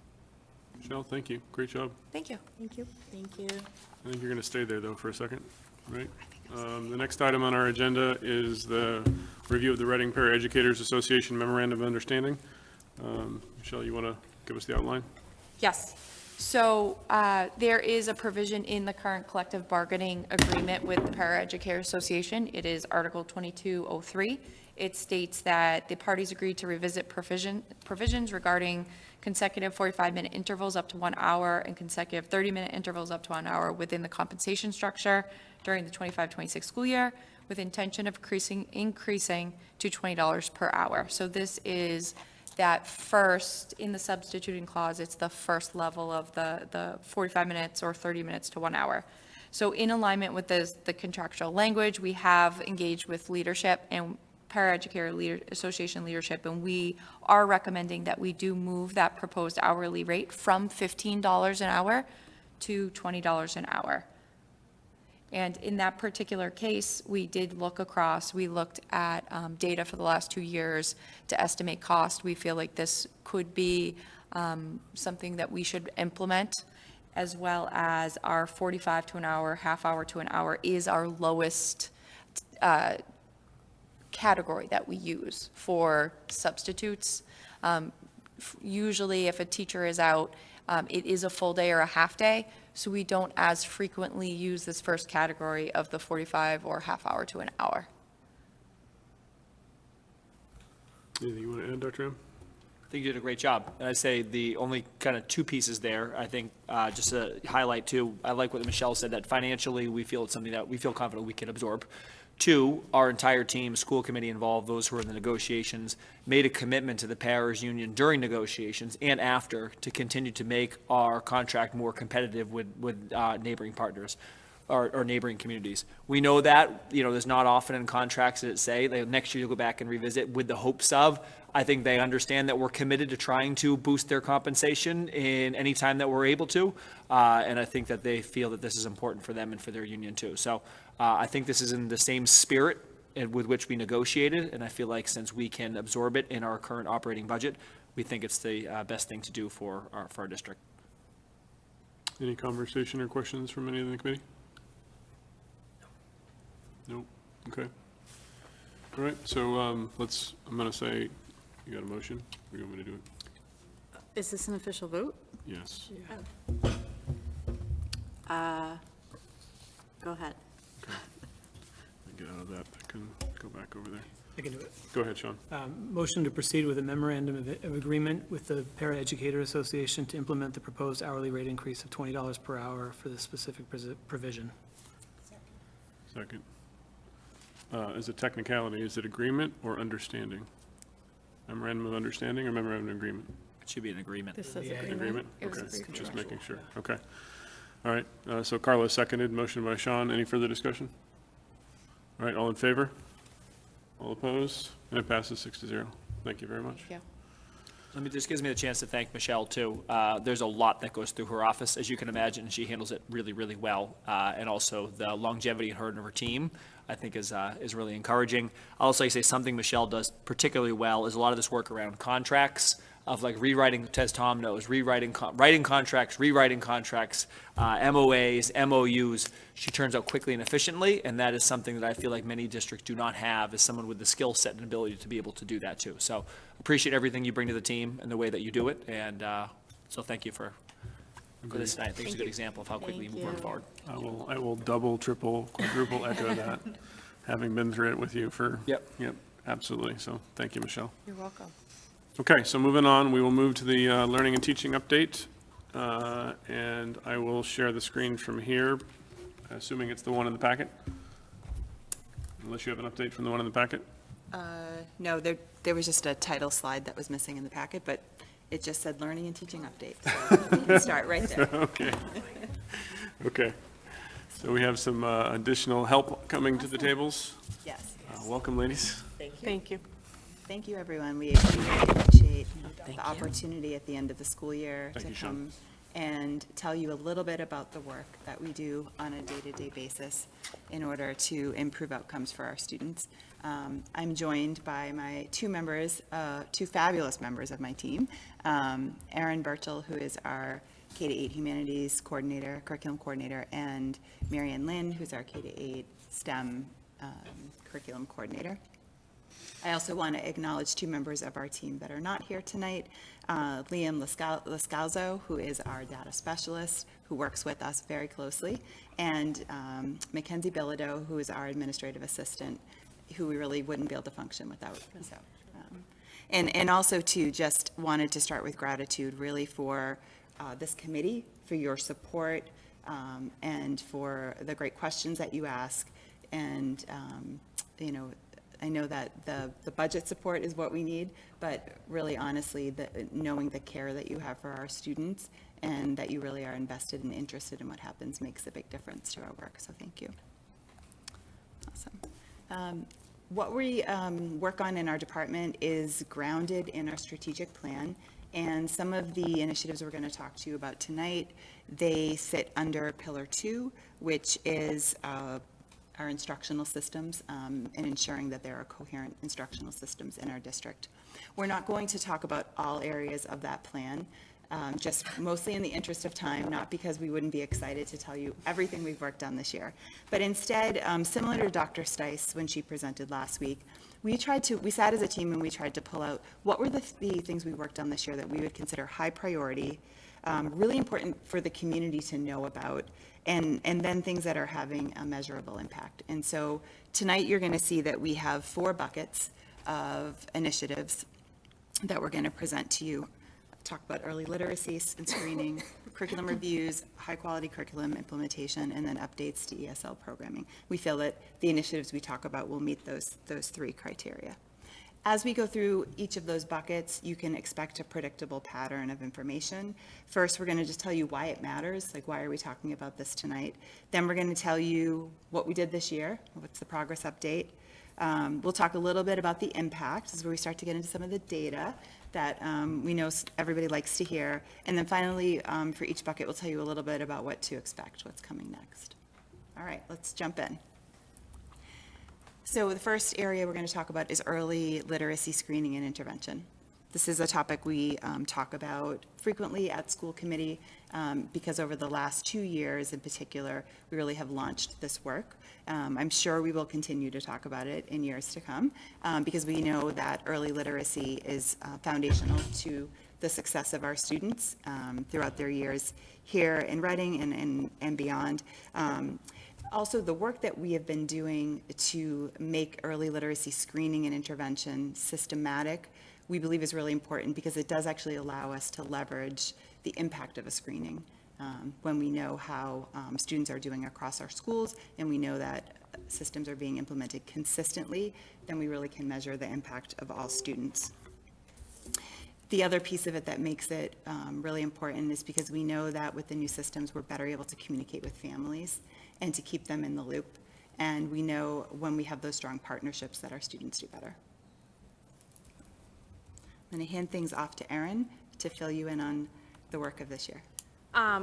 Michelle, thank you. Great job. Thank you. Thank you. Thank you. I think you're going to stay there, though, for a second, right? The next item on our agenda is the review of the Reading Paraeducators Association Memorandum of Understanding. Michelle, you want to give us the outline? Yes. So there is a provision in the current collective bargaining agreement with the Paraeducator Association. It is Article 2203. It states that the parties agreed to revisit provisions regarding consecutive 45-minute intervals up to 1 hour and consecutive 30-minute intervals up to 1 hour within the compensation structure during the 25-26 school year, with intention of increasing to $20 per hour. So this is that first, in the substituting clause, it's the first level of the 45 minutes or 30 minutes to 1 hour. So in alignment with the contractual language, we have engaged with leadership and Paraeducator Association leadership, and we are recommending that we do move that proposed hourly rate from $15 an hour to $20 an hour. And in that particular case, we did look across, we looked at data for the last 2 years to estimate cost. We feel like this could be something that we should implement, as well as our 45 to an hour, half hour to an hour is our lowest category that we use for substitutes. Usually if a teacher is out, it is a full day or a half day, so we don't as frequently use this first category of the 45 or half hour to an hour. Anything you want to add, Dr. M? I think you did a great job. And I'd say the only kind of two pieces there, I think, just to highlight too, I like what Michelle said, that financially we feel it's something that we feel confident we can absorb. Two, our entire team, school committee involved, those who were in the negotiations, made a commitment to the Paras Union during negotiations and after to continue to make our contract more competitive with neighboring partners or neighboring communities. We know that, there's not often in contracts that say, next year you'll go back and revisit with the hopes of, I think they understand that we're committed to trying to boost their compensation in any time that we're able to. And I think that they feel that this is important for them and for their union too. So I think this is in the same spirit with which we negotiated. And I feel like since we can absorb it in our current operating budget, we think it's the best thing to do for our district. Any conversation or questions from any of the committee? No. Okay. All right, so I'm going to say, you got a motion? Or you want me to do it? Is this an official vote? Yes. Go ahead. Okay. Get out of that. I can go back over there. I can do it. Go ahead, Sean. Motion to proceed with a memorandum of agreement with the Paraeducator Association to implement the proposed hourly rate increase of $20 per hour for the specific provision. Second. As a technicality, is it agreement or understanding? Memorandum of understanding or memorandum of agreement? It should be an agreement. This says Agreement? It was Okay, agreement. just making sure. Okay. All right, so Carla seconded, motion by Sean. Any further discussion? All right, all in favor? All opposed? And it passes 6-0. Thank you very much. Yeah. This gives me the chance to thank Michelle too. There's a lot that goes through her office, as you can imagine, and she handles it really, really well. And also the longevity in her and her team, I think is really encouraging. I'll also say something Michelle does particularly well is a lot of this work around contracts. of like rewriting, as Tom knows, writing contracts, rewriting contracts, MOAs, MOUs. She turns out quickly and efficiently, and that is something that I feel like many districts do not have, is someone with the skill set and ability to be able to do that too. So appreciate everything you bring to the team and the way that you do it, and so thank you for this tonight. I think it's a good example of how quickly you move forward. I will double, triple, quadruple echo that, having been through it with you for. Yep, absolutely. So thank you, Michelle. You're welcome. Okay, so moving on, we will move to the learning and teaching update. And I will share the screen from here, assuming it's the one in the packet. Unless you have an update from the one in the packet. No, there was just a title slide that was missing in the packet, but it just said learning and teaching update. So we can start right there. Okay. Okay. So we have some additional help coming to the tables. Yes. Welcome, ladies. Thank you. Thank you, everyone. We appreciate the opportunity at the end of the school year Thank to you, Sean. come and tell you a little bit about the work that we do on a day-to-day basis in order to improve outcomes for our students. I'm joined by my two fabulous members of my team, Erin Birchall, who is our K-8 Humanities Coordinator, Curriculum Coordinator, and Marianne Lynn, who's our K-8 STEM Curriculum Coordinator. I also want to acknowledge two members of our team that are not here tonight. Liam Lascalzo, who is our data specialist, who works with us very closely, and Mackenzie Bilodeau, who is our administrative assistant, who we really wouldn't be able to function without. So, and also, too, just wanted to start with gratitude, really, for this committee, for your support, and for the great questions that you ask. And, I know that the budget support is what we need, but really honestly, knowing the care that you have for our students and that you really are invested and interested in what happens makes a big difference to our work. So thank you. Awesome. What we work on in our department is grounded in our strategic plan, and some of the initiatives we're going to talk to you about tonight, they sit under Pillar 2, which is our instructional systems and ensuring that there are coherent instructional systems in our district. We're not going to talk about all areas of that plan, just mostly in the interest of time, not because we wouldn't be excited to tell you everything we've worked on this year, but instead, similar to Dr. Stice when she presented last week, we sat as a team and we tried to pull out what were the things we worked on this year that we would consider high priority, really important for the community to know about, and then things that are having a measurable impact. And so tonight you're going to see that we have 4 buckets of initiatives that we're going to present to you. Talk about early literacy and screening, curriculum reviews, high-quality curriculum implementation, and then updates to ESL programming. We feel that the initiatives we talk about will meet those 3 criteria. As we go through each of those buckets, you can expect a predictable pattern of information. First, we're going to just tell you why it matters, like why are we talking about this tonight. Then we're going to tell you what we did this year, what's the progress update. We'll talk a little bit about the impact, this is where we start to get into some of the data that we know everybody likes to hear. And then finally, for each bucket, we'll tell you a little bit about what to expect, what's coming next. All right, let's jump in. So the first area we're going to talk about is early literacy screening and intervention. This is a topic we talk about frequently at school committee because over the last 2 years in particular, we really have launched this work. I'm sure we will continue to talk about it in years to come because we know that early literacy is foundational to the success of our students throughout their years here in Reading and beyond. Also, the work that we have been doing to make early literacy screening and intervention systematic, we believe is really important because it does actually allow us to leverage the impact of a screening when we know how students are doing across our schools and we know that systems are being implemented consistently, then we really can measure the impact of all students. The other piece of it that makes it really important is because we know that with the new systems, we're better able to communicate with families and to keep them in the loop. And we know when we have those strong partnerships that our students do better. I'm going to hand things off to Erin to fill you in on the work of this year.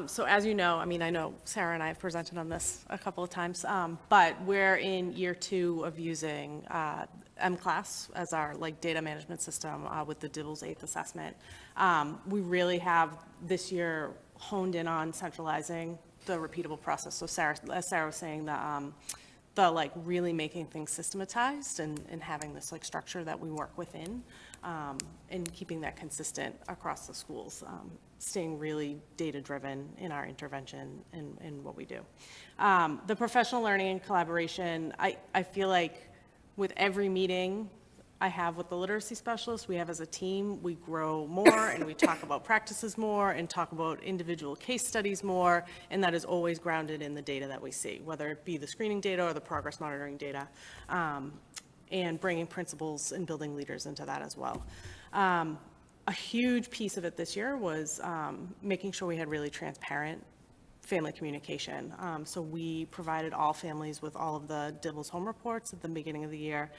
So as you know, I know Sarah and I have presented on this a couple of times, but we're in year 2 of using M-Class as our like data management system with the DIBELS 8th assessment. We really have this year honed in on centralizing the repeatable process. So Sarah, as Sarah was saying, the like really making things systematized and having this like structure that we work within, and keeping that consistent across the schools, staying really data-driven in our intervention and what we do. The professional learning and collaboration, I feel like with every meeting I have with the literacy specialists, we have as a team, we grow more and we talk about practices more and talk about individual case studies more, and that is always grounded in the data that we see, whether it be the screening data or the progress monitoring data, and bringing principals and building leaders into that as well. A huge piece of it this year was making sure we had really transparent family communication. So we provided all families with all of the DIBELS home reports at the beginning of the year,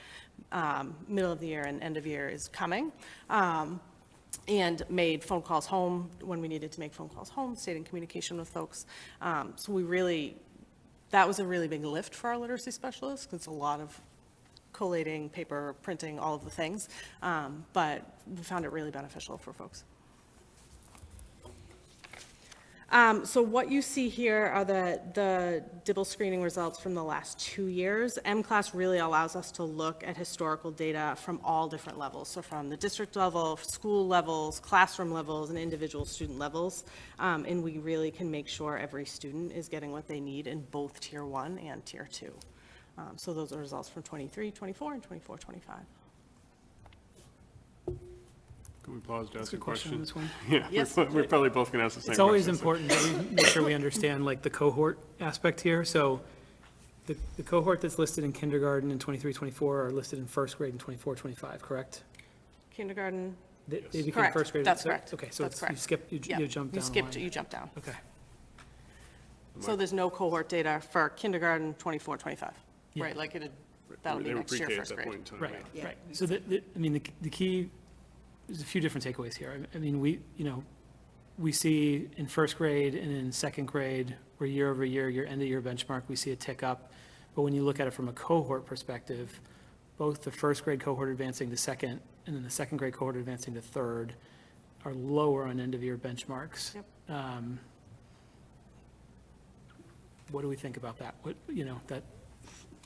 middle of the year, and end of year is coming. And made phone calls home when we needed to make phone calls home, stayed in communication with folks. So we really, that was a really big lift for our literacy specialists, because it's a lot of collating, paper, printing, all of the things. But we found it really beneficial for folks. So what you see here are the DIBELS screening results from the last 2 years. M-Class really allows us to look at historical data from all different levels. So from the district level, school levels, classroom levels, and individual student levels. And we really can make sure every student is getting what they need in both Tier 1 and Tier 2. So those are results from 23, 24, and 24, 25. Can we pause to ask a question on this one? Yeah, Yes. we're probably both going to ask the same question. It's always so- important that we make sure we understand like the cohort aspect here. So the cohort that's listed in kindergarten in 23, 24 are listed in first grade in 24, 25, correct? Kindergarten, They became correct. first grade. That's so- correct. Okay, so That's it's, correct. you skipped, you Yeah, jumped you down. a skipped, line. you jumped down. Okay. So there's no cohort data for kindergarten 24, 25, Yeah. right? Like that'll be They were next year, pre-K at first that grade. point in time. Right, yeah. right. So I mean, the key, there's a few different takeaways here. I mean, we see in first grade and in second grade, where year over year, your end of year benchmark, we see a tick up. But when you look at it from a cohort perspective, both the first grade cohort advancing to second and then the second grade cohort advancing to third are lower on end of year benchmarks. Yep. What do we think about that? That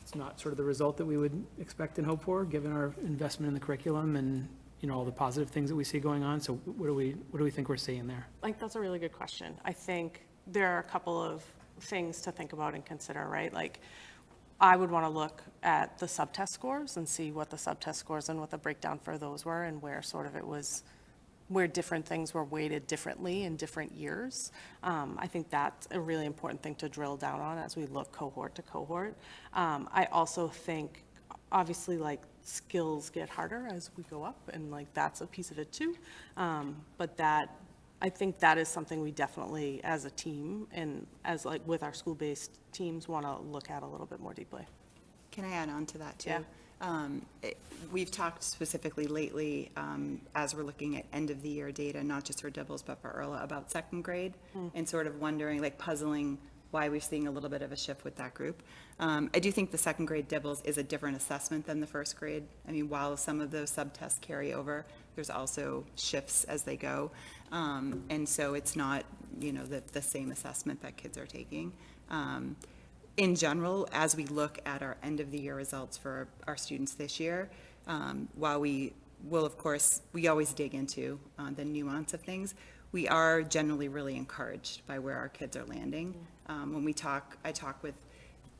it's not sort of the result that we would expect and hope for, given our investment in the curriculum and, all the positive things that we see going on. So what do we think we're seeing there? Like, that's a really good question. I think there are a couple of things to think about and consider, right? Like, I would want to look at the subtest scores and see what the subtest scores and what the breakdown for those were and where sort of it was, where different things were weighted differently in different years. I think that's a really important thing to drill down on as we look cohort to cohort. I also think, obviously, like, skills get harder as we go up, and like that's a piece of it too. But I think that is something we definitely, as a team and as like with our school-based teams, want to look at a little bit more deeply. Can I add on to that too? Yeah. We've talked specifically lately, as we're looking at end of the year data, not just for DIBELS, but for ERLA, about second grade, and sort of wondering, like puzzling why we're seeing a little bit of a shift with that group. I do think the second grade DIBELS is a different assessment than the first grade. I mean, while some of those subtests carry over, there's also shifts as they go. And so it's not, the same assessment that kids are taking. In general, as we look at our end of the year results for our students this year, while we will, of course, we always dig into the nuance of things, we are generally really encouraged by where our kids are landing. When I talk with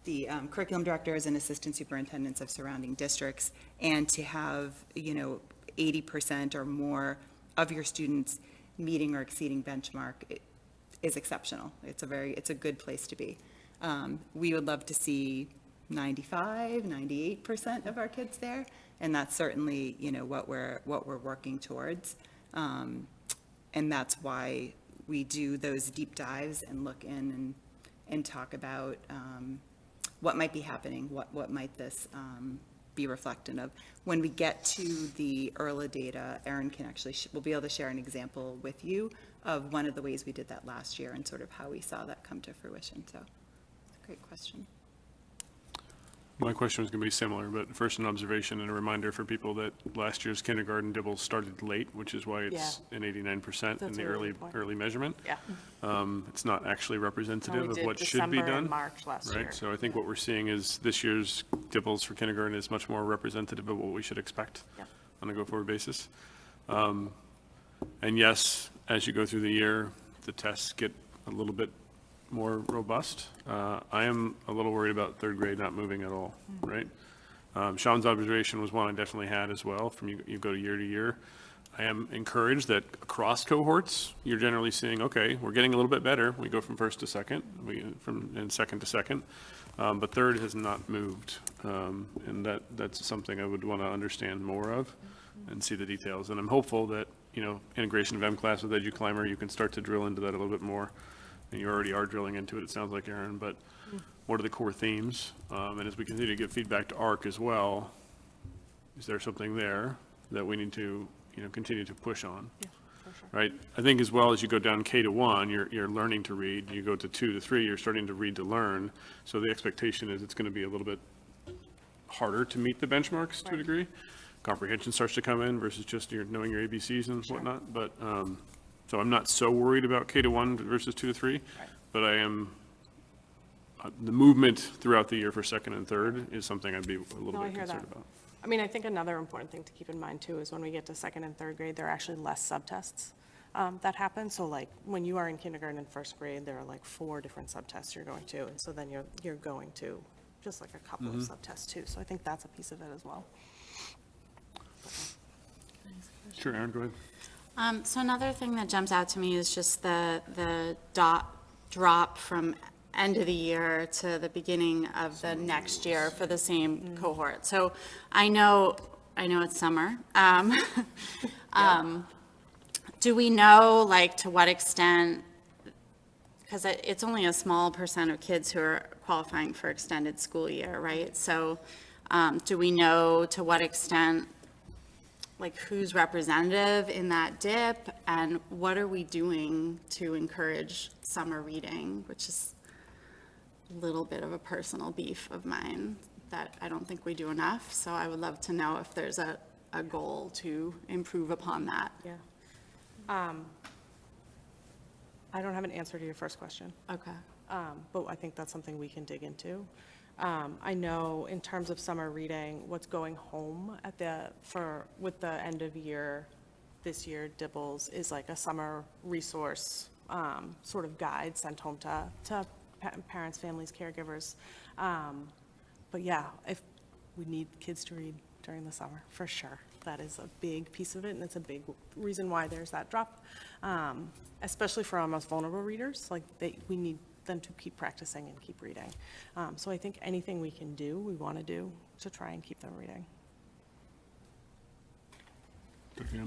the curriculum directors and assistant superintendents of surrounding districts, and to have, 80% or more of your students meeting or exceeding benchmark is exceptional. It's a good place to be. We would love to see 95, 98% of our kids there, and that's certainly, what we're working towards. And that's why we do those deep dives and look in and talk about what might be happening, what might this be reflective of. When we get to the ERLA data, Erin can actually, we'll be able to share an example with you of one of the ways we did that last year and sort of how we saw that come to fruition. So, it's a great question. My question was going to be similar, but first an observation and a reminder for people that last year's kindergarten dibbles started late, which is why it's an 89% in That's the a really good point. early measurement. Yeah. It's not actually representative of did what should be December done. and March last year. Right, so I think what we're seeing is this year's dibbles for kindergarten is much more representative of what we should expect on a go-forward basis. And yes, as you go through the year, the tests get a little bit more robust. I am a little worried about third grade not moving at all, right? Sean's observation was one I definitely had as well, from you go year to year. I am encouraged that across cohorts, you're generally seeing, okay, we're getting a little bit better. We go from first to second, and second to second, but third has not moved. And that's something I would want to understand more of and see the details. And I'm hopeful that, integration of MClass with EduClimber, you can start to drill into that a little bit more. And you already are drilling into it sounds like, Aaron, but what are the core themes? And as we continue to give feedback to ARC as well, is there something there that we need to, continue to push on? Yeah, for sure. Right? I think as well as you go down K to 1, you're learning to read. You go to 2 to 3, you're starting to read to learn. So the expectation is it's going to be a little bit harder to meet the benchmarks to a degree. Comprehension starts to come in versus just knowing your ABCs and whatnot. But so I'm not so worried about K to 1 versus 2 to 3, but I am, the movement throughout the year for second and third is something I'd be a little No, I bit hear concerned that. about. I mean, I think another important thing to keep in mind too is when we get to second and third grade, there are actually less subtests that happen. So like when you are in kindergarten and first grade, there are like 4 different subtests you're going to, and so then you're going to just like a couple of subtests too. So I think that's a piece of it as well. Sure, Aaron, go ahead. So another thing that jumps out to me is just the drop from end of the year to the beginning of the next year for the same cohort. So I know it's summer. Do we know, like, to what extent, because it's only a small percent of kids who are qualifying for extended school year, right? So do we know to what extent, like, who's representative in that dip, and what are we doing to encourage summer reading, which is a little bit of a personal beef of mine that I don't think we do enough. So I would love to know if there's a goal to improve upon that. Yeah. I don't have an answer to your first question. Okay. But I think that's something we can dig into. I know in terms of summer reading, what's going home with the end of year, this year, Dibbles, is like a summer resource sort of guide sent home to parents, families, caregivers. But yeah, if we need kids to read during the summer, for sure. That is a big piece of it, and it's a big reason why there's that drop, especially for our most vulnerable readers. Like, we need them to keep practicing and keep reading. So I think anything we can do, we want to do to try and keep them reading.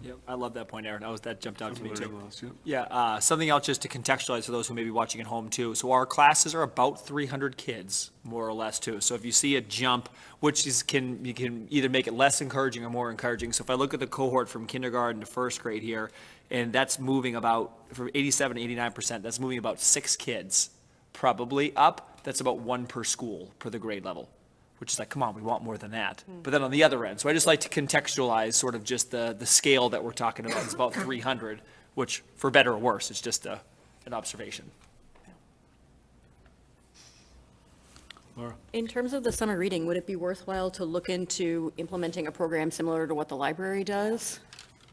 Yep, I love that point, Aaron. That jumped out to me Learning too. loss, yep. Yeah, something else just to contextualize for those who may be watching at home too. So our classes are about 300 kids, more or less too. So if you see a jump, which you can either make it less encouraging or more encouraging. So if I look at the cohort from kindergarten to first grade here, and that's moving about, from 87 to 89%, that's moving about 6 kids, probably up. That's about 1 per school, per the grade level, which is like, come on, we want more than that. But then on the other end, so I just like to contextualize sort of just the scale that we're talking about. It's about 300, which, for better or worse, it's just an observation. Laura? In terms of the summer reading, would it be worthwhile to look into implementing a program similar to what the library does?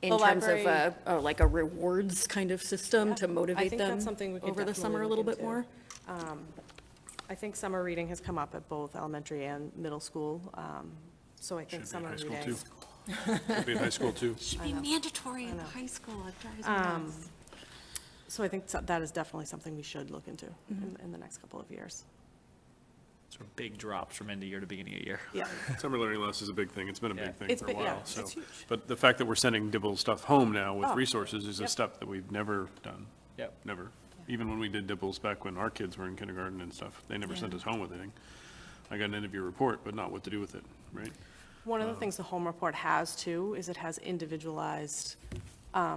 In The terms library- of like a rewards kind of system to I motivate think them that's something we could over the summer a definitely little look bit more? into. I think summer reading has come up at both elementary and middle school. So I think summer High school reading. too. Should be in high school too. Should be mandatory in high school. It drives me nuts. So I think that is definitely something we should look into in the next couple of years. Sort of big drops from end of year to beginning of year. Yeah. Summer learning loss is a big thing. It's been a big thing It's for a been- yeah, while, so. it's huge. But the fact that we're sending Dibble stuff home now with Oh, resources is a yep. step that we've never done. Yep. Never. Even when we did Dibbles back when our kids were in kindergarten and stuff, they never sent us home with anything. I got an end of year report, but not what to do with it, right? One of the things the home report has too is it has individualized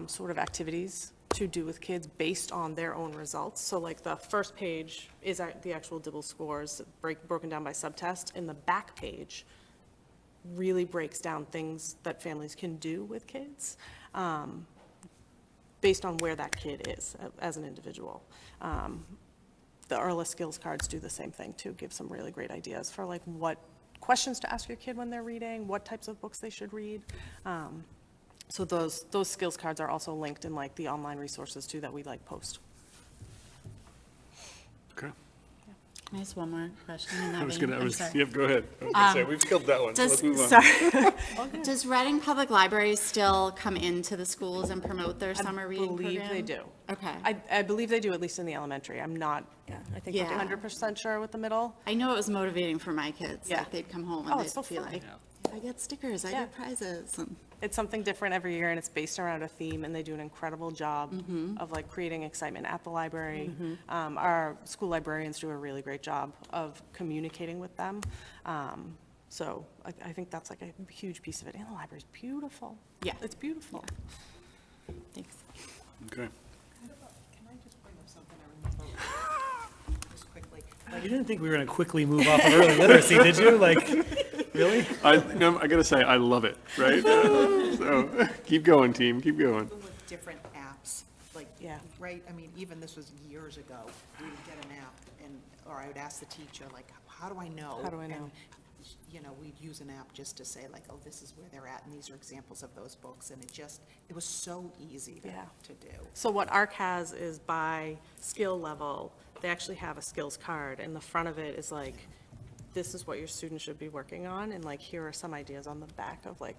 sort of activities to do with kids based on their own results. So like the first page is the actual DIBELS scores broken down by subtest, and the back page really breaks down things that families can do with kids based on where that kid is as an individual. The EARLA skills cards do the same thing too, give some really great ideas for like what questions to ask your kid when they're reading, what types of books they should read. So those skills cards are also linked in like the online resources too that we like post. Okay. Can I ask one more question? Yep, go ahead. I was gonna say, we've killed that one, so let's move on. Sorry. Does Reading Public Library still come into the schools and promote their summer reading program? I believe they do. Okay. I believe they do, at least in the elementary. I'm not, I think, Yeah. 100% sure with the middle. I know it was motivating for my kids. Yeah. Like they'd come home Oh, and it's they'd so be fun. like, I get stickers, I get prizes. And It's something different every year, and it's based around a theme, and they do an incredible job of like creating excitement at the library. Our school librarians do a really great job of communicating with them. So I think that's like a huge piece of it. And the library's beautiful. Yeah. It's beautiful. Thanks. Okay. Can I just bring up something I remember just quickly? You didn't think we were going to quickly move off of early literacy, did you? Like, really? I gotta say, I love it, right? So, keep going, team, keep going. Even with different apps, like, right, I mean, even this was years ago, we would get an app and, or I would ask the teacher, like, how do I know? How do I know? And, you know, we'd use an app just to say like, oh, this is where they're at and these are examples of those books. And it was so easy to do. So what ARC has is by skill level, they actually have a skills card, and the front of it is like, this is what your student should be working on, and like, here are some ideas on the back of like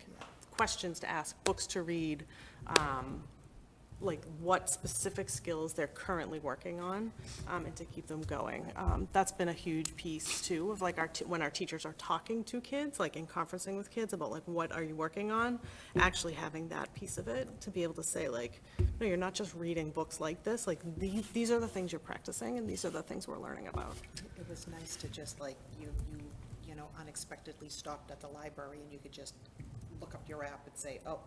questions to ask, books to read, like what specific skills they're currently working on, and to keep them going. That's been a huge piece too of like when our teachers are talking to kids, like in conferencing with kids about like, what are you working on? Actually having that piece of it to be able to say like, no, you're not just reading books like this, like these are the things you're practicing and these are the things we're learning about. It was nice to just like, you know, unexpectedly stopped at the library and you could just look up your app and say, oh,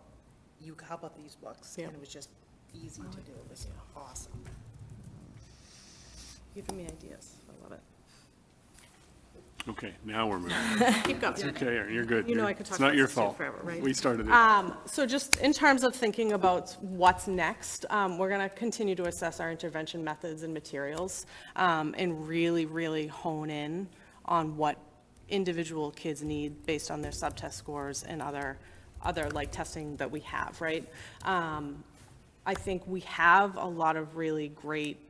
how about these books? And it was just easy to do. It was awesome. Giving me ideas. I love it. Okay, now we're moving. Keep going. It's okay, Erin, you're good. You know I could talk It's not about your this too fault. forever, right? We started it. So just in terms of thinking about what's next, we're going to continue to assess our intervention methods and materials, and really, really hone in on what individual kids need based on their subtest scores and other like testing that we have, right? I think we have a lot of really great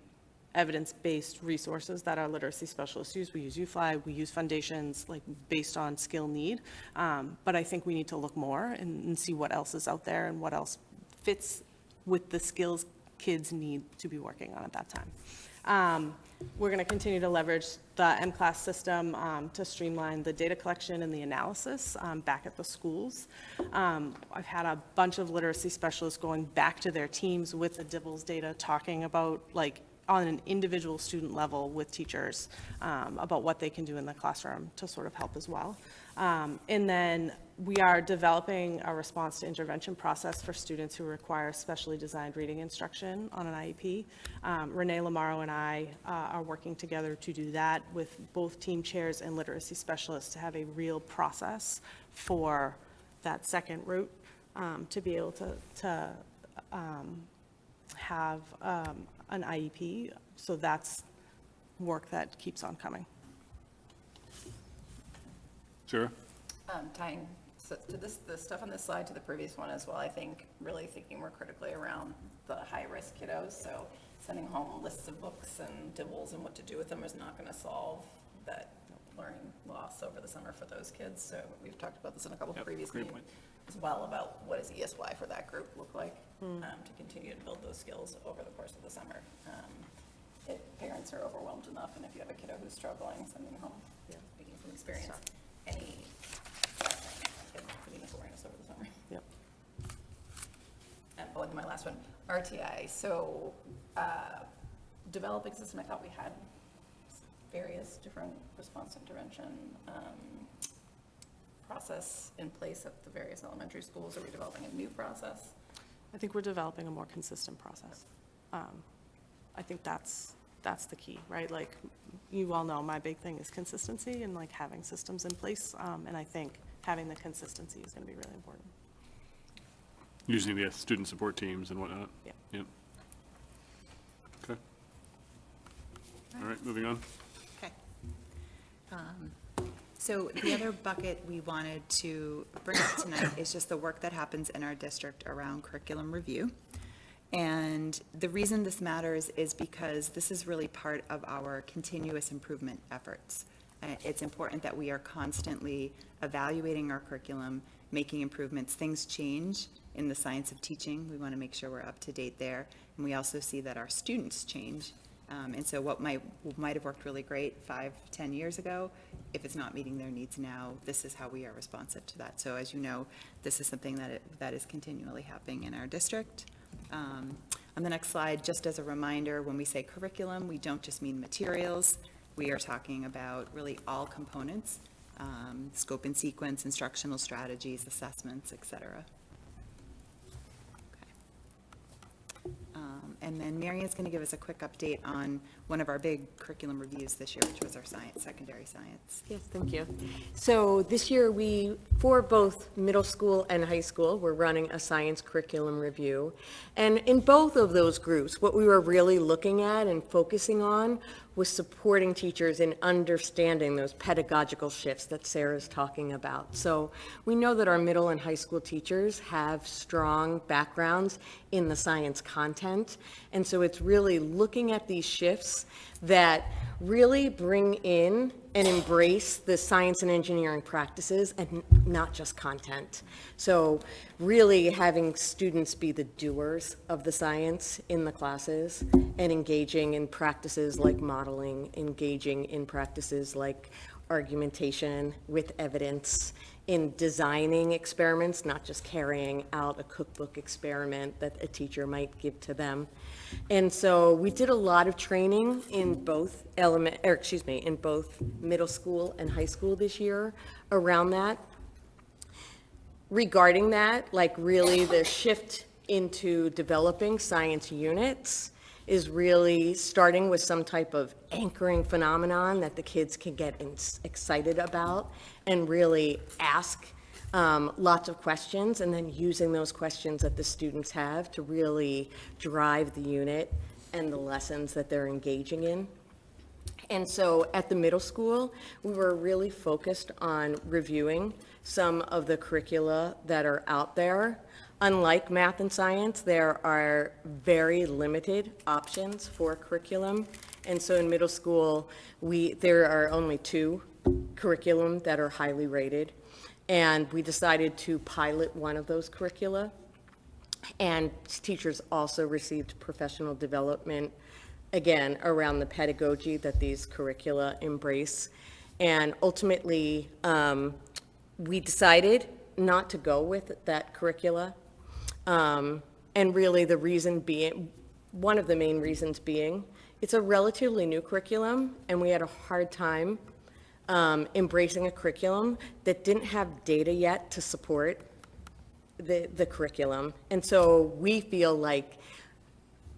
evidence-based resources that our literacy specialists use. We use UFly, we use foundations, like based on skill need. But I think we need to look more and see what else is out there and what else fits with the skills kids need to be working on at that time. We're going to continue to leverage the M-Class system to streamline the data collection and the analysis back at the schools. I've had a bunch of literacy specialists going back to their teams with the DIBELS data, talking about like on an individual student level with teachers about what they can do in the classroom to sort of help as well. And then we are developing a response to intervention process for students who require specially designed reading instruction on an IEP. Renee Lamaro and I are working together to do that with both team chairs and literacy specialists to have a real process for that second route, to be able to have an IEP. So that's work that keeps on coming. Sarah? Tying to the stuff on this slide to the previous one as well, I think really thinking more critically around the high-risk kiddos. So sending home lists of books and DIBELS and what to do with them is not going to solve that learning loss over the summer for those kids. So we've talked about this in a couple of previous meetings as well about what does ESY for that group look like to continue to build those skills over the course of the summer. If parents are overwhelmed enough, and if you have a kiddo who's struggling, sending them home, speaking from experience, any putting enough awareness over the summer. Yep. And my last one, RTI. So developing system, I thought we had various different response intervention process in place at the various elementary schools. Are we developing a new process? I think we're developing a more consistent process. I think that's the key, right? Like, you all know, my big thing is consistency and like having systems in place, and I think having the consistency is going to be really important. Using the student support teams and whatnot. Yeah. Yep. Okay. All right, moving on. Okay. So the other bucket we wanted to bring up tonight is just the work that happens in our district around curriculum review. And the reason this matters is because this is really part of our continuous improvement efforts. It's important that we are constantly evaluating our curriculum, making improvements. Things change in the science of teaching. We want to make sure we're up to date there. And we also see that our students change. And so what might have worked really great 5, 10 years ago, if it's not meeting their needs now, this is how we are responsive to that. So as you know, this is something that is continually happening in our district. On the next slide, just as a reminder, when we say curriculum, we don't just mean materials. We are talking about really all components, scope and sequence, instructional strategies, assessments, et cetera. And then Marion's going to give us a quick update on one of our big curriculum reviews this year, which was our science, secondary science. Yes, thank you. So this year, for both middle school and high school, we're running a science curriculum review. And in both of those groups, what we were really looking at and focusing on was supporting teachers in understanding those pedagogical shifts that Sarah's talking about. So we know that our middle and high school teachers have strong backgrounds in the science content. And so it's really looking at these shifts that really bring in and embrace the science and engineering practices and not just content. So really having students be the doers of the science in the classes and engaging in practices like modeling, engaging in practices like argumentation with evidence, in designing experiments, not just carrying out a cookbook experiment that a teacher might give to them. And so we did a lot of training in both in both middle school and high school this year around that. Regarding that, like really the shift into developing science units is really starting with some type of anchoring phenomenon that the kids can get excited about and really ask lots of questions, and then using those questions that the students have to really drive the unit and the lessons that they're engaging in. And so at the middle school, we were really focused on reviewing some of the curricula that are out there. Unlike math and science, there are very limited options for curriculum. And so in middle school, there are only 2 curriculum that are highly rated. And we decided to pilot one of those curricula. And teachers also received professional development, again, around the pedagogy that these curricula embrace. And ultimately, we decided not to go with that curricula. And really the reason being, one of the main reasons being, it's a relatively new curriculum, and we had a hard time embracing a curriculum that didn't have data yet to support the curriculum. And so we feel like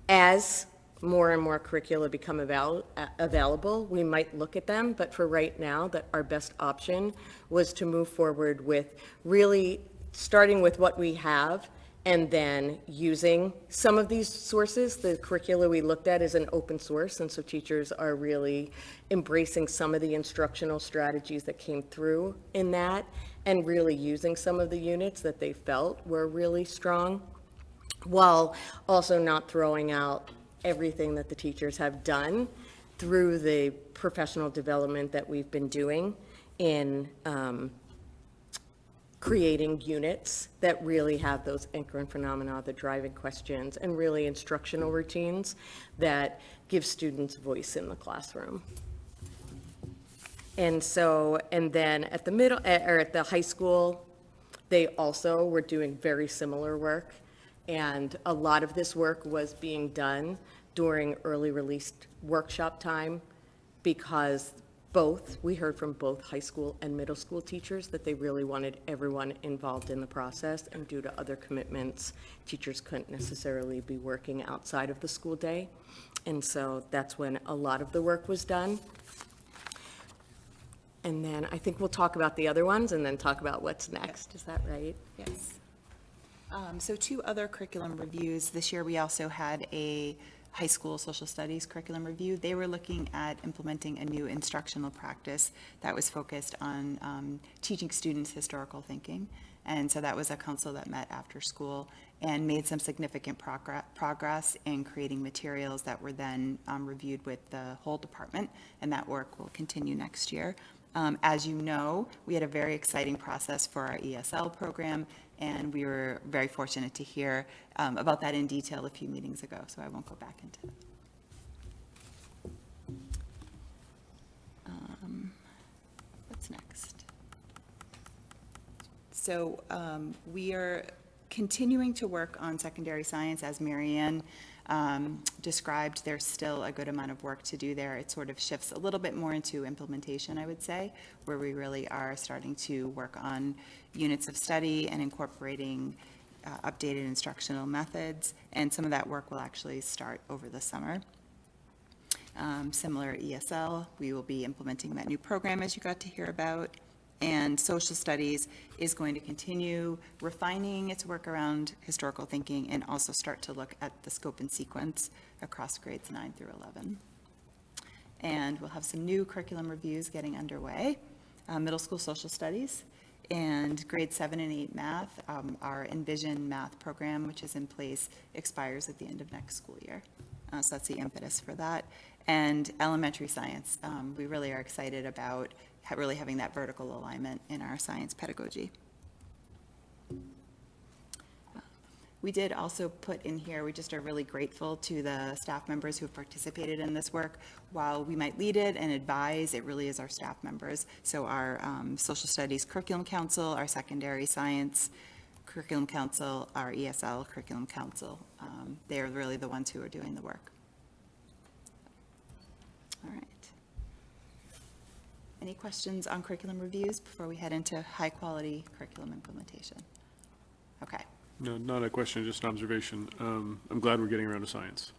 as more and more curricula become available, we might look at them, but for right now, that our best option was to move forward with really starting with what we have and then using some of these sources. The curricula we looked at is an open source, and so teachers are really embracing some of the instructional strategies that came through in that and really using some of the units that they felt were really strong, while also not throwing out everything that the teachers have done through the professional development that we've been doing in creating units that really have those anchoring phenomena, the driving questions, and really instructional routines that give students voice in the classroom. And so, and then at the middle, or at the high school, they also were doing very similar work. And a lot of this work was being done during early release workshop time, because both. We heard from both high school and middle school teachers that they really wanted everyone involved in the process, and due to other commitments, teachers couldn't necessarily be working outside of the school day. And so that's when a lot of the work was done. And then I think we'll talk about the other ones and then talk about what's next. Is that right? Yes. So 2 other curriculum reviews. This year, we also had a high school social studies curriculum review. They were looking at implementing a new instructional practice that was focused on teaching students historical thinking. And so that was a council that met after school and made some significant progress in creating materials that were then reviewed with the whole department, and that work will continue next year. As you know, we had a very exciting process for our ESL program, and we were very fortunate to hear about that in detail a few meetings ago, so I won't go back into that. What's next? So we are continuing to work on secondary science, as Marianne described. There's still a good amount of work to do there. It sort of shifts a little bit more into implementation, I would say, where we really are starting to work on units of study and incorporating updated instructional methods, and some of that work will actually start over the summer. Similar ESL, we will be implementing that new program, as you got to hear about. And social studies is going to continue refining its work around historical thinking and also start to look at the scope and sequence across grades 9 through 11. And we'll have some new curriculum reviews getting underway. Middle school social studies and grade 7 and 8 math. Our Envision math program, which is in place, expires at the end of next school year. So that's the impetus for that. And elementary science, we really are excited about really having that vertical alignment in our science pedagogy. We did also put in here, we just are really grateful to the staff members who have participated in this work. While we might lead it and advise, it really is our staff members. So our Social Studies Curriculum Council, our Secondary Science Curriculum Council, our ESL Curriculum Council. They're really the ones who are doing the work. All right. Any questions on curriculum reviews before we head into high-quality curriculum implementation? Okay. No, not a question, just an observation. I'm glad we're getting around to science,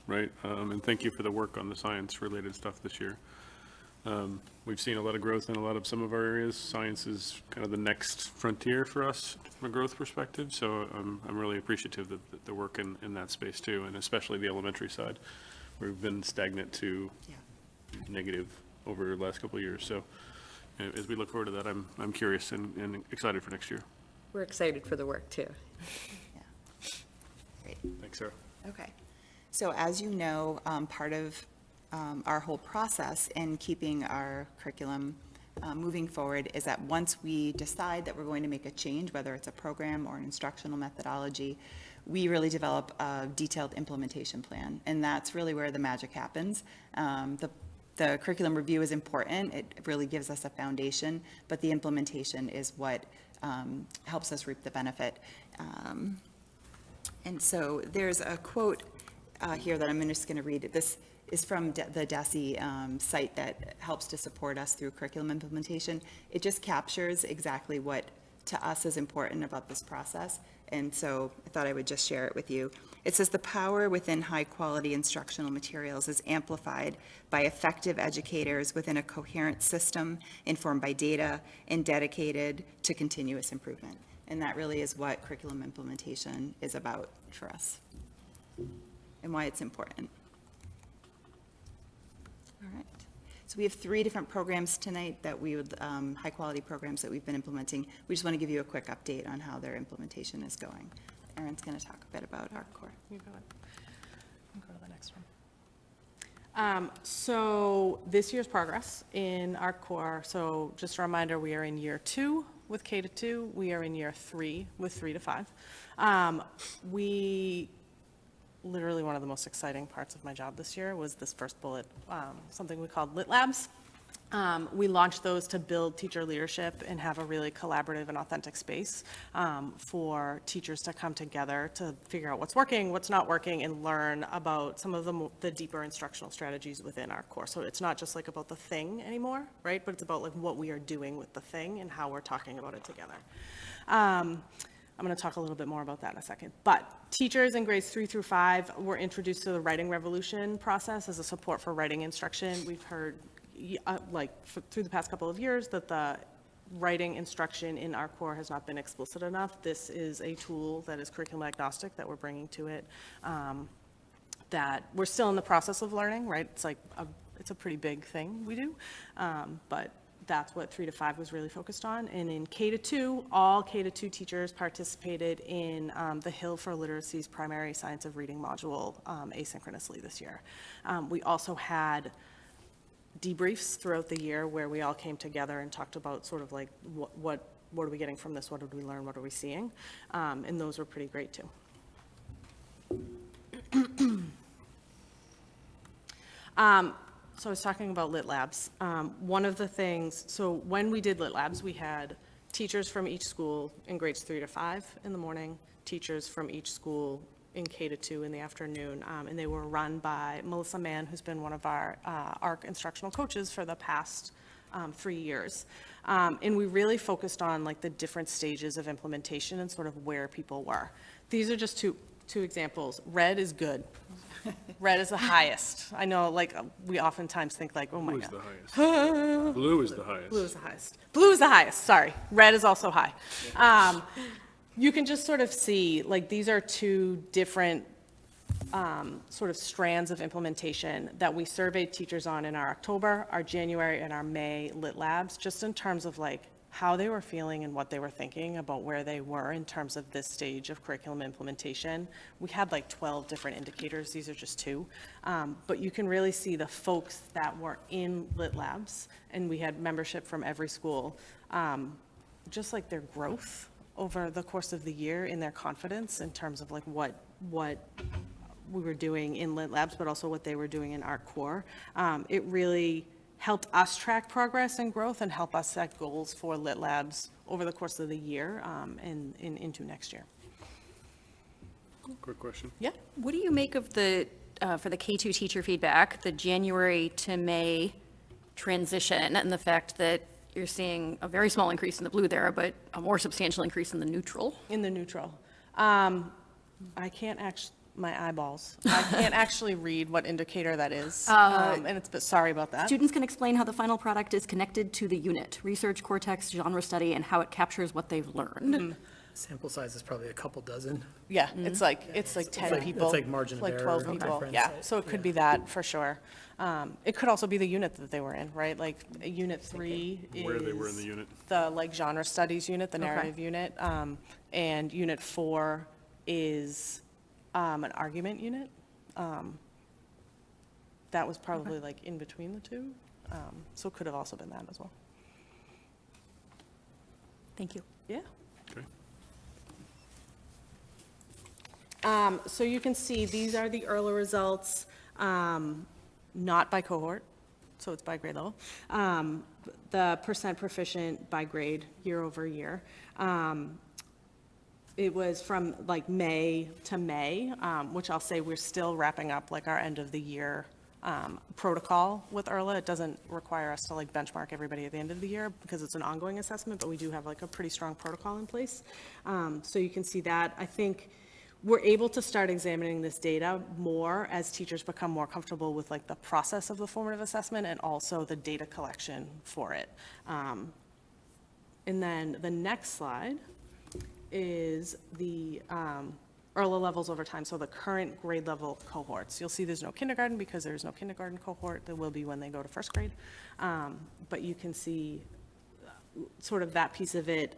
right? And thank you for the work on the science-related stuff this year. We've seen a lot of growth in a lot of some of our areas. Science is kind of the next frontier for us from a growth perspective, so I'm really appreciative that the work in that space too, and especially the elementary side, where we've been stagnant to negative over the last couple of years. So as we look forward to that, I'm curious and excited for next year. We're excited for the work, too. Great. Thanks, Sarah. Okay. So as you know, part of our whole process in keeping our curriculum moving forward is that once we decide that we're going to make a change, whether it's a program or an instructional methodology, we really develop a detailed implementation plan. And that's really where the magic happens. The curriculum review is important. It really gives us a foundation, but the implementation is what helps us reap the benefit. And so there's a quote here that I'm just going to read. This is from the DESE site that helps to support us through curriculum implementation. It just captures exactly what to us is important about this process. And so I thought I would just share it with you. It says, the power within high-quality instructional materials is amplified by effective educators within a coherent system informed by data and dedicated to continuous improvement. And that really is what curriculum implementation is about for us and why it's important. All right. So we have 3 different programs tonight that we would, high-quality programs that we've been implementing. We just want to give you a quick update on how their implementation is going. Erin's going to talk a bit about our core. You go ahead. Go to the next one. So this year's progress in our core, so just a reminder, we are in year 2 with K to 2. We are in year 3 with 3 to 5. Literally one of the most exciting parts of my job this year was this first bullet, something we called Lit Labs. We launched those to build teacher leadership and have a really collaborative and authentic space for teachers to come together to figure out what's working, what's not working, and learn about some of the deeper instructional strategies within our course. So it's not just like about the thing anymore, right? But it's about like what we are doing with the thing and how we're talking about it together. I'm going to talk a little bit more about that in a second. But teachers in grades 3 through 5 were introduced to the Writing Revolution process as a support for writing instruction. We've heard through the past couple of years that the writing instruction in our core has not been explicit enough. This is a tool that is curriculum agnostic that we're bringing to it, that we're still in the process of learning, right? It's a pretty big thing we do, but that's what 3 to 5 was really focused on. And in K-2, all K-2 teachers participated in the Hill for Literacy's primary science of reading module asynchronously this year. We also had debriefs throughout the year where we all came together and talked about sort of like what are we getting from this, what did we learn, what are we seeing, and those were pretty great too. So I was talking about Lit Labs. One of the things, so when we did Lit Labs, we had teachers from each school in grades 3 to 5 in the morning, teachers from each school in K-2 in the afternoon, and they were run by Melissa Mann, who's been one of our ARC instructional coaches for the past 3 years. And we really focused on like the different stages of implementation and sort of where people were. These are just two examples. Red is good. Red is the highest. I know, like, we oftentimes think like, oh my God. Blue is the highest. Blue is the highest. Blue is the highest, sorry. Red is also high. You can just sort of see, like, these are two different sort of strands of implementation that we surveyed teachers on in our October, our January, and our May Lit Labs, just in terms of like how they were feeling and what they were thinking about where they were in terms of this stage of curriculum implementation. We had like 12 different indicators. These are just 2. But you can really see the folks that were in Lit Labs, and we had membership from every school, just like their growth over the course of the year in their confidence in terms of like what we were doing in Lit Labs, but also what they were doing in our core. It really helped us track progress and growth and help us set goals for Lit Labs over the course of the year and into next year. Quick question. Yeah. What do you make of the, for the K-2 teacher feedback, the January to May transition and the fact that you're seeing a very small increase in the blue there, but a more substantial increase in the neutral? In the neutral. I can't actually, my eyeballs. I can't actually read what indicator that is, and it's, sorry about that. Students can explain how the final product is connected to the unit, research, cortex, genre study, and how it captures what they've learned. Mm-hmm. Sample size is probably a couple dozen. Yeah, it's like 10 people. It's like margin of like error 12 people. difference. Yeah, so it could be that for sure. It could also be the unit that they were in, right? Like unit 3 is Where they were in the unit. the like genre studies unit, the narrative unit, and unit 4 is an argument unit. That was probably like in between the two, so it could have also been that as well. Thank you. Yeah. Okay. So you can see these are the early results, not by cohort, so it's by grade level. The percent proficient by grade year over year. It was from like May to May, which I'll say we're still wrapping up like our end of the year protocol with ERLA. It doesn't require us to like benchmark everybody at the end of the year because it's an ongoing assessment, but we do have like a pretty strong protocol in place. So you can see that. I think we're able to start examining this data more as teachers become more comfortable with like the process of the formative assessment and also the data collection for it. And then the next slide is the ERLA levels over time, so the current grade level cohorts. You'll see there's no kindergarten because there's no kindergarten cohort. There will be when they go to first grade. But you can see sort of that piece of it.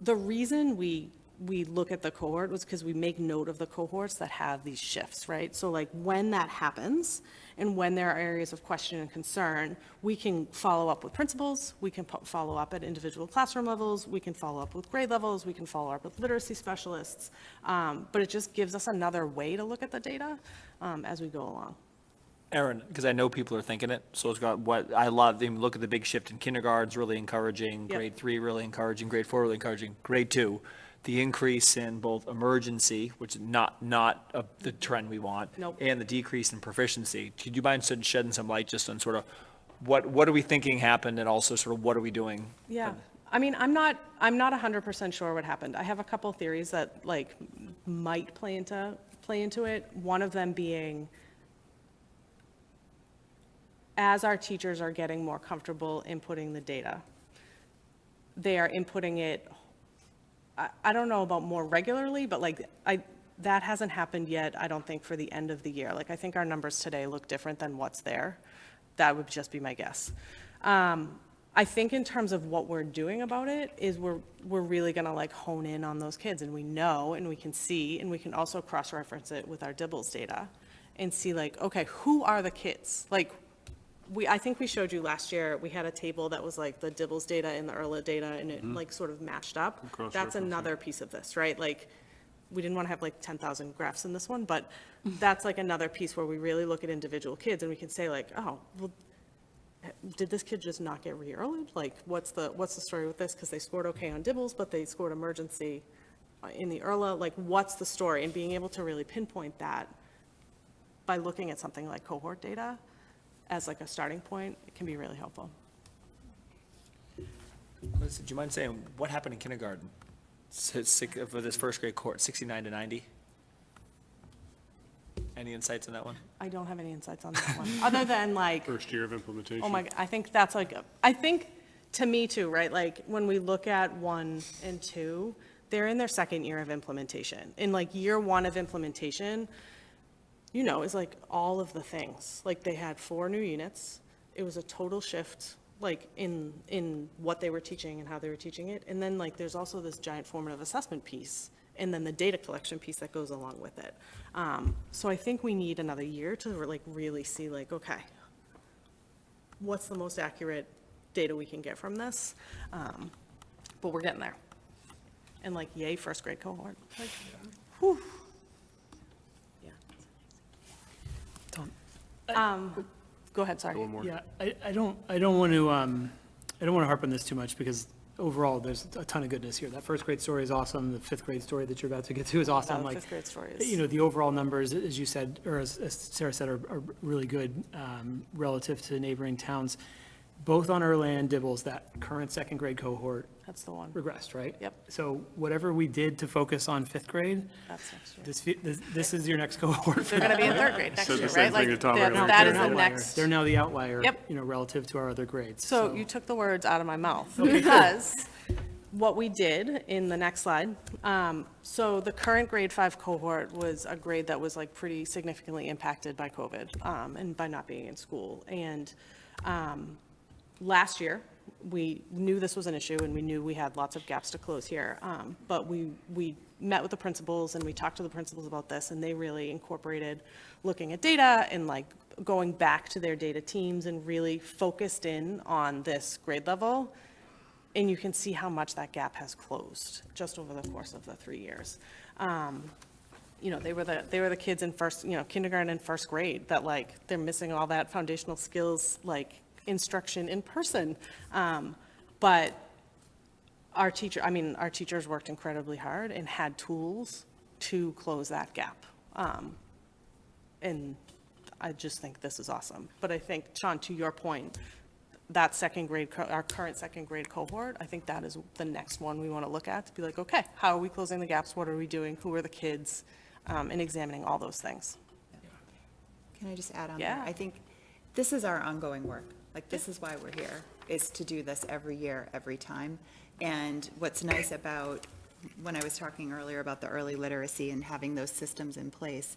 The reason we look at the cohort was because we make note of the cohorts that have these shifts, right? So like when that happens and when there are areas of question and concern, we can follow up with principals, we can follow up at individual classroom levels, we can follow up with grade levels, we can follow up with literacy specialists, but it just gives us another way to look at the data as we go along. Aaron, because I know people are thinking it, so it's got what I love. I mean, look at the big shift in kindergarten's really encouraging, Yep. grade 3 really encouraging, grade 4 really encouraging, grade 2. The increase in both emergency, which is not the trend we want, Nope. and the decrease in proficiency. Could you mind shedding some light just on sort of what are we thinking happened, and also sort of what are we doing? Yeah, I mean, I'm not 100% sure what happened. I have a couple theories that like might play into it. One of them being, as our teachers are getting more comfortable inputting the data, they are inputting it, I don't know about more regularly, but like that hasn't happened yet, I don't think, for the end of the year. Like, I think our numbers today look different than what's there. That would just be my guess. I think in terms of what we're doing about it is we're really gonna like hone in on those kids, and we know, and we can see, and we can also cross-reference it with our DIBELS data and see like, okay, who are the kids? Like, I think we showed you last year, we had a table that was like the DIBELS data and the ERLA data, and it like sort of matched up. That's another piece of this, right? Like, we didn't want to have like 10,000 graphs in this one, but that's like another piece where we really look at individual kids and we can say like, oh, well, did this kid just not get re-ERLA'd? Like, what's the story with this? Because they scored okay on DIBELS, but they scored emergency in the ERLA. Like, what's the story? And being able to really pinpoint that by looking at something like cohort data as like a starting point, it can be really helpful. Do you mind saying what happened in kindergarten for this first grade cohort, 69 to 90? Any insights on that one? I don't have any insights on that one, other than like, First year of implementation. oh my, I think that's like, I think to me too, right? Like, when we look at 1 and 2, they're in their second year of implementation. In like year 1 of implementation, you know, is like all of the things. Like, they had 4 new units. It was a total shift, like in what they were teaching and how they were teaching it. And then like, there's also this giant formative assessment piece, and then the data collection piece that goes along with it. So I think we need another year to like really see like, okay, what's the most accurate data we can get from this? But we're getting there. And like, yay, first grade cohort. Like, whew. Go ahead, sorry. Yeah, I don't want to harp on this too much, because overall, there's a ton of goodness here. That first grade story is awesome. The fifth grade story that you're about to get to is awesome. The Like, fifth grade story is. you know, the overall numbers, as you said, or as Sarah said, are really good relative to neighboring towns. Both on ERLA and DIBELS, that current second grade cohort That's the one. regressed, right? Yep. So whatever we did to focus on fifth grade, That's next year. this is your next cohort. They're going to be in third grade next Said the year, same right? Like, thing to Tom that earlier. that They're is an the outlier. next. They're now the outlier, Yep. you know, relative to our other grades. So you took the words out of my mouth, because what we did in the next slide, so the current grade 5 cohort was a grade that was like pretty significantly impacted by COVID and by not being in school. And last year, we knew this was an issue, and we knew we had lots of gaps to close here. But we met with the principals, and we talked to the principals about this, and they really incorporated looking at data and like going back to their data teams and really focused in on this grade level. And you can see how much that gap has closed just over the course of the 3 years. You know, they were the kids in kindergarten and first grade that like, they're missing all that foundational skills, like instruction in person. But our teachers worked incredibly hard and had tools to close that gap. And I just think this is awesome. But I think, Sean, to your point, that second grade, our current second grade cohort, I think that is the next one we want to look at, to be like, okay, how are we closing the gaps? What are we doing? Who are the kids? And examining all those things. Can I just add on Yeah. there? I think this is our ongoing work. Like, this is why we're here, is to do this every year, every time. And what's nice about, when I was talking earlier about the early literacy and having those systems in place,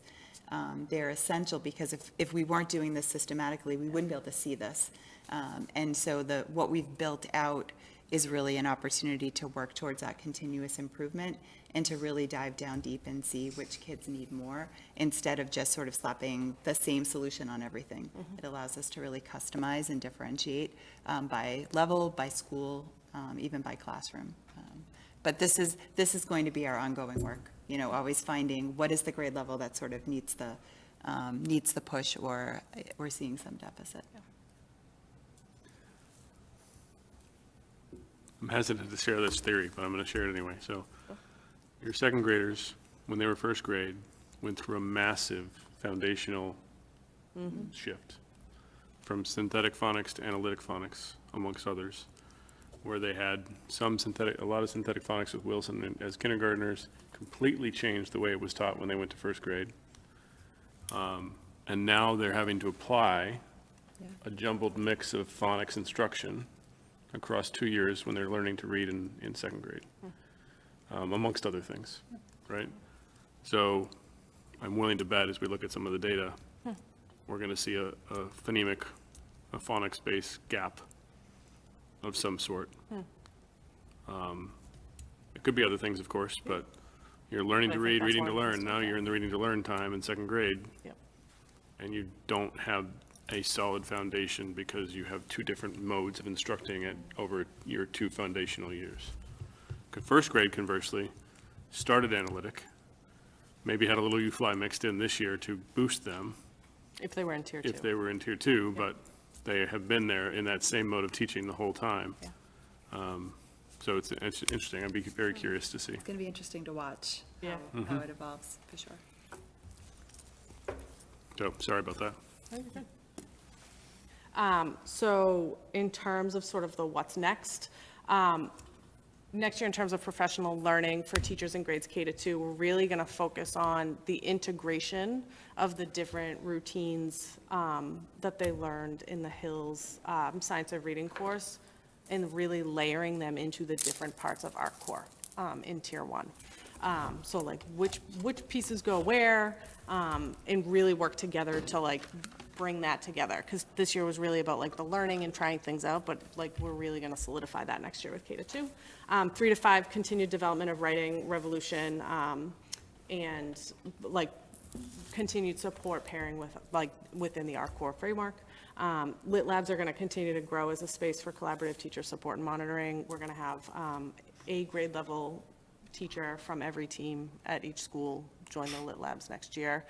they're essential, because if we weren't doing this systematically, we wouldn't be able to see this. And so what we've built out is really an opportunity to work towards that continuous improvement and to really dive down deep and see which kids need more, instead of just sort of slapping the same solution on everything. It allows us to really customize and differentiate by level, by school, even by classroom. But this is going to be our ongoing work, you know, always finding what is the grade level that sort of meets the needs the push or we're seeing some deficit. I'm hesitant to share this theory, but I'm going to share it anyway. So your second graders, when they were first grade, went through a massive foundational shift from synthetic phonics to analytic phonics, amongst others, where they had a lot of synthetic phonics with Wilson, and as kindergartners, completely changed the way it was taught when they went to first grade. And now they're having to apply a jumbled mix of phonics instruction across 2 years when they're learning to read in second grade, amongst other things, right? So I'm willing to bet as we look at some of the data, we're going to see a phonics-based gap of some sort. It could be other things, of course, but you're learning I to think read, that's reading to one of learn. those Now too, you're in the reading to learn time in second grade. Yep. And you don't have a solid foundation because you have two different modes of instructing it over your 2 foundational years. First grade, conversely, started analytic, maybe had a little U-Fly mixed in this year to boost them. If they were in tier 2. If they were in tier 2, but they have been there in that same mode of teaching the whole time. So it's interesting. I'd be very curious to see. It's going to be interesting to watch how it evolves, for sure. So, sorry about that. So in terms of sort of the what's next, next year in terms of professional learning for teachers in grades K to 2, we're really going to focus on the integration of the different routines that they learned in the Hills Science of Reading course and really layering them into the different parts of our core in tier 1. So like which pieces go where and really work together to like bring that together, because this year was really about like the learning and trying things out, but like we're really going to solidify that next year with K to 2. 3 to 5, continued development of writing revolution and like continued support pairing with like within the ARC core framework. Lit Labs are going to continue to grow as a space for collaborative teacher support and monitoring. We're going to have a grade level teacher from every team at each school join the Lit Labs next year,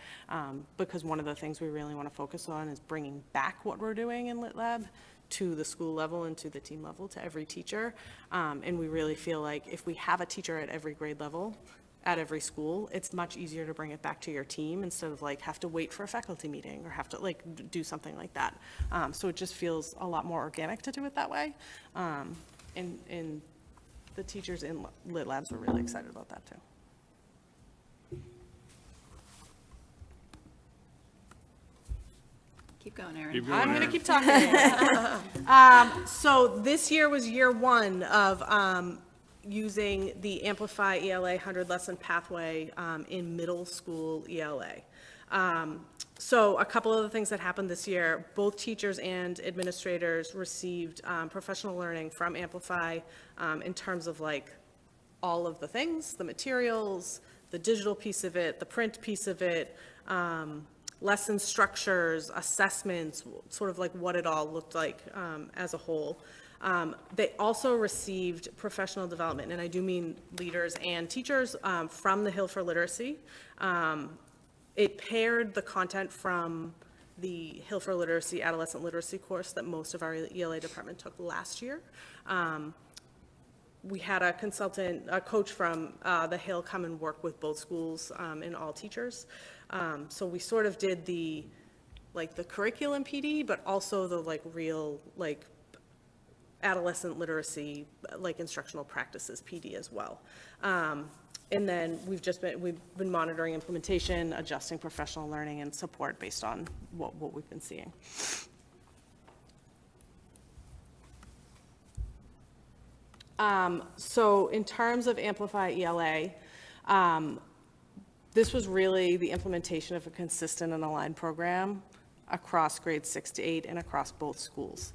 because one of the things we really want to focus on is bringing back what we're doing in Lit Lab to the school level and to the team level, to every teacher. And we really feel like if we have a teacher at every grade level, at every school, it's much easier to bring it back to your team instead of like have to wait for a faculty meeting or have to like do something like that. So it just feels a lot more organic to do it that way. And the teachers in Lit Labs were really excited about that too. Keep going, Erin. Keep going, I'm going to Erin. keep talking. So this year was year 1 of using the Amplify ELA 100 lesson pathway in middle school ELA. So a couple of the things that happened this year, both teachers and administrators received professional learning from Amplify in terms of like all of the things, the materials, the digital piece of it, the print piece of it, lesson structures, assessments, sort of like what it all looked like as a whole. They also received professional development, and I do mean leaders and teachers, from the Hill for Literacy. It paired the content from the Hill for Literacy adolescent literacy course that most of our ELA department took last year. We had a consultant, a coach from the Hill come and work with both schools and all teachers. So we sort of did the curriculum PD, but also the like real like adolescent literacy, like instructional practices PD as well. And then we've been monitoring implementation, adjusting professional learning and support based on what we've been seeing. So in terms of Amplify ELA, this was really the implementation of a consistent and aligned program across grades 6 to 8 and across both schools.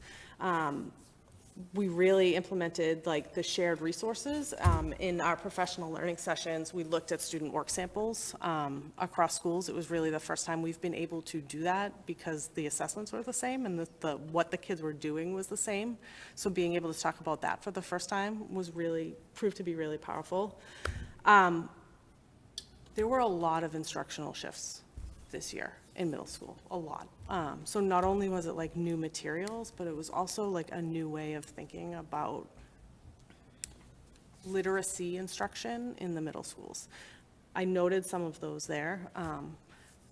We really implemented like the shared resources in our professional learning sessions. We looked at student work samples across schools. It was really the first time we've been able to do that because the assessments were the same and what the kids were doing was the same. So being able to talk about that for the first time proved to be really powerful. There were a lot of instructional shifts this year in middle school, a lot. So not only was it like new materials, but it was also like a new way of thinking about literacy instruction in the middle schools. I noted some of those there,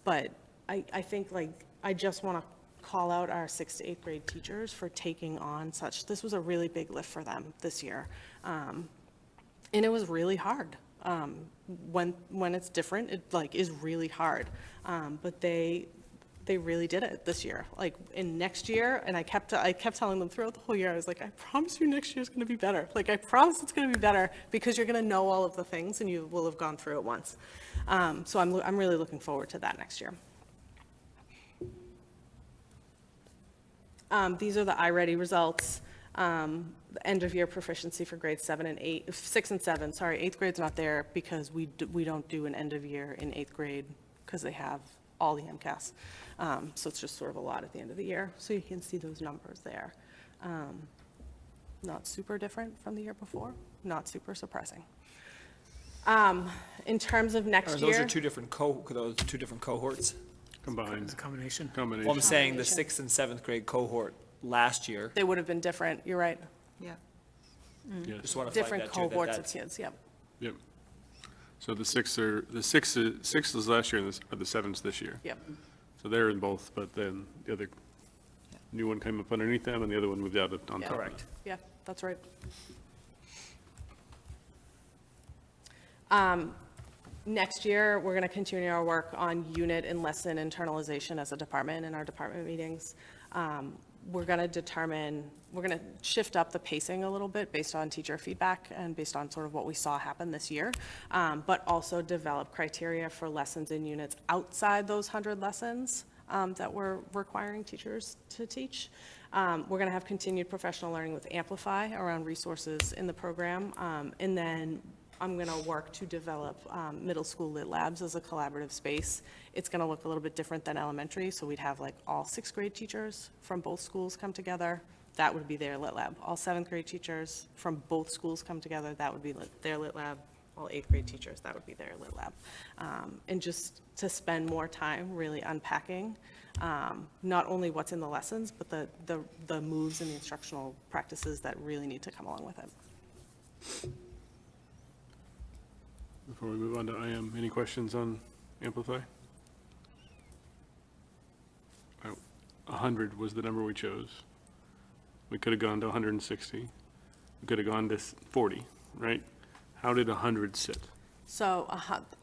but I think like, I just want to call out our 6th to 8th grade teachers for taking on this was a really big lift for them this year. And it was really hard. When it's different, it like is really hard. But they really did it this year. Like in next year, and I kept telling them throughout the whole year, I was like, I promise you next year's gonna be better. Like I promise it's gonna be better because you're gonna know all of the things and you will have gone through it once. So I'm really looking forward to that next year. These are the iReady results. The end of year proficiency for grades 6 and 7. Sorry, 8th grade's not there because we don't do an end of year in 8th grade because they have all the MCAS. So it's just sort of a lot at the end of the year. So you can see those numbers there. Not super different from the year before, not super surprising. In terms of next year. Those are two different cohorts. Combined. It's a combination. Combination. Well, I'm saying the 6th and 7th grade cohort last year. They would have been different, you're right. Yeah. Yes. Just want to flag Different that too, that cohorts of that's- kids, yep. Yep. So the sixth was last year and the 7ths this year. Yep. So they're in both, but then the other new one came up underneath them and the other one moved out on Yeah. top. Correct. Yeah, that's right. Next year, we're going to continue our work on unit and lesson internalization as a department in our department meetings. We're going to shift up the pacing a little bit based on teacher feedback and based on sort of what we saw happen this year, but also develop criteria for lessons in units outside those 100 lessons that we're requiring teachers to teach. We're going to have continued professional learning with Amplify around resources in the program, and then I'm going to work to develop middle school lit labs as a collaborative space. It's going to look a little bit different than elementary, so we'd have like all 6th grade teachers from both schools come together. That would be their lit lab. All 7th grade teachers from both schools come together. That would be their lit lab. All 8th grade teachers, that would be their lit lab. And just to spend more time really unpacking not only what's in the lessons, but the moves and the instructional practices that really need to come along with it. Before we move on to IM, any questions on Amplify? 100 was the number we chose. We could have gone to 160. We could have gone to 40, right? How did 100 sit? So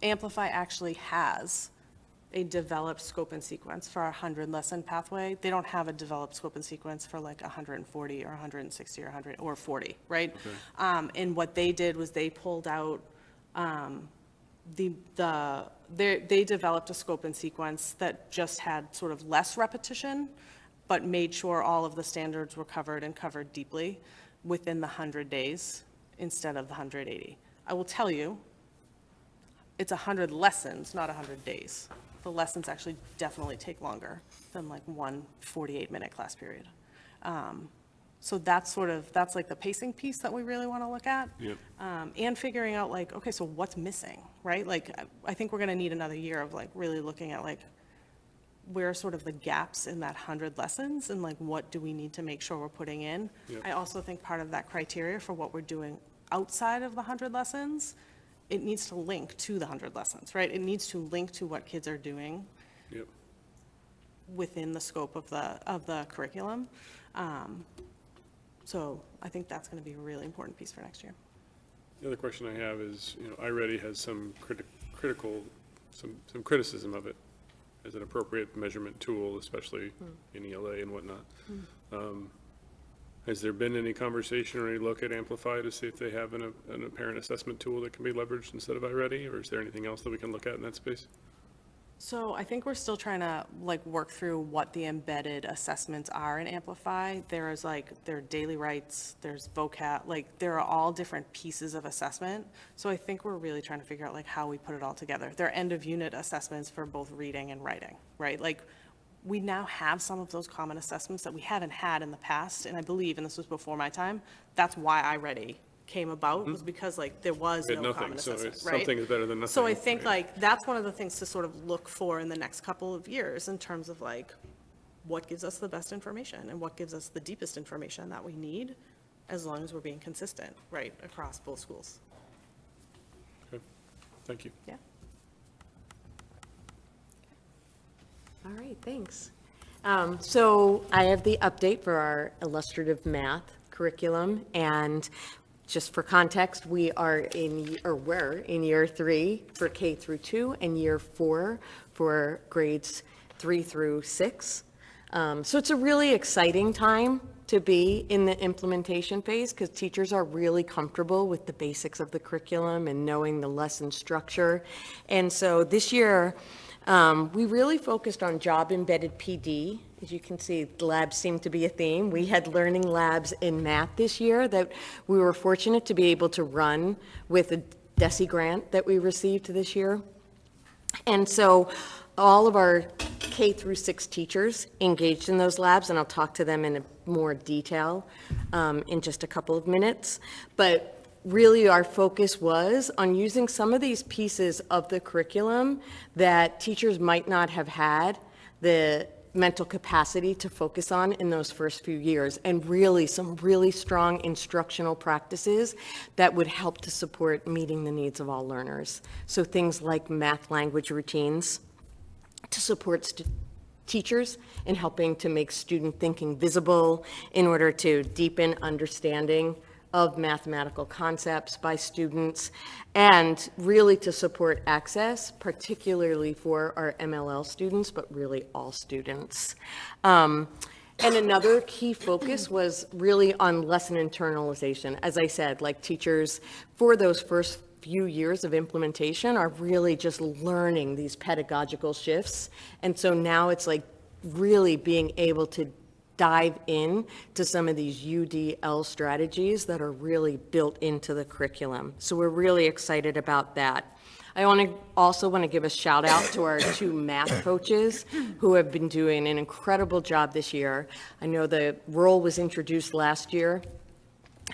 Amplify actually has a developed scope and sequence for our 100 lesson pathway. They don't have a developed scope and sequence for like 140 or 160 or 100 or 40, right? Okay. And what they did was they pulled out they developed a scope and sequence that just had sort of less repetition, but made sure all of the standards were covered and covered deeply within the 100 days instead of the 180. I will tell you, it's 100 lessons, not 100 days. The lessons actually definitely take longer than like one 48-minute class period. So that's like the pacing piece that we really want to look at. Yep. And figuring out like, okay, so what's missing, right? Like, I think we're going to need another year of like really looking at like, where are sort of the gaps in that 100 lessons and like, what do we need to make sure we're putting in? Yep. I also think part of that criteria for what we're doing outside of the 100 lessons, it needs to link to the 100 lessons, right? It needs to link to what kids are doing Yep. within the scope of the curriculum. So I think that's going to be a really important piece for next year. The other question I have is, iReady has some some criticism of it as an appropriate measurement tool, especially in ELA and whatnot. Has there been any conversation or any look at Amplify to see if they have an apparent assessment tool that can be leveraged instead of iReady, or is there anything else that we can look at in that space? So I think we're still trying to like work through what the embedded assessments are in Amplify. There are daily rights, there's vocab, like there are all different pieces of assessment. So I think we're really trying to figure out like how we put it all together. There are end of unit assessments for both reading and writing, right? Like we now have some of those common assessments that we haven't had in the past. And I believe, and this was before my time, that's why iReady came about was because like there was We had no nothing, common so assessment, it's- right? something is better than So I nothing, think yeah. like that's one of the things to sort of look for in the next couple of years in terms of like what gives us the best information and what gives us the deepest information that we need, as long as we're being consistent, right, across both schools. Okay. Thank you. Yeah. All right, thanks. So I have the update for our illustrative math curriculum, and just for context, we are we're in year 3 for K through 2 and year 4 for grades 3 through 6. So it's a really exciting time to be in the implementation phase because teachers are really comfortable with the basics of the curriculum and knowing the lesson structure. And so this year, we really focused on job-embedded PD. As you can see, labs seem to be a theme. We had learning labs in math this year that we were fortunate to be able to run with a DESE grant that we received this year. And so all of our K through 6 teachers engaged in those labs, and I'll talk to them in more detail in just a couple of minutes. But really our focus was on using some of these pieces of the curriculum that teachers might not have had the mental capacity to focus on in those first few years, and really some really strong instructional practices that would help to support meeting the needs of all learners. So things like math language routines to support teachers in helping to make student thinking visible in order to deepen understanding of mathematical concepts by students, and really to support access, particularly for our MLL students, but really all students. And another key focus was really on lesson internalization. As I said, like teachers for those first few years of implementation are really just learning these pedagogical shifts. And so now it's like really being able to dive in to some of these UDL strategies that are really built into the curriculum. So we're really excited about that. I also want to give a shout out to our 2 math coaches who have been doing an incredible job this year. I know the role was introduced last year,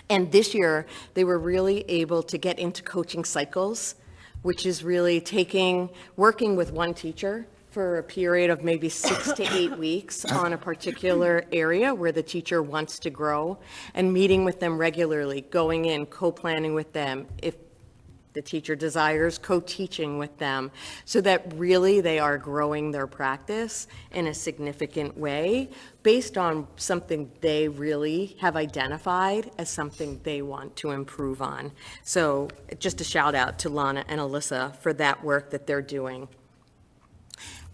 and this year they were really able to get into coaching cycles, which is really working with one teacher for a period of maybe 6 to 8 weeks on a particular area where the teacher wants to grow, and meeting with them regularly, going in, co-planning with them, if the teacher desires, co-teaching with them, so that really they are growing their practice in a significant way based on something they really have identified as something they want to improve on. So just a shout out to Lana and Alyssa for that work that they're doing.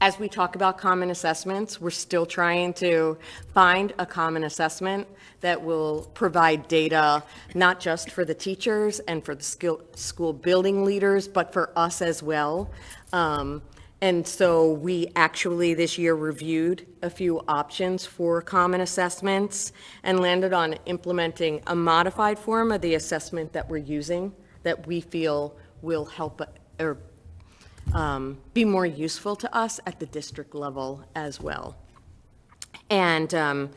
As we talk about common assessments, we're still trying to find a common assessment that will provide data, not just for the teachers and for the school building leaders, but for us as well. And so we actually this year reviewed a few options for common assessments and landed on implementing a modified form of the assessment that we're using that we feel will help or be more useful to us at the district level as well. And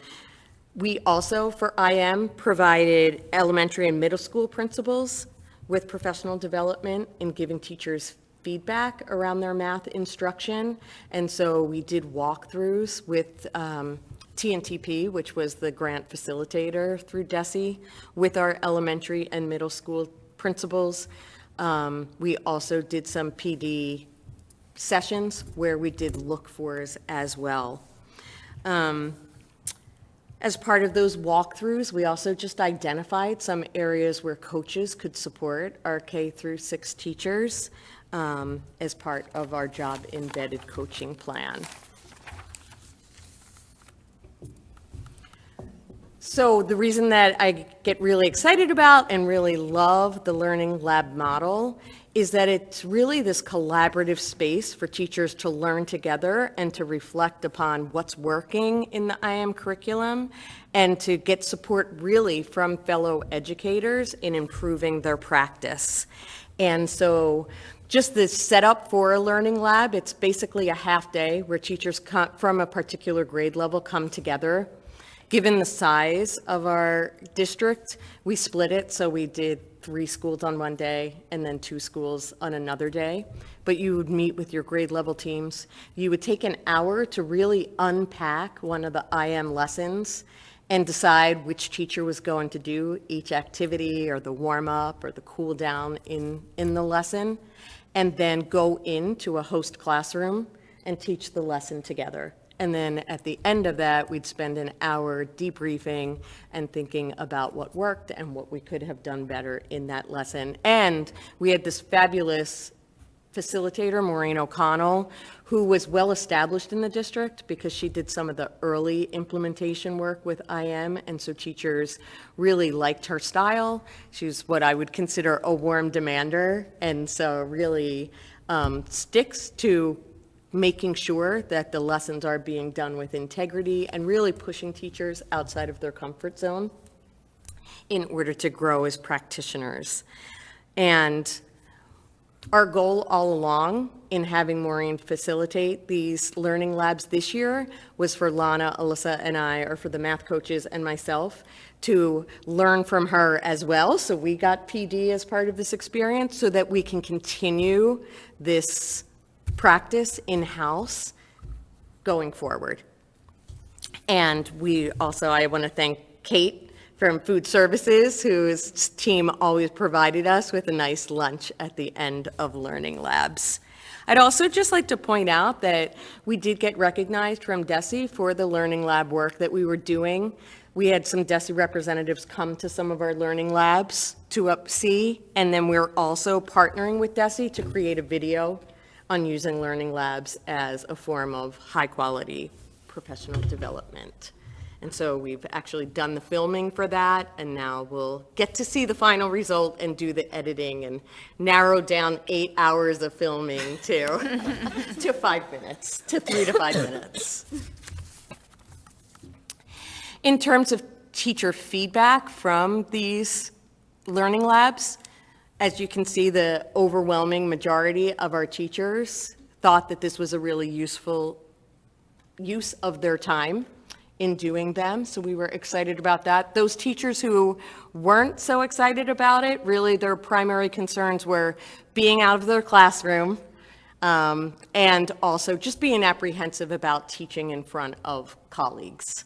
we also, for IM, provided elementary and middle school principals with professional development in giving teachers feedback around their math instruction. And so we did walkthroughs with TNTP, which was the grant facilitator through DESE, with our elementary and middle school principals. We also did some PD sessions where we did look-fors as well. As part of those walkthroughs, we also just identified some areas where coaches could support our K through 6 teachers as part of our job-embedded coaching plan. So the reason that I get really excited about and really love the Learning Lab model is that it's really this collaborative space for teachers to learn together and to reflect upon what's working in the IM curriculum and to get support really from fellow educators in improving their practice. And so just the setup for a Learning Lab, it's basically a half day where teachers from a particular grade level come together, Given the size of our district, we split it, so we did 3 schools on one day and then 2 schools on another day. But you would meet with your grade level teams. You would take an hour to really unpack one of the IM lessons and decide which teacher was going to do each activity or the warm-up or the cool down in the lesson, and then go into a host classroom and teach the lesson together. And then at the end of that, we'd spend an hour debriefing and thinking about what worked and what we could have done better in that lesson. And we had this fabulous facilitator, Maureen O'Connell, who was well established in the district because she did some of the early implementation work with IM, and so teachers really liked her style. She's what I would consider a warm demander, and so really sticks to making sure that the lessons are being done with integrity and really pushing teachers outside of their comfort zone in order to grow as practitioners. And our goal all along in having Maureen facilitate these learning labs this year was for Lana, Alyssa, and I, or for the math coaches and myself, to learn from her as well. So we got PD as part of this experience so that we can continue this practice in-house going forward. And we also, I want to thank Kate from Food Services, whose team always provided us with a nice lunch at the end of Learning Labs. I'd also just like to point out that we did get recognized from DESE for the Learning Lab work that we were doing. We had some DESE representatives come to some of our Learning Labs to see, and then we're also partnering with DESE to create a video on using Learning Labs as a form of high-quality professional development. And so we've actually done the filming for that, and now we'll get to see the final result and do the editing and narrow down 8 hours of filming to 5 minutes, to 3 to 5 minutes. In terms of teacher feedback from these Learning Labs, as you can see, the overwhelming majority of our teachers thought that this was a really useful use of their time in doing them, so we were excited about that. Those teachers who weren't so excited about it, really their primary concerns were being out of their classroom, and also just being apprehensive about teaching in front of colleagues.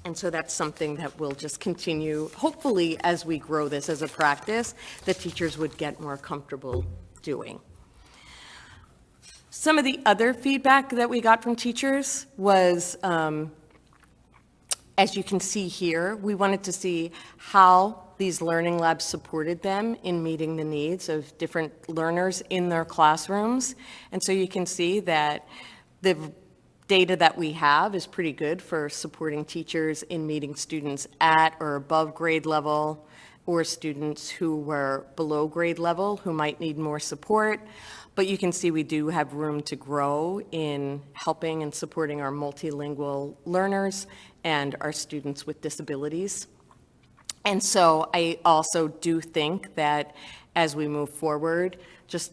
And so that's something that will just continue, hopefully, as we grow this as a practice, that teachers would get more comfortable doing. Some of the other feedback that we got from teachers was, as you can see here, we wanted to see how these learning labs supported them in meeting the needs of different learners in their classrooms. And so you can see that the data that we have is pretty good for supporting teachers in meeting students at or above grade level, or students who were below grade level who might need more support. But you can see we do have room to grow in helping and supporting our multilingual learners and our students with disabilities. And so I also do think that as we move forward, just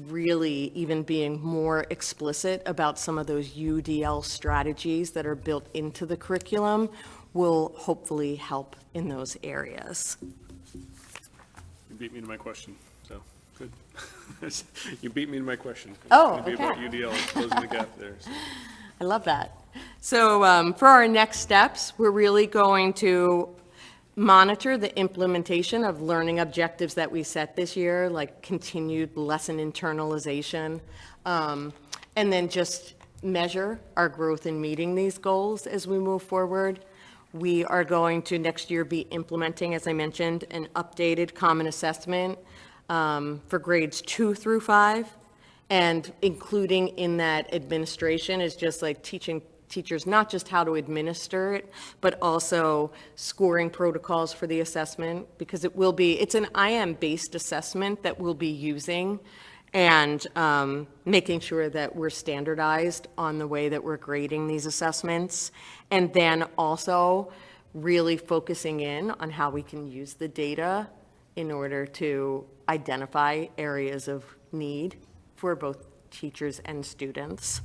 really even being more explicit about some of those UDL strategies that are built into the curriculum will hopefully help in those areas. You beat me to my question, so good. You beat me to my question. Oh, It's gonna okay. be about UDL, closing the gap there. So. I love that. So for our next steps, we're really going to monitor the implementation of learning objectives that we set this year, like continued lesson internalization, and then just measure our growth in meeting these goals as we move forward. We are going to next year be implementing, as I mentioned, an updated common assessment for grades 2 through 5, and including in that administration is just like teaching teachers not just how to administer it, but also scoring protocols for the assessment, because it's an IM-based assessment that we'll be using, and making sure that we're standardized on the way that we're grading these assessments, and then also really focusing in on how we can use the data in order to identify areas of need for both teachers and students.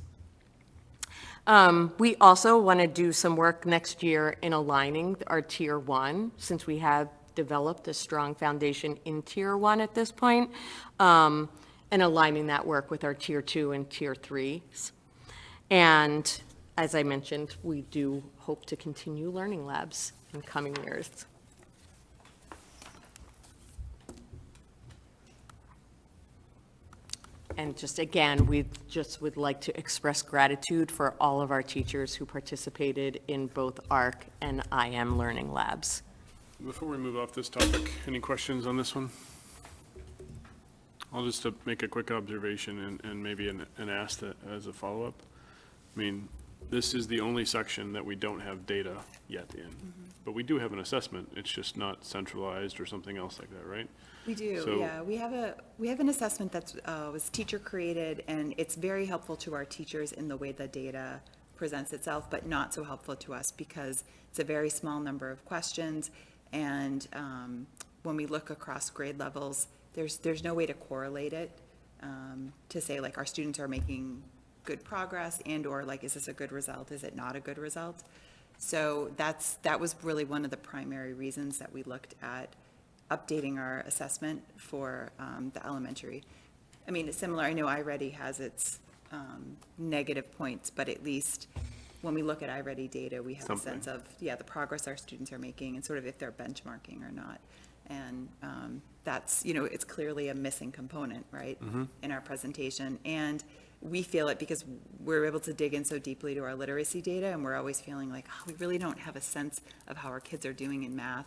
We also want to do some work next year in aligning our Tier 1, since we have developed a strong foundation in Tier 1 at this point, and aligning that work with our Tier 2 and Tier 3s. And as I mentioned, we do hope to continue learning labs in coming years. And just again, we just would like to express gratitude for all of our teachers who participated in both ARC and IM learning labs. Before we move off this topic, any questions on this one? I'll just make a quick observation and maybe an ask that as a follow-up. I mean, this is the only section that we don't have data yet in, but we do have an assessment. It's just not centralized or something else like that, right? We do, So- yeah. We have an assessment that was teacher-created, and it's very helpful to our teachers in the way the data presents itself, but not so helpful to us because it's a very small number of questions, and when we look across grade levels, there's no way to correlate it, to say, like, our students are making good progress, and/or, like, is this a good result? Is it not a good result? So that was really one of the primary reasons that we looked at updating our assessment for the elementary. I mean, it's similar, I know iReady has its negative points, but at least when we look at iReady data, we have a sense of, the progress our students are making and sort of if they're benchmarking or not. And that's, it's clearly a missing component, right, in our presentation. And we feel it because we're able to dig in so deeply to our literacy data, and we're always feeling like, we really don't have a sense of how our kids are doing in math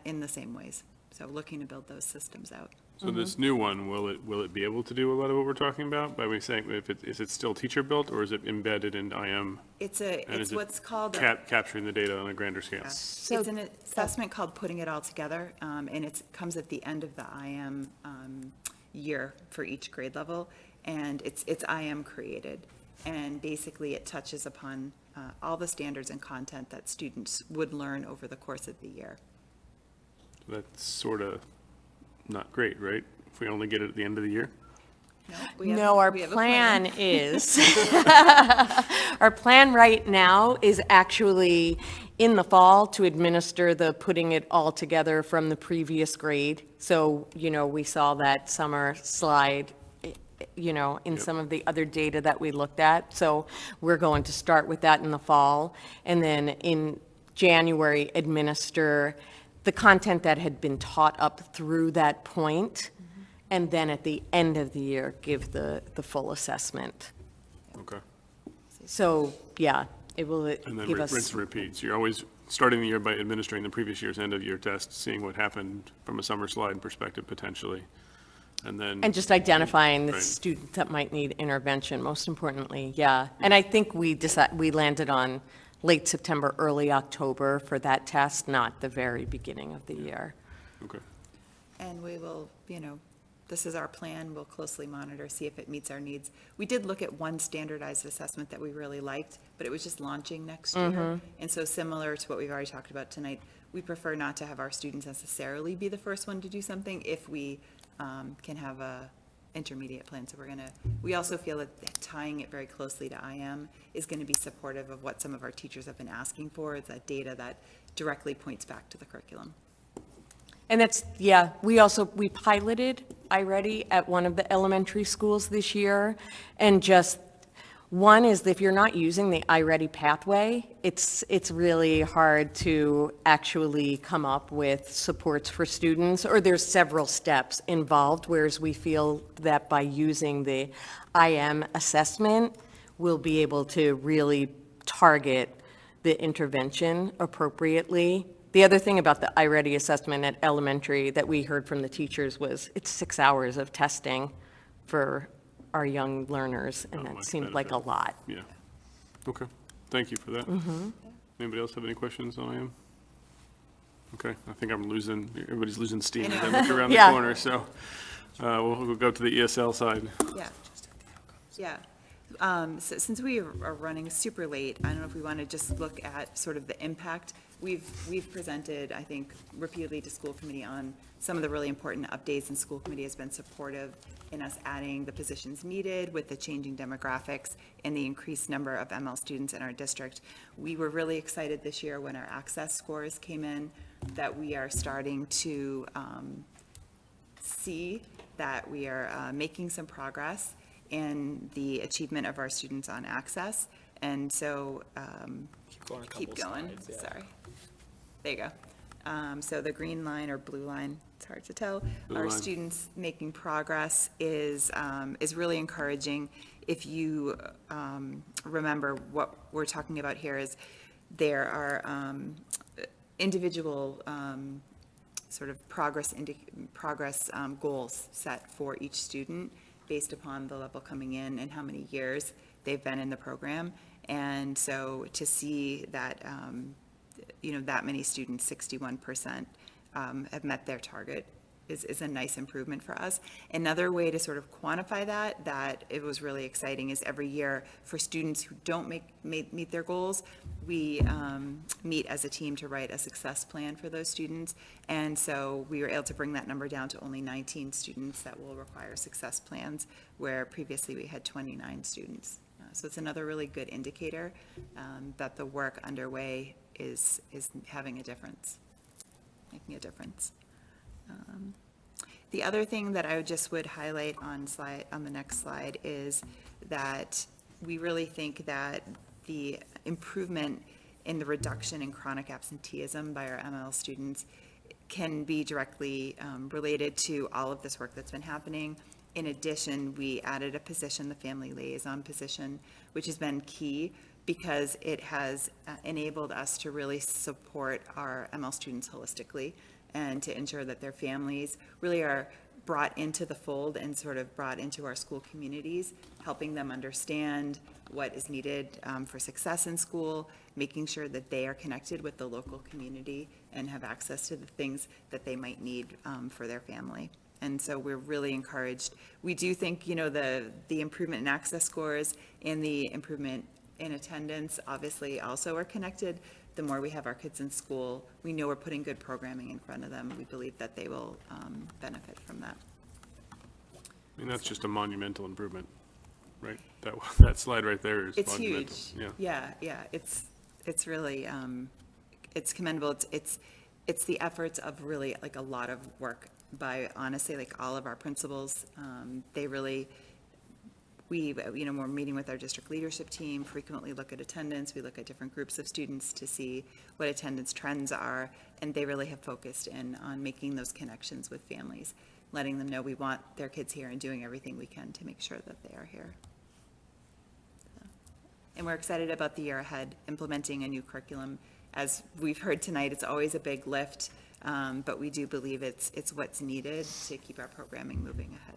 in the same ways. So looking to build those systems out. So this new one, will it be able to do a lot of what we're talking about? By we saying, is it still teacher-built, or is it embedded in IM? It's And is it what's called capturing the data on a grander scale? It's an assessment called Putting It All Together, and it comes at the end of the IM year for each grade level, and it's IM created. And basically, it touches upon all the standards and content that students would learn over the course of the year. That's sort of not great, right? If we only get it at the end of the year? No, our plan is, our plan right now is actually in the fall to administer the putting it all together from the previous grade. So, we saw that summer slide, in some of the other data that we looked at. So we're going to start with that in the fall, and then in January, administer the content that had been taught up through that point, and then at the end of the year, give the full assessment. Okay. So, it will And then give rinse us, and repeat. So you're always starting the year by administering the previous year's end-of-year test, seeing what happened from a summer slide perspective potentially, and then. and just identifying the Right. student that might need intervention, most importantly, And I think we landed on late September, early October for that test, not the very beginning of the year. Okay. And we will, this is our plan, we'll closely monitor, see if it meets our needs. We did look at one standardized assessment that we really liked, but it was just launching next year. And so similar to what we've already talked about tonight, we prefer not to have our students necessarily be the first one to do something if we can have a intermediate plan. So we also feel that tying it very closely to IM is going to be supportive of what some of our teachers have been asking for. It's that data that directly points back to the curriculum. And that's, we piloted iReady at one of the elementary schools this year. And just, one is if you're not using the iReady pathway, it's really hard to actually come up with supports for students, or there's several steps involved, whereas we feel that by using the IM assessment, we'll be able to really target the intervention appropriately. The other thing about the iReady assessment at elementary that we heard from the teachers was it's 6 hours of testing for our young learners, and that seemed like a lot. Yeah. Okay. Thank you for that. Anybody else have any questions on IM? Okay. I think everybody's losing steam as I look around the corner, so we'll go to the ESL side. Yeah. So since we are running super late, I don't know if we want to just look at sort of the impact. We've presented, I think, repeatedly to school committee on some of the really important updates, and school committee has been supportive in us adding the positions needed with the changing demographics and the increased number of ML students in our district. We were really excited this year when our access scores came in, that we are starting to see that we are making some progress in the achievement of our students on access. And so, keep going, sorry. There you go. So the green line or blue line, it's hard to tell. Our students making progress is really encouraging. If you remember, what we're talking about here is there are individual sort of progress goals set for each student based upon the level coming in and how many years they've been in the program. And so to see that, that many students, 61%, have met their target is a nice improvement for us. Another way to sort of quantify that it was really exciting, is every year for students who don't meet their goals, we meet as a team to write a success plan for those students. And so we were able to bring that number down to only 19 students that will require success plans, where previously we had 29 students. So it's another really good indicator that the work underway is having a difference, making a difference. The other thing that I would highlight on the next slide is that we really think that the improvement in the reduction in chronic absenteeism by our ML students can be directly related to all of this work that's been happening. In addition, we added a position, the family liaison position, which has been key because it has enabled us to really support our ML students holistically and to ensure that their families really are brought into the fold and sort of brought into our school communities, helping them understand what is needed for success in school, making sure that they are connected with the local community and have access to the things that they might need for their family. And so we're really encouraged. We do think, the improvement in access scores and the improvement in attendance obviously also are connected. The more we have our kids in school, we know we're putting good programming in front of them. We believe that they will benefit from that. I mean, that's just a monumental improvement, right? That slide right there is It's monumental. huge. Yeah. It's really, it's commendable. It's the efforts of really like a lot of work by, honestly, like all of our principals. They really, we're meeting with our district leadership team, frequently look at attendance. We look at different groups of students to see what attendance trends are, and they really have focused in on making those connections with families, letting them know we want their kids here and doing everything we can to make sure that they are here. And we're excited about the year ahead, implementing a new curriculum. As we've heard tonight, it's always a big lift, but we do believe it's what's needed to keep our programming moving ahead.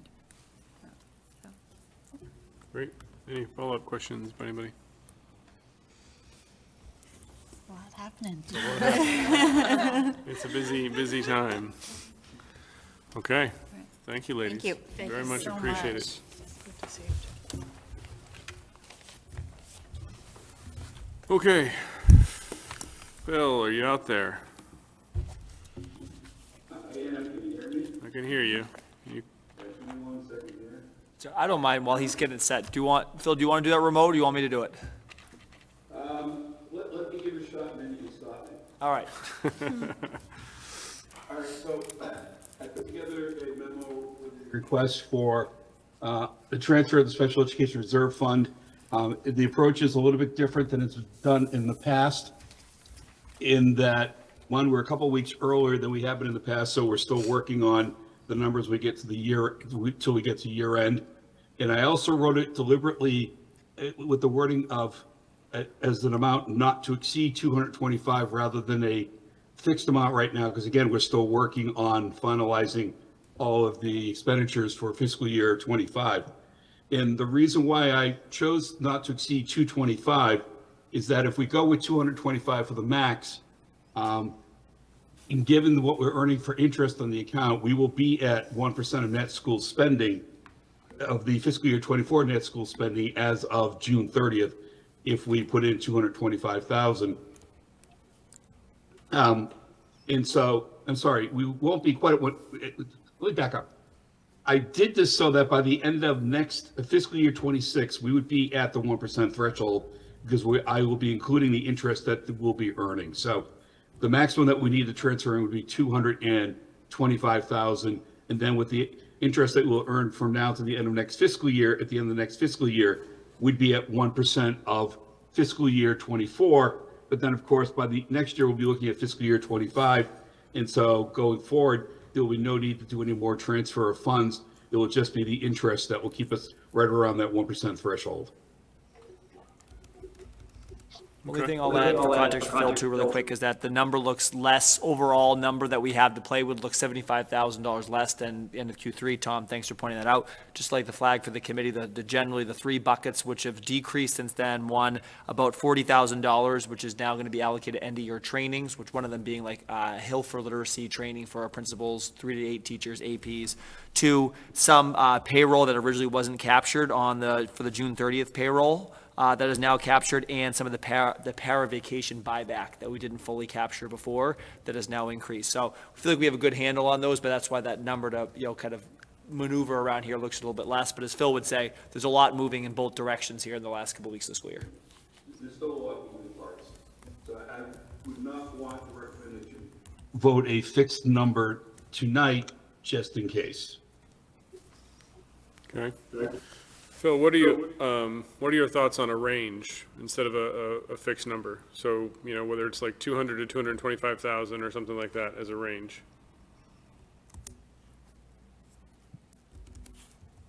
Great. Any follow-up questions by anybody? What's happening? It's a busy time. Okay. Thank you, ladies. Thank you. Very much appreciate it. Okay. Phil, are you out there? I can hear you. So I don't mind while he's getting it set. Phil, do you want to do that remote, or do you want me to do it? Let me give it a shot and then you can stop me. All right. All right, so I put together a memo with a request for the transfer of the Special Education Reserve Fund. The approach is a little bit different than it's done in the past, in that, one, we're a couple weeks earlier than we have been in the past, so we're still working on the numbers we get to the year, till we get to year end. And I also wrote it deliberately with the wording of as an amount not to exceed 225 rather than a fixed amount right now, because again, we're still working on finalizing all of the expenditures for fiscal year 25. And the reason why I chose not to exceed 225 is that if we go with 225 for the max, and given what we're earning for interest on the account, we will be at 1% of net school spending of the fiscal year 24 net school spending as of June 30th, if we put in 225,000. And so, I'm sorry, we won't be quite at what, let me back up. I did this so that by the end of next fiscal year 26, we would be at the 1% threshold, because I will be including the interest that we'll be earning. So the maximum that we need to transfer in would be 225,000. And then with the interest that we'll earn from now to the end of next fiscal year, at the end of the next fiscal year, we'd be at 1% of fiscal year 24. But then, of course, by the next year, we'll be looking at fiscal year 25. And so going forward, there will be no need to do any more transfer of funds. It will just be the interest that will keep us right around that 1% threshold. Only thing I'll add for context for Phil too really quick is that the number looks less, overall number that we have to play with looks $75,000 less than the end of Q3. Tom, thanks for pointing that out. Just like the flag for the committee, the generally the three buckets which have decreased since then, one about $40,000, which is now going to be allocated end of year trainings, which one of them being like Hill for Literacy training for our principals, 3 to 8 teachers, APs. Two, some payroll that originally wasn't captured on for the June 30th payroll. That is now captured, and some of the para vacation buyback that we didn't fully capture before that has now increased. So I feel like we have a good handle on those, but that's why that number to kind of maneuver around here looks a little bit less. But as Phil would say, there's a lot moving in both directions here in the last couple of weeks of the school year. There's still a lot of moving parts. So I would not want to recommend that you vote a fixed number tonight, just in case. Okay. Phil, what are your thoughts on a range instead of a fixed number? So, whether it's like 200 to 225,000 or something like that as a range.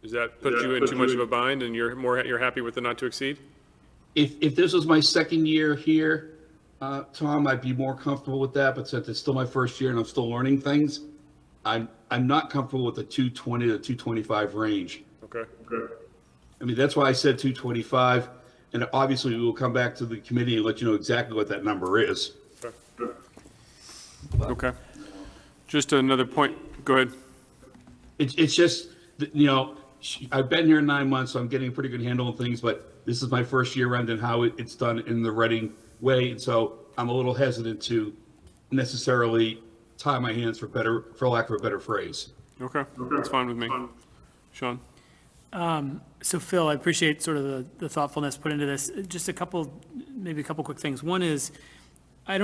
Does that put you in too much of a bind and you're happy with the not to exceed? If this was my second year here, Tom, I'd be more comfortable with that, but since it's still my first year and I'm still learning things, I'm not comfortable with the 220 to 225 range. Okay. I mean, that's why I said 225, and obviously we will come back to the committee and let you know exactly what that number is. Okay. Just another point. Go ahead. It's just, I've been here 9 months, so I'm getting a pretty good handle on things, but this is my first year around and how it's done in the Reading way, and so I'm a little hesitant to necessarily tie my hands for lack of a better phrase. Okay. That's fine with me. Sean? So Phil, I appreciate sort of the thoughtfulness put into this. Just maybe a couple quick things. One is, I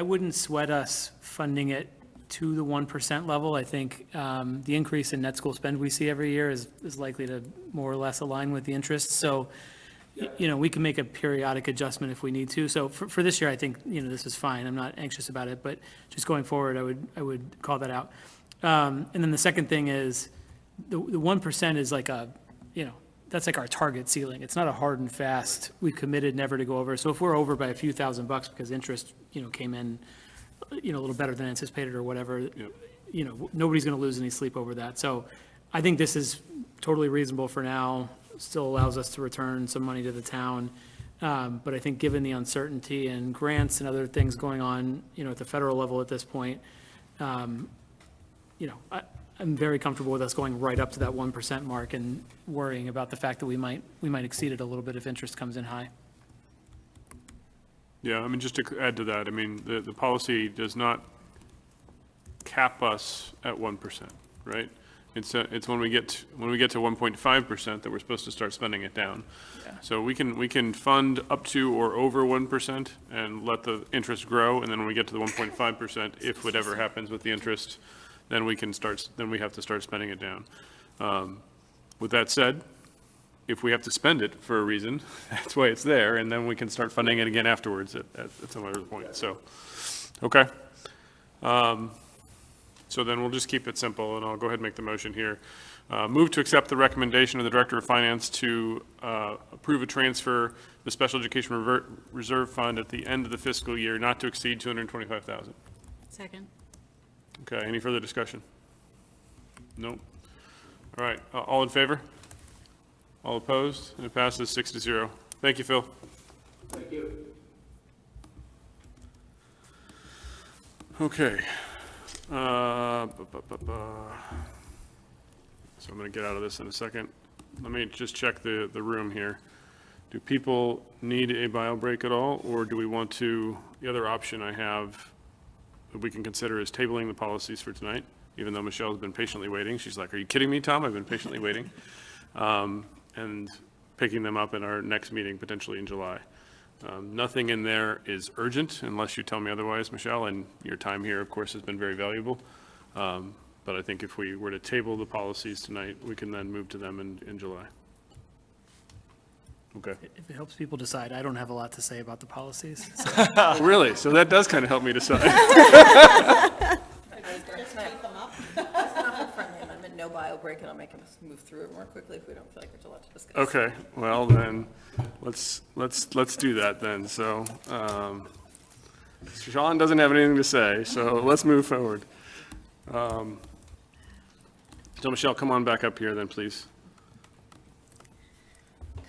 wouldn't sweat us funding it to the 1% level. I think the increase in net school spend we see every year is likely to more or less align with the interest. So, we can make a periodic adjustment if we need to. So for this year, I think, this is fine. I'm not anxious about it, but just going forward, I would call that out. And then the second thing is, the 1% is like that's like our target ceiling. It's not a hard and fast, we've committed never to go over. So if we're over by a few $1,000s because interest, came in, a little better than anticipated or whatever, nobody's going to lose any sleep over that. So I think this is totally reasonable for now, still allows us to return some money to the town. But I think given the uncertainty and grants and other things going on, at the federal level at this point, I'm very comfortable with us going right up to that 1% mark and worrying about the fact that we might exceed it a little bit if interest comes in high. Yeah, I mean, just to add to that, I mean, the policy does not cap us at 1%, right? It's when we get to 1.5% that we're supposed to start spending it down. Yeah. So we can fund up to or over 1% and let the interest grow, and then when we get to the 1.5%, if whatever happens with the interest, then we have to start spending it down. With that said, if we have to spend it for a reason, that's why it's there, and then we can start funding it again afterwards at some other point. So, okay. So then we'll just keep it simple, and I'll go ahead and make the motion here. Move to accept the recommendation of the Director of Finance to approve a transfer the Special Education Reserve Fund at the end of the fiscal year not to exceed $225,000. Second. Okay, any further discussion? Nope. All right, all in favor? All opposed? And it passes 6-0. Thank you, Phil. Thank you. Okay. So I'm going to get out of this in a second. Let me just check the room here. Do people need a bio break at all, or do we want to, the other option I have that we can consider is tabling the policies for tonight, even though Michelle's been patiently waiting. She's like, are you kidding me, Tom? I've been patiently waiting. And picking them up in our next meeting, potentially in July. Nothing in there is urgent unless you tell me otherwise, Michelle, and your time here, of course, has been very valuable. But I think if we were to table the policies tonight, we can then move to them in July. Okay. If it helps people decide, I don't have a lot to say about the policies. so. Oh, really? So that does kind of help me decide. That's not a friendly amendment, no bio break, and I'll make us move through it more quickly if we don't feel like there's a lot to discuss. Okay, well then, let's do that then. So, Sean doesn't have anything to say, so let's move forward. So Michelle, come on back up here then, please.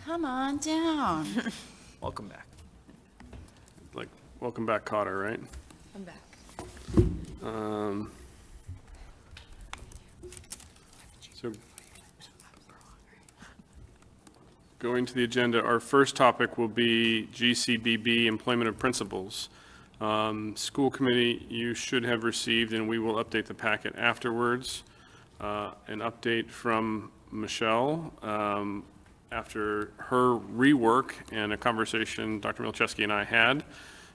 Come on down. Welcome back. Like, welcome back, Cotter, right? I'm back. So, going to the agenda, our first topic will be GCBB, employment of principals. School committee, you should have received, and we will update the packet afterwards, an update from Michelle after her rework and a conversation Dr. Milczewski and I had.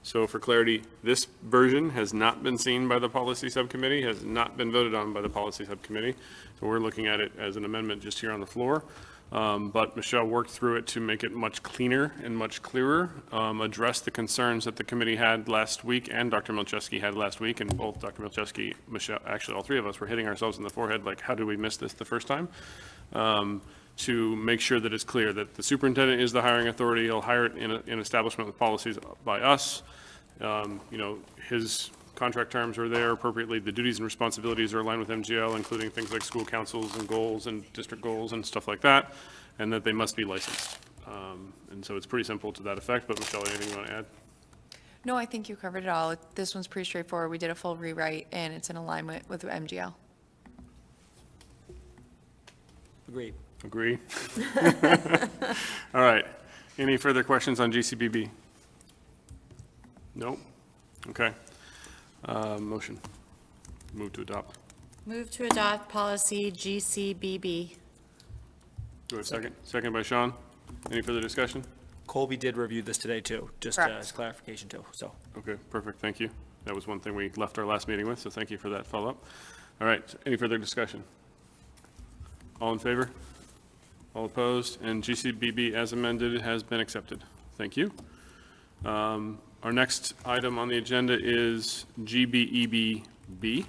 So for clarity, this version has not been seen by the policy subcommittee, has not been voted on by the policy subcommittee. So we're looking at it as an amendment just here on the floor. But Michelle worked through it to make it much cleaner and much clearer, address the concerns that the committee had last week and Dr. Milczewski had last week. And both Dr. Milczewski, Michelle, actually all three of us were hitting ourselves in the forehead like, how did we miss this the first time? To make sure that it's clear that the superintendent is the hiring authority. He'll hire it in establishment with policies by us. You know, his contract terms are there appropriately. The duties and responsibilities are aligned with MGL, including things like school councils and goals and district goals and stuff like that, and that they must be licensed. And so it's pretty simple to that effect, but Michelle, anything you want to add? No, I think you covered it all. This one's pretty straightforward. We did a full rewrite, and it's in alignment with MGL. Agreed. Agree? All right. Any further questions on GCBB? Nope. Okay. Motion. Move to adopt. Move to adopt policy GCBB. Do I have a second? Second by Sean. Any further discussion? Colby did review this today too, just Correct. as clarification too, so. Okay, perfect. Thank you. That was one thing we left our last meeting with, so thank you for that follow-up. All right. Any further discussion? All in favor? All opposed? And GCBB as amended has been accepted. Thank you. Our next item on the agenda is GBEBB,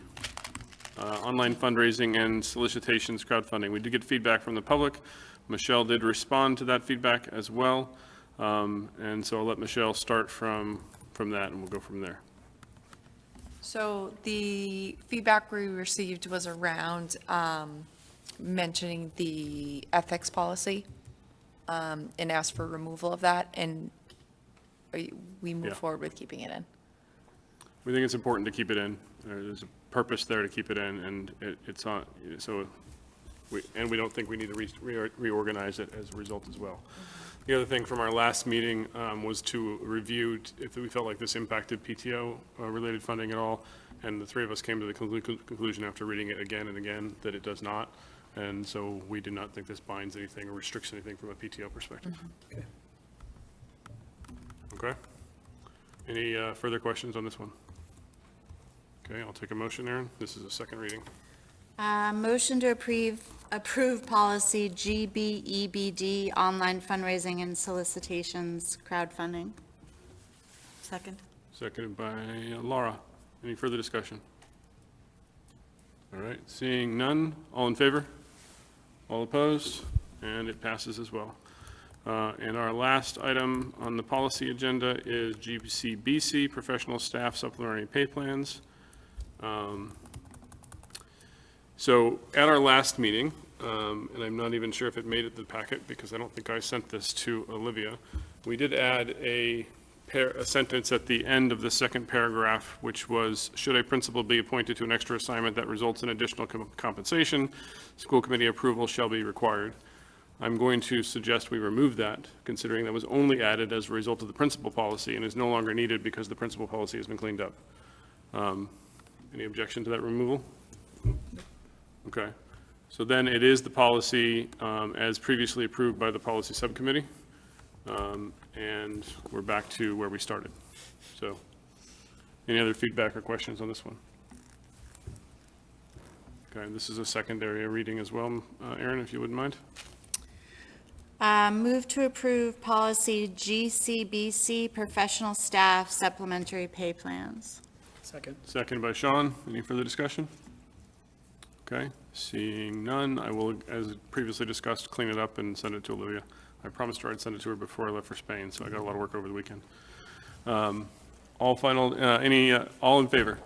online fundraising and solicitations crowdfunding. We did get feedback from the public. Michelle did respond to that feedback as well. And so I'll let Michelle start from that and we'll go from there. So the feedback we received was around mentioning the ethics policy and asked for removal of that, and we move Yeah. forward with keeping it in. We think it's important to keep it in. There's a purpose there to keep it in, and it's on, so we don't think we need to reorganize it as a result as well. The other thing from our last meeting was to review if we felt like this impacted PTO related funding at all, and the three of us came to the conclusion after reading it again and again that it does not, and so we do not think this binds anything or restricts anything from a PTO perspective. Okay. Okay. Any further questions on this one? Okay, I'll take a motion, Aaron. This is a second reading. Motion to approve policy GBEBD, online fundraising and solicitations crowdfunding. Second. Seconded by Laura. Any further discussion? All right, seeing none, all in favor? All opposed? And it passes as well. And our last item on the policy agenda is GCBC, professional staff supplementary pay plans. So at our last meeting, and I'm not even sure if it made it to the packet because I don't think I sent this to Olivia, we did add a a sentence at the end of the second paragraph, which was, should a principal be appointed to an extra assignment that results in additional compensation, school committee approval shall be required. I'm going to suggest we remove that, considering that was only added as a result of the principal policy and is no longer needed because the principal policy has been cleaned up. Any objection to that removal? Okay. So then it is the policy as previously approved by the policy subcommittee. And we're back to where we started. So any other feedback or questions on this one? Okay, this is a secondary reading as well. Erin, if you wouldn't mind. Move to approve policy GCBC, professional staff supplementary pay plans. Second. Second by Sean. Any further discussion? Okay, seeing none, I will, as previously discussed, clean it up and send it to Olivia. I promised her I'd send it to her before I left for Spain, so I got a lot of work over the weekend. All in favor?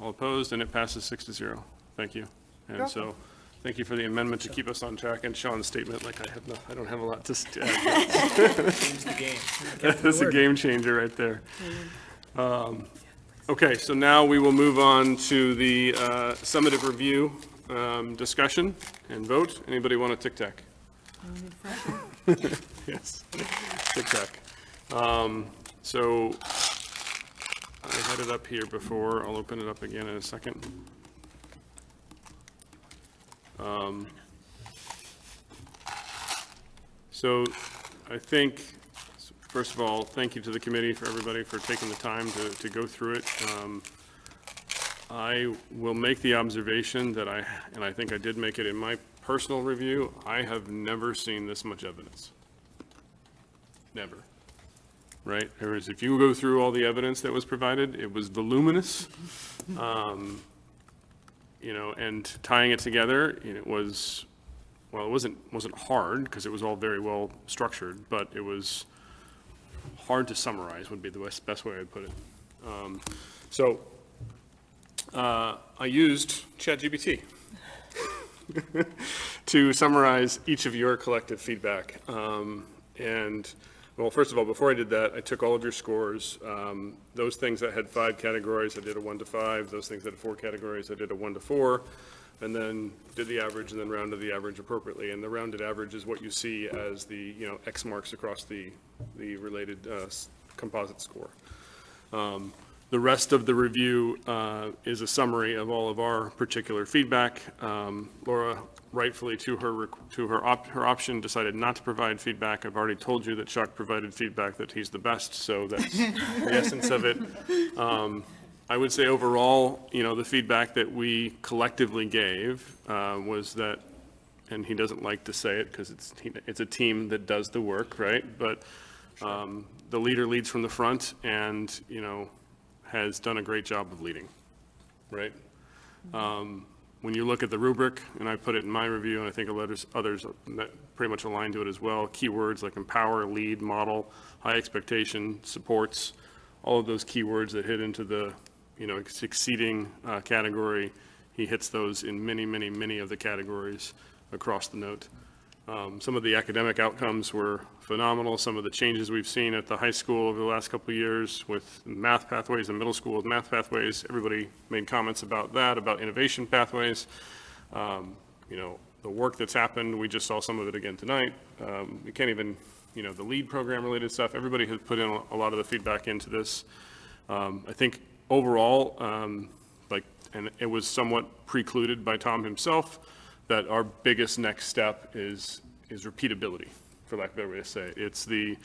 All opposed, and it passes 6-0. Thank you. And so, thank you for the amendment to keep us on track, and Sean's statement, like I don't have a lot to add. Change the game. That's a game changer right there. Okay, so now we will move on to the summative review discussion and vote. Anybody want a tic-tac? Yes, tic-tac. So I had it up here before. I'll open it up again in a second. So I think, first of all, thank you to the committee, for everybody, for taking the time to go through it. I will make the observation that and I think I did make it in my personal review, I have never seen this much evidence. Never. Right? If you go through all the evidence that was provided, it was voluminous. And tying it together, it was, well, it wasn't hard because it was all very well structured, but it was hard to summarize would be the best way I'd put it. I used ChatGPT to summarize each of your collective feedback. Well, first of all, before I did that, I took all of your scores. Those things that had 5 categories, I did a 1 to 5. Those things that had 4 categories, I did a 1 to 4. And then did the average and then rounded the average appropriately. And the rounded average is what you see as the, X marks across the related composite score. The rest of the review is a summary of all of our particular feedback. Laura, rightfully to her option, decided not to provide feedback. I've already told you that Chuck provided feedback that he's the best, so that's the essence of it. I would say overall, the feedback that we collectively gave was that, and he doesn't like to say it because it's a team that does the work, right? But the leader leads from the front and, has done a great job of leading, right? When you look at the rubric, and I put it in my review, and I think others that pretty much align to it as well, keywords like empower, lead, model, high expectation, supports, all of those keywords that hit into the, succeeding category, he hits those in many, many, many of the categories across the note. Some of the academic outcomes were phenomenal. Some of the changes we've seen at the high school over the last couple of years with math pathways and middle school with math pathways, everybody made comments about that, about innovation pathways. The work that's happened, we just saw some of it again tonight. We can't even, the lead program related stuff, everybody has put in a lot of the feedback into this. I think overall, and it was somewhat precluded by Tom himself, that our biggest next step is repeatability, for lack of a better way to say it. It's the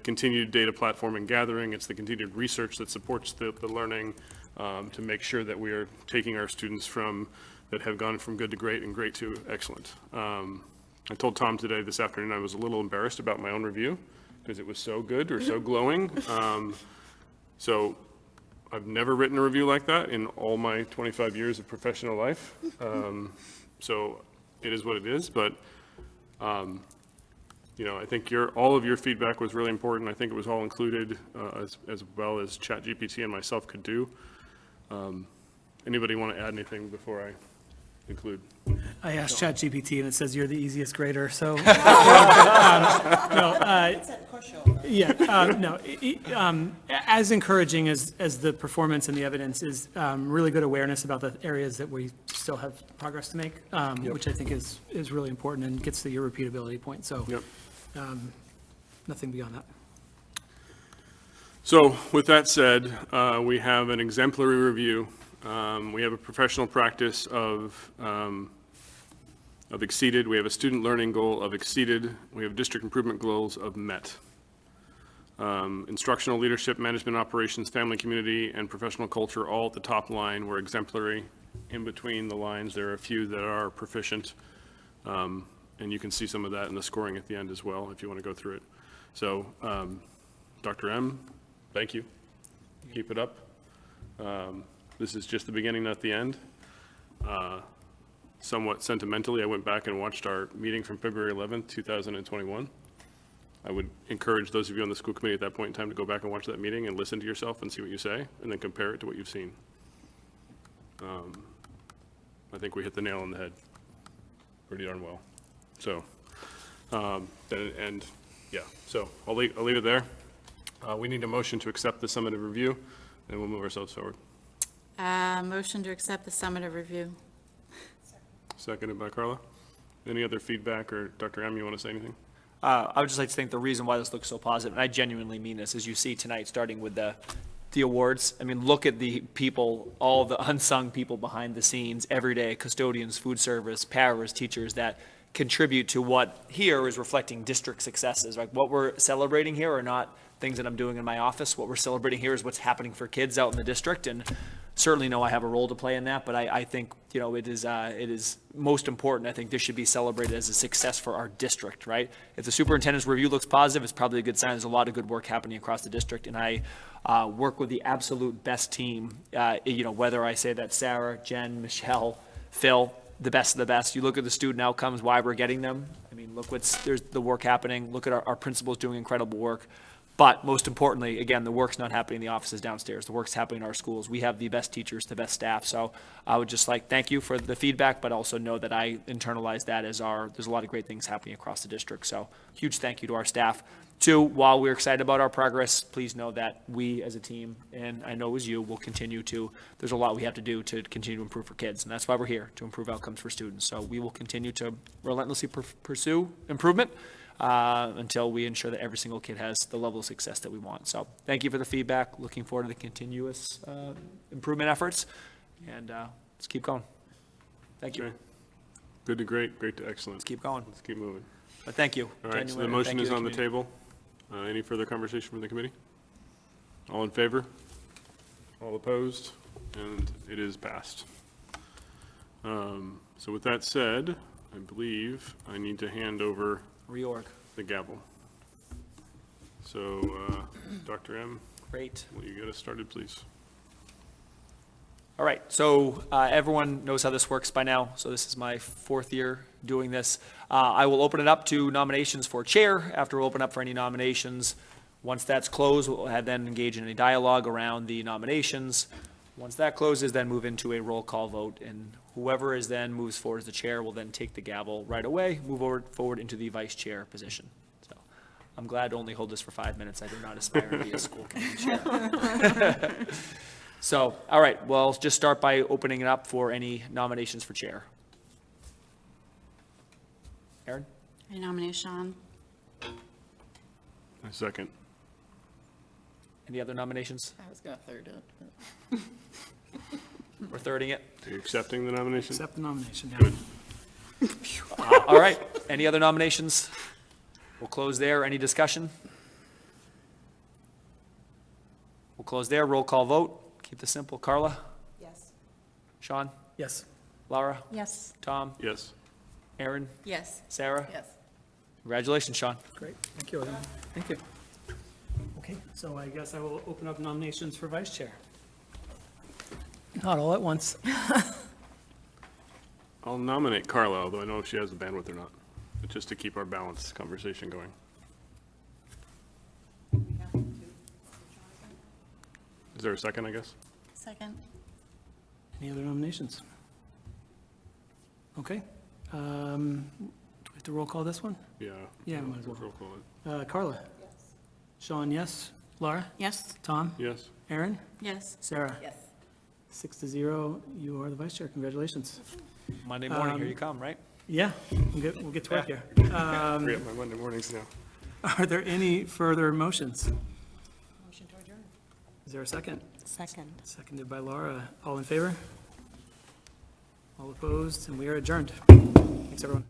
continued data platform and gathering, it's the continued research that supports the learning to make sure that we are taking our students that have gone from good to great and great to excellent. I told Tom this afternoon, I was a little embarrassed about my own review because it was so good or so glowing. So I've never written a review like that in all my 25 years of professional life. So it is what it is, but, I think all of your feedback was really important. I think it was all included as well as ChatGPT and myself could do. Anybody want to add anything before I conclude? I asked ChatGPT and it says you're the easiest grader, so. No, as encouraging as the performance and the evidence is, really good awareness about the areas that we still have progress to make, which I think is really important and gets to your repeatability point, so. Nothing beyond that. So with that said, we have an exemplary review. We have a professional practice of exceeded. We have a student learning goal of exceeded. We have district improvement goals of met. Instructional leadership, management operations, family, community, and professional culture, all at the top line, were exemplary. In between the lines, there are a few that are proficient. And you can see some of that in the scoring at the end as well, if you want to go through it. So, Dr. M, thank you. Keep it up. This is just the beginning, not the end. Somewhat sentimentally, I went back and watched our meeting from February 11th, 2021. I would encourage those of you on the school committee at that point in time to go back and watch that meeting and listen to yourself and see what you say, and then compare it to what you've seen. I think we hit the nail on the head pretty darn well. So, so I'll leave it there. We need a motion to accept the summative review, and we'll move ourselves forward. Motion to accept the summative review. Seconded by Carla. Any other feedback, or Dr. M, you want to say anything? I would just like to think the reason why this looks so positive, and I genuinely mean this, as you see tonight, starting with the awards. I mean, look at the people, all the unsung people behind the scenes every day, custodians, food service, paras, teachers that contribute to what here is reflecting district successes. Like what we're celebrating here are not things that I'm doing in my office. What we're celebrating here is what's happening for kids out in the district, and certainly know I have a role to play in that, but I think, you know, it is most important. I think this should be celebrated as a success for our district, right? If the superintendent's review looks positive, it's probably a good sign. There's a lot of good work happening across the district, and I work with the absolute best team, you know, whether I say that Sarah, Jen, Michelle, Phil, the best of the best. You look at the student outcomes, why we're getting them. I mean, look there's the work happening. Look at our principals doing incredible work. But most importantly, again, the work's not happening in the offices downstairs. The work's happening in our schools. We have the best teachers, the best staff. So I would just thank you for the feedback, but also know that I internalize that as there's a lot of great things happening across the district. So huge thank you to our staff. Two, while we're excited about our progress, please know that we as a team, and I know it was you, will continue there's a lot we have to do to continue to improve for kids. And that's why we're here, to improve outcomes for students. So we will continue to relentlessly pursue improvement until we ensure that every single kid has the level of success that we want. So thank you for the feedback. Looking forward to the continuous improvement efforts, and let's keep going. Thank you. Okay. Good to great, great to excellent. Let's keep going. Let's keep moving. But thank you. All right, so the Genuine, motion thank is you, on the community. table. Any further conversation from the committee? All in favor? All opposed? And it is passed. So with that said, I believe I need to hand over Reorg. the gavel. So, Dr. M. Great. Will you get us started, please? All right, so everyone knows how this works by now. So this is my 4th year doing this. I will open it up to nominations for chair. After we'll open up for any nominations, once that's closed, we'll then engage in a dialogue around the nominations. Once that closes, then move into a roll call vote, and whoever is then moves forward as the chair will then take the gavel right away, move forward into the vice chair position. So I'm glad to only hold this for 5 minutes. I do not aspire to be a school committee chair. So, all right, well, just start by opening it up for any nominations for chair. Aaron? I nominate Sean. A second. Any other nominations? I was going to third it. We're thirding it. Are you accepting the nomination? Accept the nomination, yeah. Good. All right, any other nominations? We'll close there. Any discussion? We'll close there. Roll call vote. Keep this simple. Carla? Yes. Sean? Yes. Laura? Yes. Tom? Yes. Aaron? Yes. Sarah? Yes. Congratulations, Sean. Great, thank you. Thank you. Okay, so I guess I will open up nominations for vice chair. Not all at once. I'll nominate Carla, although I don't know if she has the bandwidth or not, but just to keep our balanced conversation going. Is there a second, I guess? Second. Any other nominations? Okay. Do I have to roll call this one? Yeah. Yeah, might as well. Roll call it. Carla? Sean, yes. Laura? Yes. Tom? Yes. Aaron? Yes. Sarah? Yes. 6-0, you are the vice chair. Congratulations. Monday morning, here you come, right? Yeah, we'll get to work here. Free up my Monday mornings now. Are there any further motions? Motion to adjourn. Is there a second? Second. Seconded by Laura. All in favor? All opposed? And we are adjourned. Thanks, everyone.